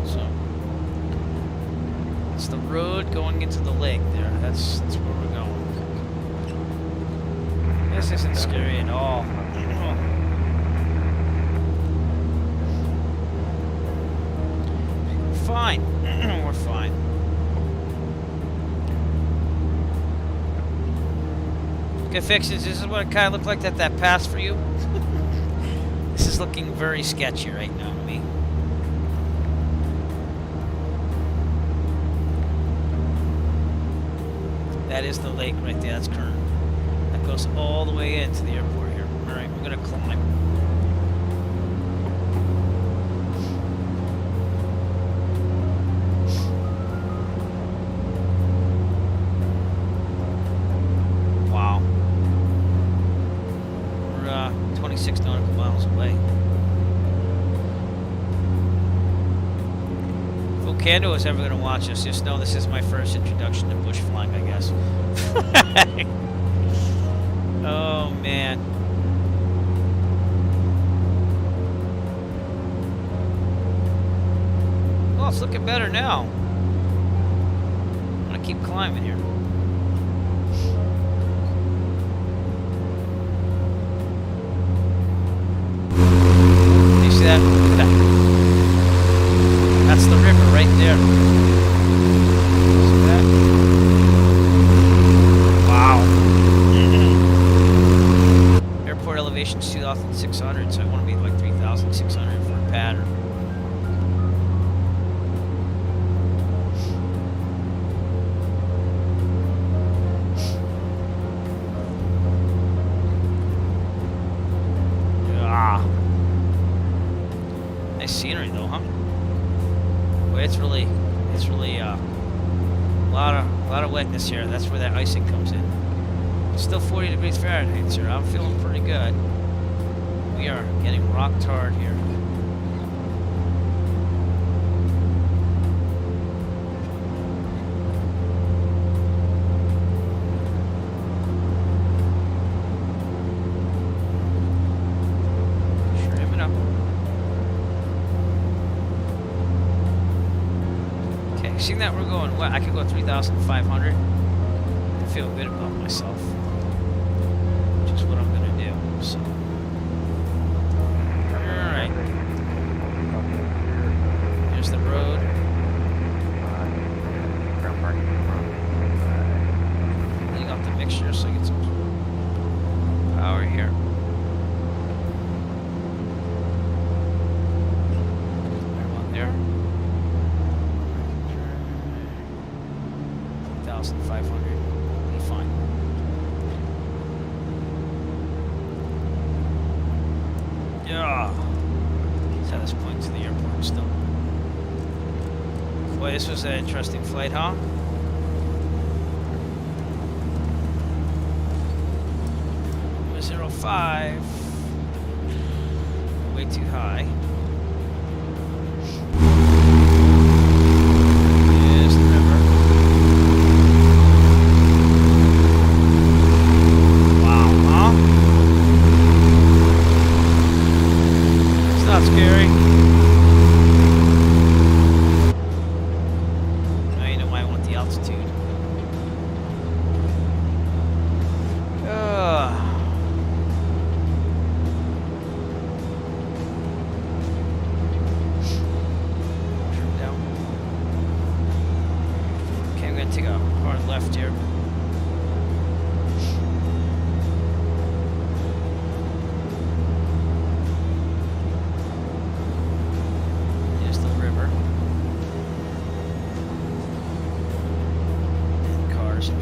So it's the road going into the lake there. That's where we're going. This isn't scary at all. We're fine. We're fine. Okay, Fixes, this is what it kind of looked like that pass for you. This is looking very sketchy right now to me. That is the lake right there. That's Kern. That goes all the way into the airport here. All right, we're gonna climb. Wow. We're 26 nautical miles away. If Okando is ever going to watch this, just know this is my first introduction to bush flying, I guess. Oh, man. Well, it's looking better now. I'm going to keep climbing here. You see that? Look at that. That's the river right there. See that? Wow. Airport elevation is 2,600, so I want to be like 3,600 for a pattern. Nice scenery though, huh? Boy, it's really a lot of wetness here. That's where that icing comes in. It's still 40 degrees Fahrenheit, sir. I'm feeling pretty good. We are getting rocked hard here. Seeing that we're going, well, I could go 3,500 and feel good about myself, which is what I'm going to do. So, all right. Here's the road. Cleaning up the mixture so I get some power here. One there. 500. Be fine. Yeah. Let's have this point to the airport still. Boy, this was an interesting flight, huh? L05. Way too high. Scary. Now you know why I want the altitude. Turn down. Okay, I'm gonna take a hard left here.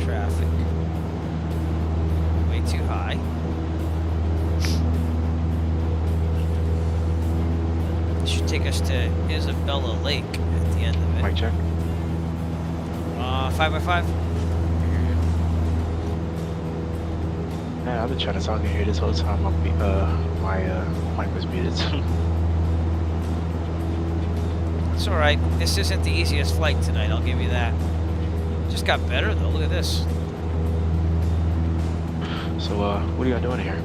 Traffic. Way too high. This should take us to Isabella Lake at the end of it. Mic check. 5x5. Yeah, I've been trying to talk in here this whole time. My mic was muted. It's alright. This isn't the easiest flight tonight, I'll give you that. Just got better though, look at this. So, what are y'all doing here?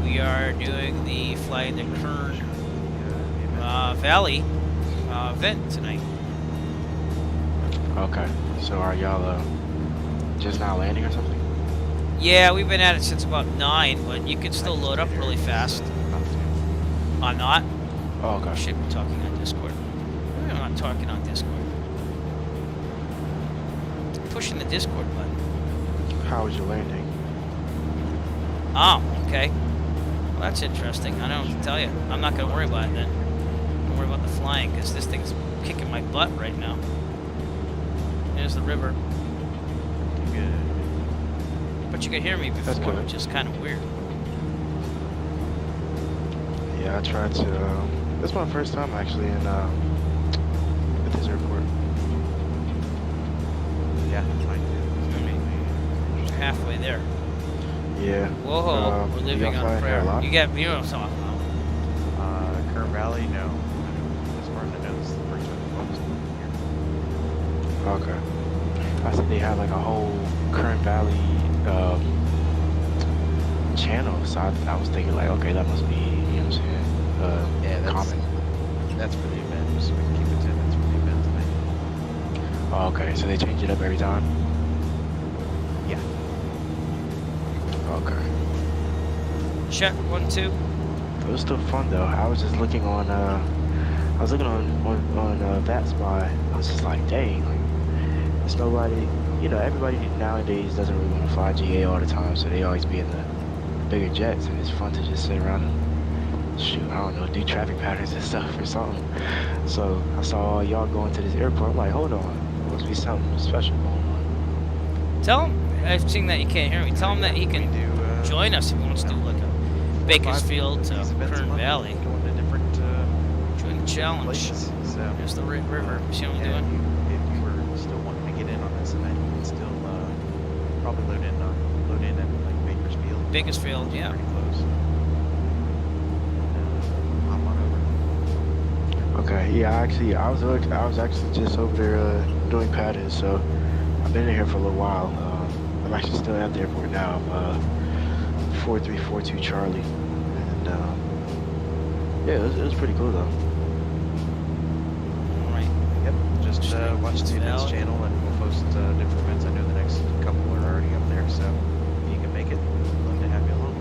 We are doing the flying the Kern Valley event tonight. Okay. So are y'all just now landing or something? Yeah, we've been at it since about 9, but you can still load up really fast. I'm not. Oh, okay. Shit, we're talking on Discord. I'm not talking on Discord. Pushing the Discord button. How was your landing? Oh, okay. Well, that's interesting. I don't know what to tell you. I'm not going to worry about it then. Don't worry about the flying, because this thing's kicking my butt right now. There's the river. Good. But you could hear me before, which is kind of weird. Yeah, I tried to. This is my first time actually in at this airport. Yeah, mine too. We're halfway there. Yeah. Whoa, we're living on prayer. You know what I'm talking about. Kern Valley, no. As far as I know, this is the first time I've Okay. I see they have like a whole Kern Valley channel, so I was thinking like, okay, that must be, you know what I'm saying, yeah, that's for the event, so we can keep attendance for the event tonight. Oh, okay, so they change it up every time? Yeah. Okay. Check 1, 2. It was still fun though. I was just looking on that spot. I was just like, dang, like there's nobody, you know, everybody nowadays doesn't really want to fly GA all the time, so they always be in the bigger jets, and it's fun to just sit around and shoot, I don't know, do traffic patterns and stuff or something. So I saw all y'all going to this airport. I'm like, hold on, there must be something special going on. Tell him, I've seen that you can't hear me, tell him that he can join us if he wants to do like a Bakersfield to Kern Valley. Going to different join the challenge. Places, so there's the river. See what I'm doing? If you were still wanting to get in on this event, you can still probably load in at like Bakersfield. Bakersfield, yeah. Pretty close. Hop on over. Okay, yeah, I was actually just over there doing padding, so I've been in here for a little while. I'm actually still at the airport now. I'm 4342 Charlie, and yeah, it was pretty cool though. Right. Yep. Just watch the events channel, and we'll post different events. I know the next couple are already up there, so if you can make it, I'd love to have you along.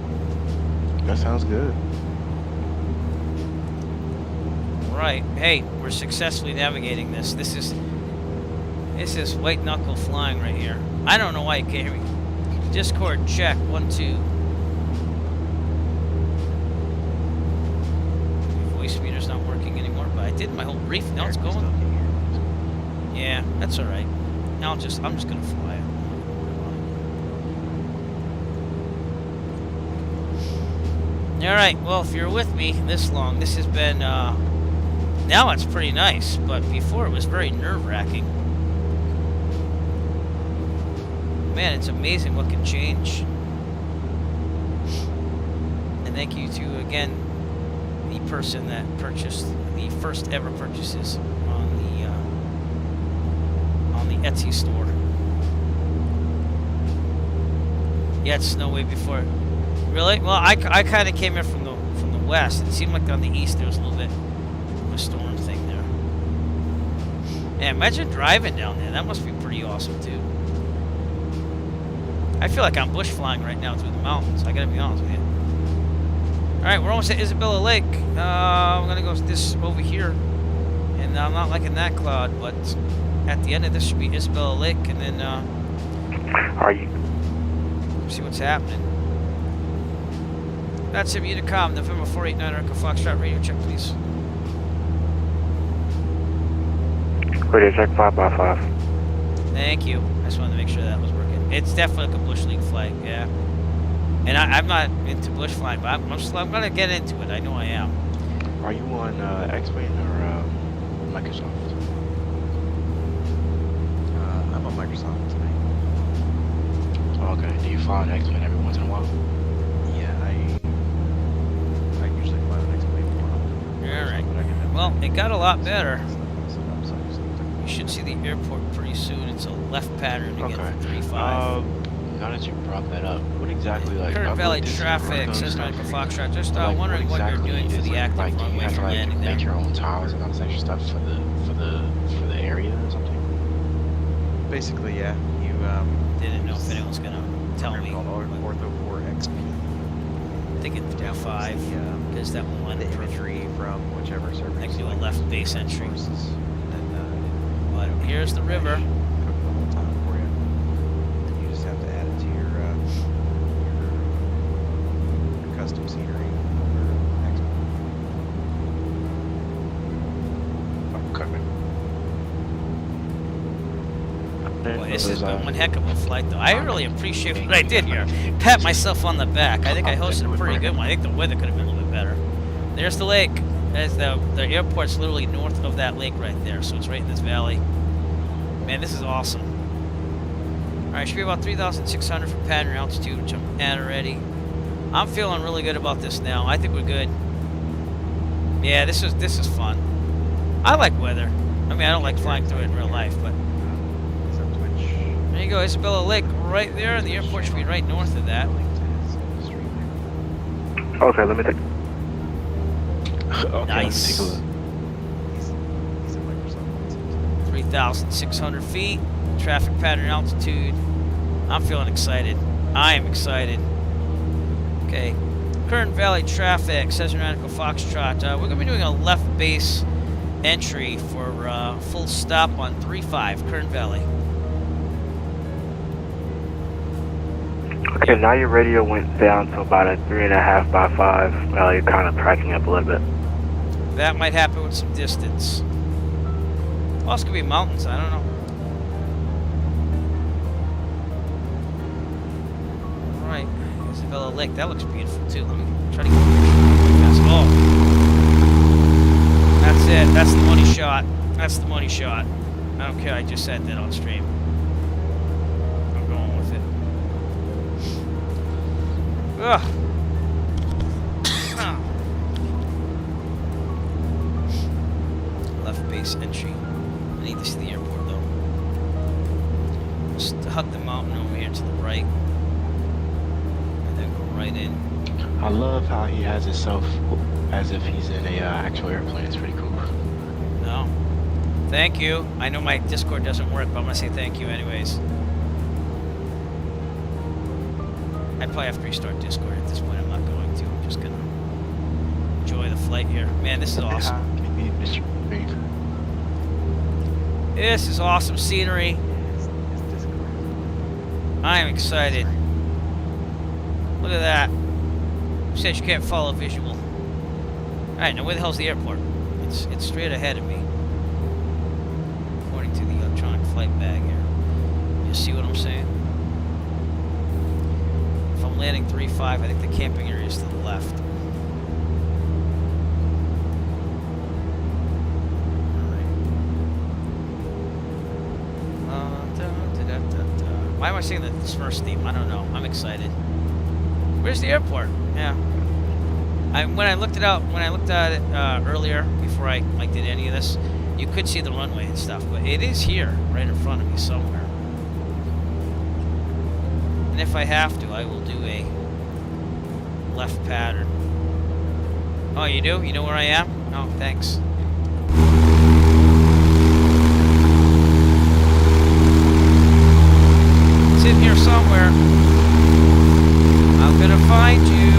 That sounds good. Right. Hey, we're successfully navigating this. This is white knuckle flying right here. I don't know why you can't hear me. Discord check 1, 2. Voice meter's not working anymore, but I did my whole brief. Now it's going. Yeah, that's all right. Now I'm just gonna fly it. All right. Well, if you're with me this long, this has been. Now it's pretty nice, but before it was very nerve-wracking. Man, it's amazing what can change. And thank you to, again, the person that purchased the first ever purchases on the Etsy store. Yeah, it's snow way before. Really? Well, I kind of came in from the west. It seemed like on the east there was a little bit of a storm thing there. Yeah, imagine driving down there. That must be pretty awesome too. I feel like I'm bush flying right now through the mountains. I gotta be honest with you. All right, we're almost at Isabella Lake. I'm gonna go this over here, and I'm not liking that cloud, but at the end of this should be Isabella Lake, and then Are you? See what's happening. That's it. Unicom, November 489 Echo Foxtrot radio check, please. Radio check 5x5. Thank you. I just wanted to make sure that was working. It's definitely like a Bush League flag, yeah. And I'm not into bush flying, but I'm going to get into it. I know I am. Are you on X-Wing or Microsoft? I'm on Microsoft tonight. Oh, okay. Do you fly on X-Wing every once in a while? Yeah, I usually fly on X-Wing a while. All right. Well, it got a lot better. You should see the airport pretty soon. It's a left pattern again for 3-5. now that you brought that up, what exactly like? Kern Valley traffic says Medical Foxtrot. Just wondering what you're doing for the active runway for landing there. Make your own tiles and all this extra stuff for the area or something. Basically, yeah. You didn't know if anyone's gonna tell me. Called Ortho 4 XP. I think it's down 5 because that will line the imagery from whichever server. I can do a left base entry. But here's the river. Custom scenery. Boy, this has been one heck of a flight, though. I really appreciate what I did here. Pat myself on the back. I think I hosted a pretty good one. I think the weather could have been a little bit better. There's the lake. There's the airport's literally north of that lake right there, so it's right in this valley. Man, this is awesome. All right, should be about 3,600 for pattern altitude, which I'm at already. I'm feeling really good about this now. I think we're good. Yeah, this is fun. I like weather. I mean, I don't like flying through it in real life, but there you go, Isabella Lake right there, and the airport should be right north of that. Okay, let me take. Nice. 3,600 feet. Traffic pattern altitude. I'm feeling excited. I am excited. Okay, Kern Valley traffic, says Aeronautical Foxtrot. We're going to be doing a left base entry for full stop on 35 Kern Valley. Okay, now your radio went down to about a 3.5 by 5. Well, you're kind of cracking up a little bit. That might happen with some distance. Also could be mountains, I don't know. Alright, Isabella Lake, that looks beautiful too. Let me try to get fast. Oh! That's it, that's the money shot. That's the money shot. I don't care, I just said that on stream. I'm going with it. Ugh! Left base entry. I need to see the airport though. Just hug the mountain over here to the right. And then go right in. I love how he has himself as if he's in a actual airplane. It's pretty cool. No. Thank you. I know my Discord doesn't work, but I'm gonna say thank you anyways. I'd probably have to restart Discord at this point. I'm not going to. I'm just gonna enjoy the flight here. Man, this is awesome. This is awesome scenery. I am excited. Look at that. Who said you can't follow visual? Alright, now where the hell's the airport? It's straight ahead of me. According to the electronic flight bag here. You see what I'm saying? If I'm landing 3-5, I think the camping area is to the left. Why am I singing the Smurfs theme? I don't know. I'm excited. Where's the airport? Yeah. When I looked at it earlier, before I did any of this, you could see the runway and stuff, but it is here, right in front of me somewhere. And if I have to, I will do a left pattern. Oh, you do? You know where I am? Oh, thanks. It's in here somewhere. I'm gonna find you.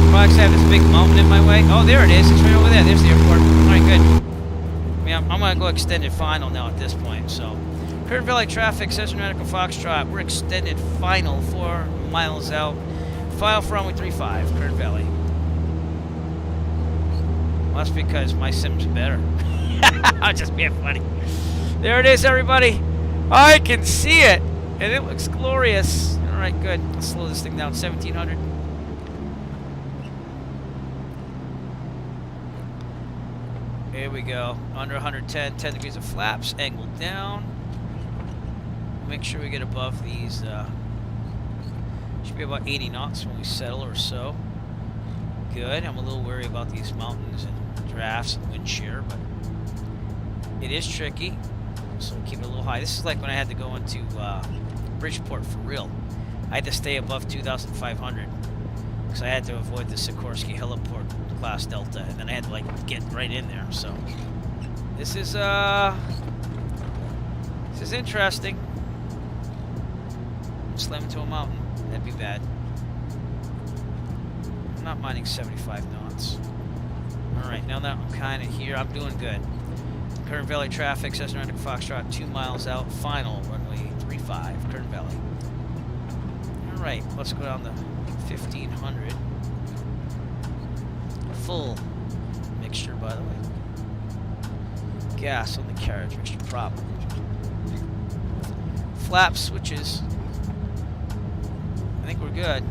Probably have this big mountain in my way. Oh, there it is. It's right over there. There's the airport. All right, good. I mean, I'm gonna go extended final now at this point, so. Kern Valley traffic, says Aeronautical Foxtrot. We're extended final 4 miles out. Final for runway 35, Kern Valley. Well, that's because my sim's better. I'm just being funny. There it is, everybody. I can see it, and it looks glorious. All right, good. Let's slow this thing down. 1,700. Here we go. Under 110, 10 degrees of flaps, angled down. Make sure we get above these Should be about 80 knots when we settle or so. Good. I'm a little worried about these mountains and drafts and wind shear, but it is tricky, so we'll keep it a little high. This is like when I had to go into Bridgeport for real. I had to stay above 2,500 because I had to avoid the Sikorsky heliport class Delta, and then I had to like get right in there. So this is interesting. Slam into a mountain. That'd be bad. I'm not minding 75 knots. Alright, now that I'm kind of here, I'm doing good. Kern Valley traffic, Cessna Atlantic Foxtrot, 2 miles out, final, runway 35, Kern Valley. Alright, let's go down to 1500. Full mixture, by the way. Gas on the carriage mixture prop. Flap switches. I think we're good.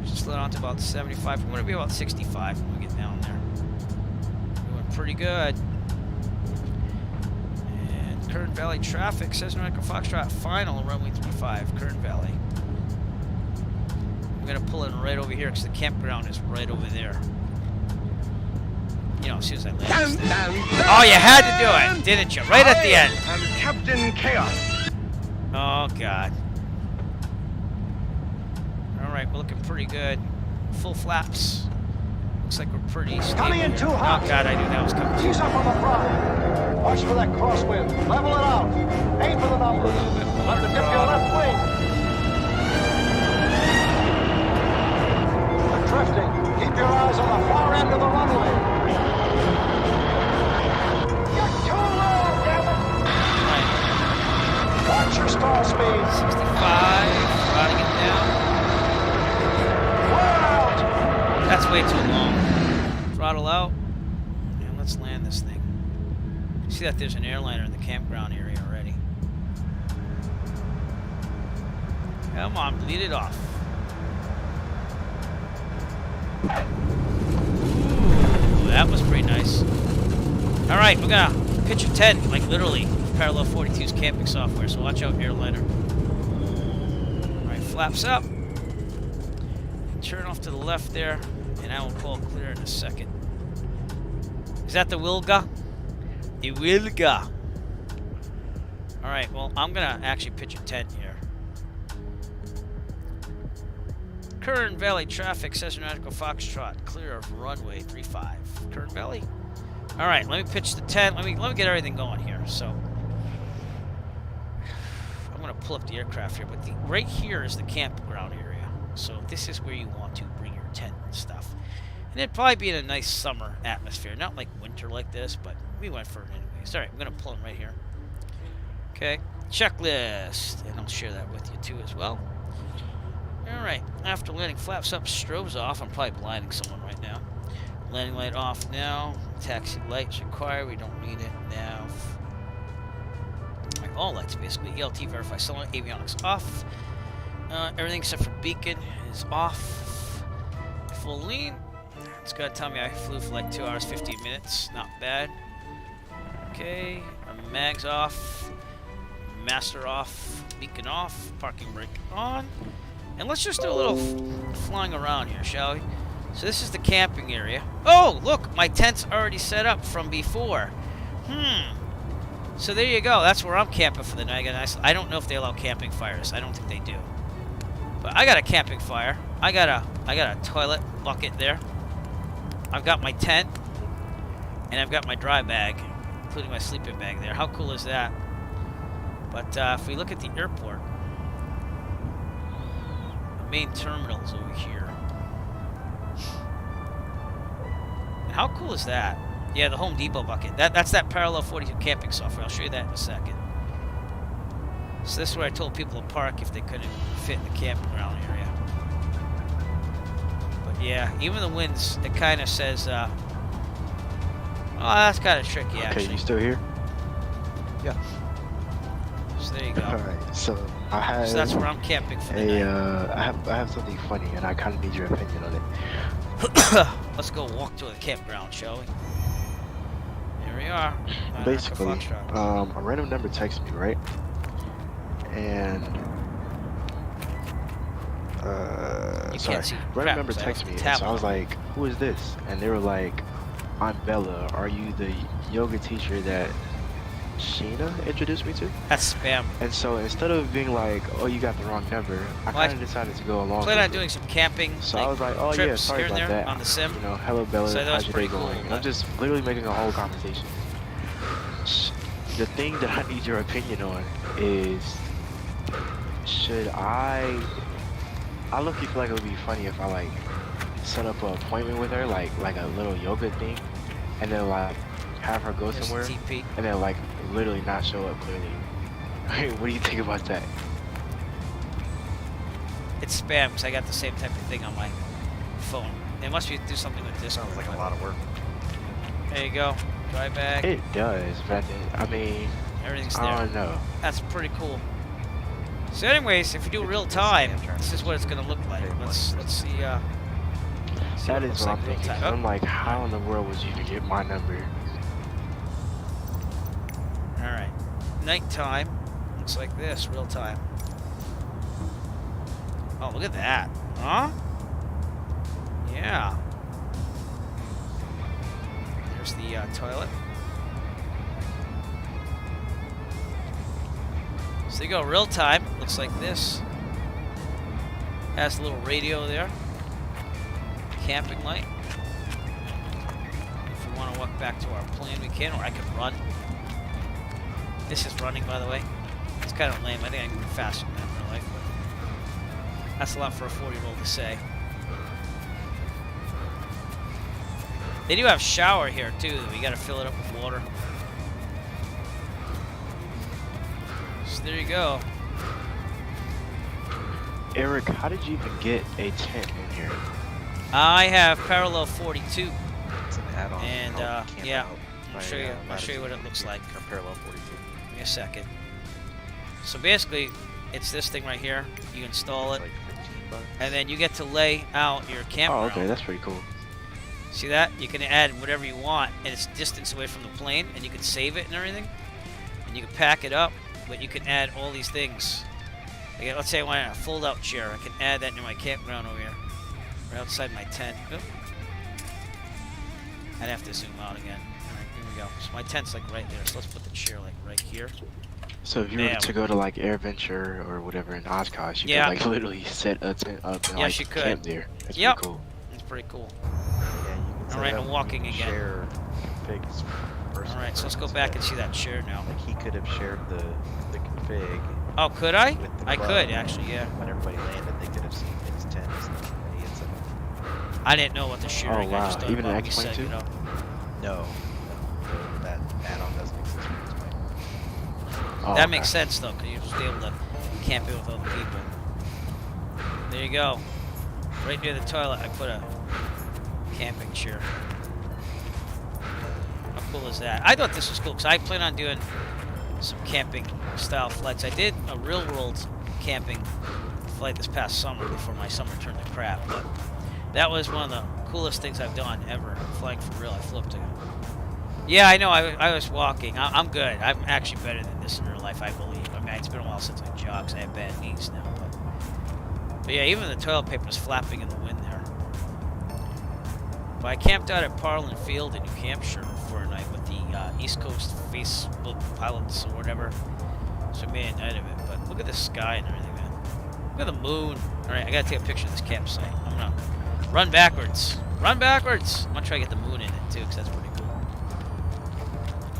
Just slow down to about 75. We're going to be about 65 when we get down there. Doing pretty good. And Kern Valley traffic says America Foxtrot final runway 35, Kern Valley. We're going to pull in right over here because the campground is right over there. You know, as soon as I land. Oh, you had to do it, didn't you? Right at the end. I'm Captain Chaos. Oh, God. Alright, we're looking pretty good. Full flaps. Looks like we're pretty stable. Coming in too hot. Oh, God, I knew that was coming. Ease up on the prime. Watch for that crosswind. Level it out. Aim for the numbers. Let the dip your left wing. They're drifting. Keep your eyes on the far end of the runway. You're too low, damn it. Right. Watch your stall speed. 65. Riding it down. That's way too long. Throttle out. And let's land this thing. See that there's an airliner in the campground area already. Come on, bleed it off. Ooh, that was pretty nice. Alright, we're gonna pitch a tent, like literally. Parallel 42's camping software, so watch out, airliner. Alright, flaps up. Turn off to the left there, and I will call clear in a second. Is that the Wilga? The Wilga. Alright, well, I'm gonna actually pitch a tent here. Kern Valley traffic, Cessna Nautical Foxtrot, clear of runway 35. Kern Valley? Alright, let me pitch the tent. Let me get everything going here. So I'm gonna pull up the aircraft here, but right here is the campground area. So this is where you want to bring your tent and stuff. And it'd probably be in a nice summer atmosphere. Not like winter like this, but we went for it anyways. Alright, I'm going to pull them right here. Okay, checklist. And I'll share that with you too as well. Alright, after landing, flaps up, strobes off. I'm probably blinding someone right now. Landing light off now. Taxi lights required. We don't need it now. Alright, all lights basically. ELT verify solar. Avionics off. Everything except for beacon is off. Full lean. It's gonna tell me I flew for like 2 hours, 15 minutes. Not bad. Okay. Our mags off. Master off. Beacon off. Parking brake on. And let's just do a little flying around here, shall we? So this is the camping area. Oh, look! My tent's already set up from before. So there you go. That's where I'm camping for the night. I don't know if they allow camping fires. I don't think they do. But I got a camping fire. I got a toilet bucket there. I've got my tent, and I've got my dry bag, including my sleeping bag there. How cool is that? But if we look at the airport, the main terminal is over here. And how cool is that? Yeah, the Home Depot bucket. That's that Parallel 42 camping software. I'll show you that in a second. So this is where I told people to park if they couldn't fit in the campground area. But yeah, even the winds, it kind of says, oh, that's kind of tricky, actually. Okay, you still here? Yeah. So there you go. Alright, so I have... So that's where I'm camping for the night. I have something funny, and I kind of need your opinion on it. Let's go walk to the campground, shall we? Here we are. Basically, a random number texted me, right? And You sorry. can't see Random member texted me, and so I was like, "Who is this?" And they were like, "I'm Bella. Are you the yoga teacher that Sheena introduced me to?" That's spam. And so instead of being like, "Oh, you got the wrong number," I kind of decided to go along. Plan with on doing some camping. So I was like, "Oh yeah, sorry about that." On the sim. You know, hello Bella, So how's your day cool, going? And I'm just literally making a whole conversation. The thing that I need your opinion on is, should I look-y feel like it would be funny if I like set up an appointment with her, like a little yoga thing, and then like have her go somewhere, and then like literally not show up clearly. What do you think about that? It's spam because I got the same type of thing on my phone. It must be do something with this. Sounds like a lot of work. There you go. Drive back. It does, but I mean, everything's there. I don't know. That's pretty cool. So, anyways, if you do real time, this is what it's gonna look like. Let's see. That is what I'm thinking. I'm like, how in the world would you even get my number? All right, nighttime looks like this, real time. Oh, look at that, huh? Yeah. There's the toilet. So you go real time, looks like this. Has a little radio there. Camping light. If we want to walk back to our plane, we can, or I can run. This is running, by the way. It's kind of lame. I think I can go faster than that in real life, but that's a lot for a 4-year-old to say. They do have shower here too. We got to fill it up with water. So there you go. Eric, how did you even get a tent in here? I have parallel 42. It's an add-on. And yeah, I'll show you what it looks like. Parallel 42. Give me a second. So basically, it's this thing right here. You install it, like and then you get to lay out your campground. Oh, okay, that's pretty cool. See that? You can add whatever you want, and it's distance away from the plane, and you can save it and everything, and you can pack it up, but you can add all these things. Like, let's say I want a fold-out chair. I can add that to my campground over here, right outside my tent. Oop. I'd have to zoom out again. All right, here we go. So my tent's like right there, so let's put the chair like right here. So if you were to go to like AirVenture or whatever in Oshkosh, you could like literally set a tent up and like camp there. That's pretty cool. It's pretty cool. Yeah, you can. All right, I'm walking again. Share configs. All right, so let's go back and see that chair now. Like he could have shared the config. Oh, could I? I could actually, yeah. When everybody landed, they could have seen his tent. I didn't know what the sharing. Oh wow! I just Even an X-Plane too? No, that add-on doesn't exist. Oh, that makes sense though, because you're just able to camp it with other people. There you go. Right near the toilet, I put a camping chair. How cool is that? I thought this was cool because I plan on doing some camping style flights. I did a real world camping flight this past summer before my summer turned to crap, but that was one of the coolest things I've done ever. Flying for real, I flipped it. Yeah, I know, I was walking. I'm good. I'm actually better than this in real life, I believe. I mean, it's been a while since I jogged, so I have bad knees now. But yeah, even the toilet paper was flapping in the wind there. But I camped out at Parlin Field in New Hampshire for a night with the East Coast Facebook pilots or whatever. So I made a night of it. But look at the sky and everything, man. Look at the moon. All right, I gotta take a picture of this campsite. I'm gonna run backwards. Run backwards! I'm gonna try to get the moon in it too, because that's pretty cool.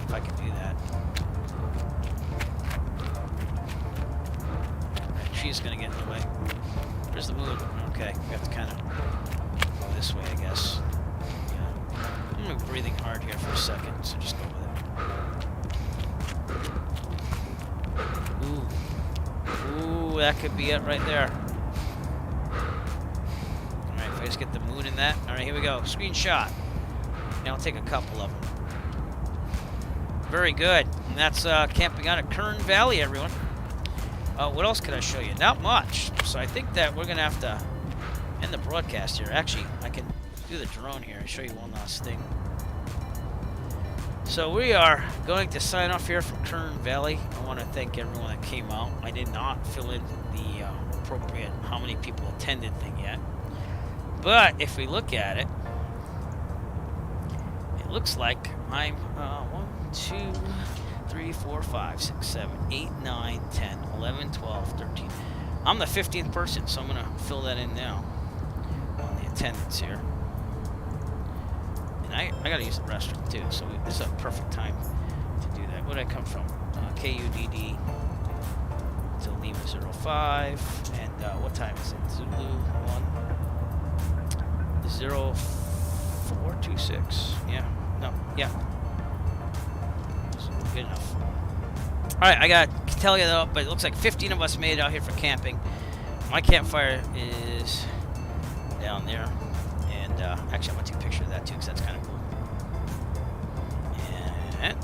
If I can do that. Right, she's gonna get in the way. Where's the moon? Okay, we have to kind of go this way, I guess. Yeah. I'm gonna be breathing hard here for a second, so just go with it. Ooh. Ooh, that could be it right there. Alright, if I just get the moon in that. Alright, here we go. Screenshot. Now I'll take a couple of them. Very good. And that's camping out at Kern Valley, everyone. What else could I show you? Not much. So I think that we're going to have to end the broadcast here. Actually, I can do the drone here and show you one last thing. So we are going to sign off here from Kern Valley. I want to thank everyone that came out. I did not fill in the appropriate how many people attended thing yet. But if we look at it, it looks like I'm 1, 2, 3, 4, 5, 6, 7, 8, 9, 10, 11, 12, 13. I'm the 15th person, so I'm going to fill that in now on the attendance here. And I got to use the restroom too, so it's a perfect time to do that. Where did I come from? KUDD to Lima 05. And what time is it? Zulu 1 0426. Yeah. No. Yeah. Good enough. Alright, I got to tell you though, but it looks like 15 of us made it out here for camping. My campfire is down there. And actually, I'm going to take a picture of that too, because that's kind of cool. And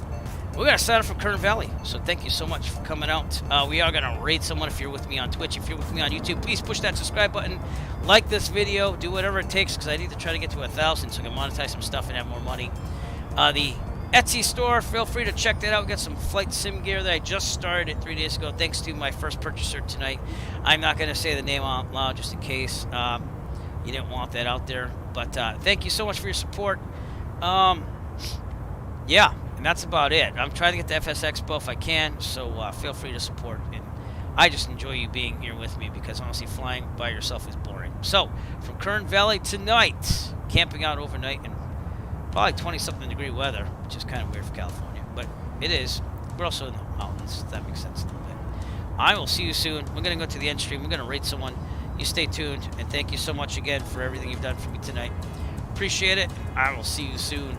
we're going to sign up from Kern Valley. So thank you so much for coming out. We are going to raid someone if you're with me on Twitch. If you're with me on YouTube, please push that subscribe button. Like this video. Do whatever it takes, because I need to try to get to 1,000 so I can monetize some stuff and have more money. The Etsy store, feel free to check that out. Got some flight sim gear that I just started 3 days ago, thanks to my first purchaser tonight. I'm not going to say the name out loud just in case you didn't want that out there. But thank you so much for your support. Yeah, and that's about it. I'm trying to get to FS Expo if I can, so feel free to support. And I just enjoy you being here with me, because honestly, flying by yourself is boring. So, from Kern Valley tonight, camping out overnight in probably 20-something degree weather, which is kind of weird for California, but it is. We're also in the mountains, if that makes sense a little bit. I will see you soon. We're going to go to the end stream. We're going to raid someone. You stay tuned, and thank you so much again for everything you've done for me tonight. Appreciate it. I will see you soon.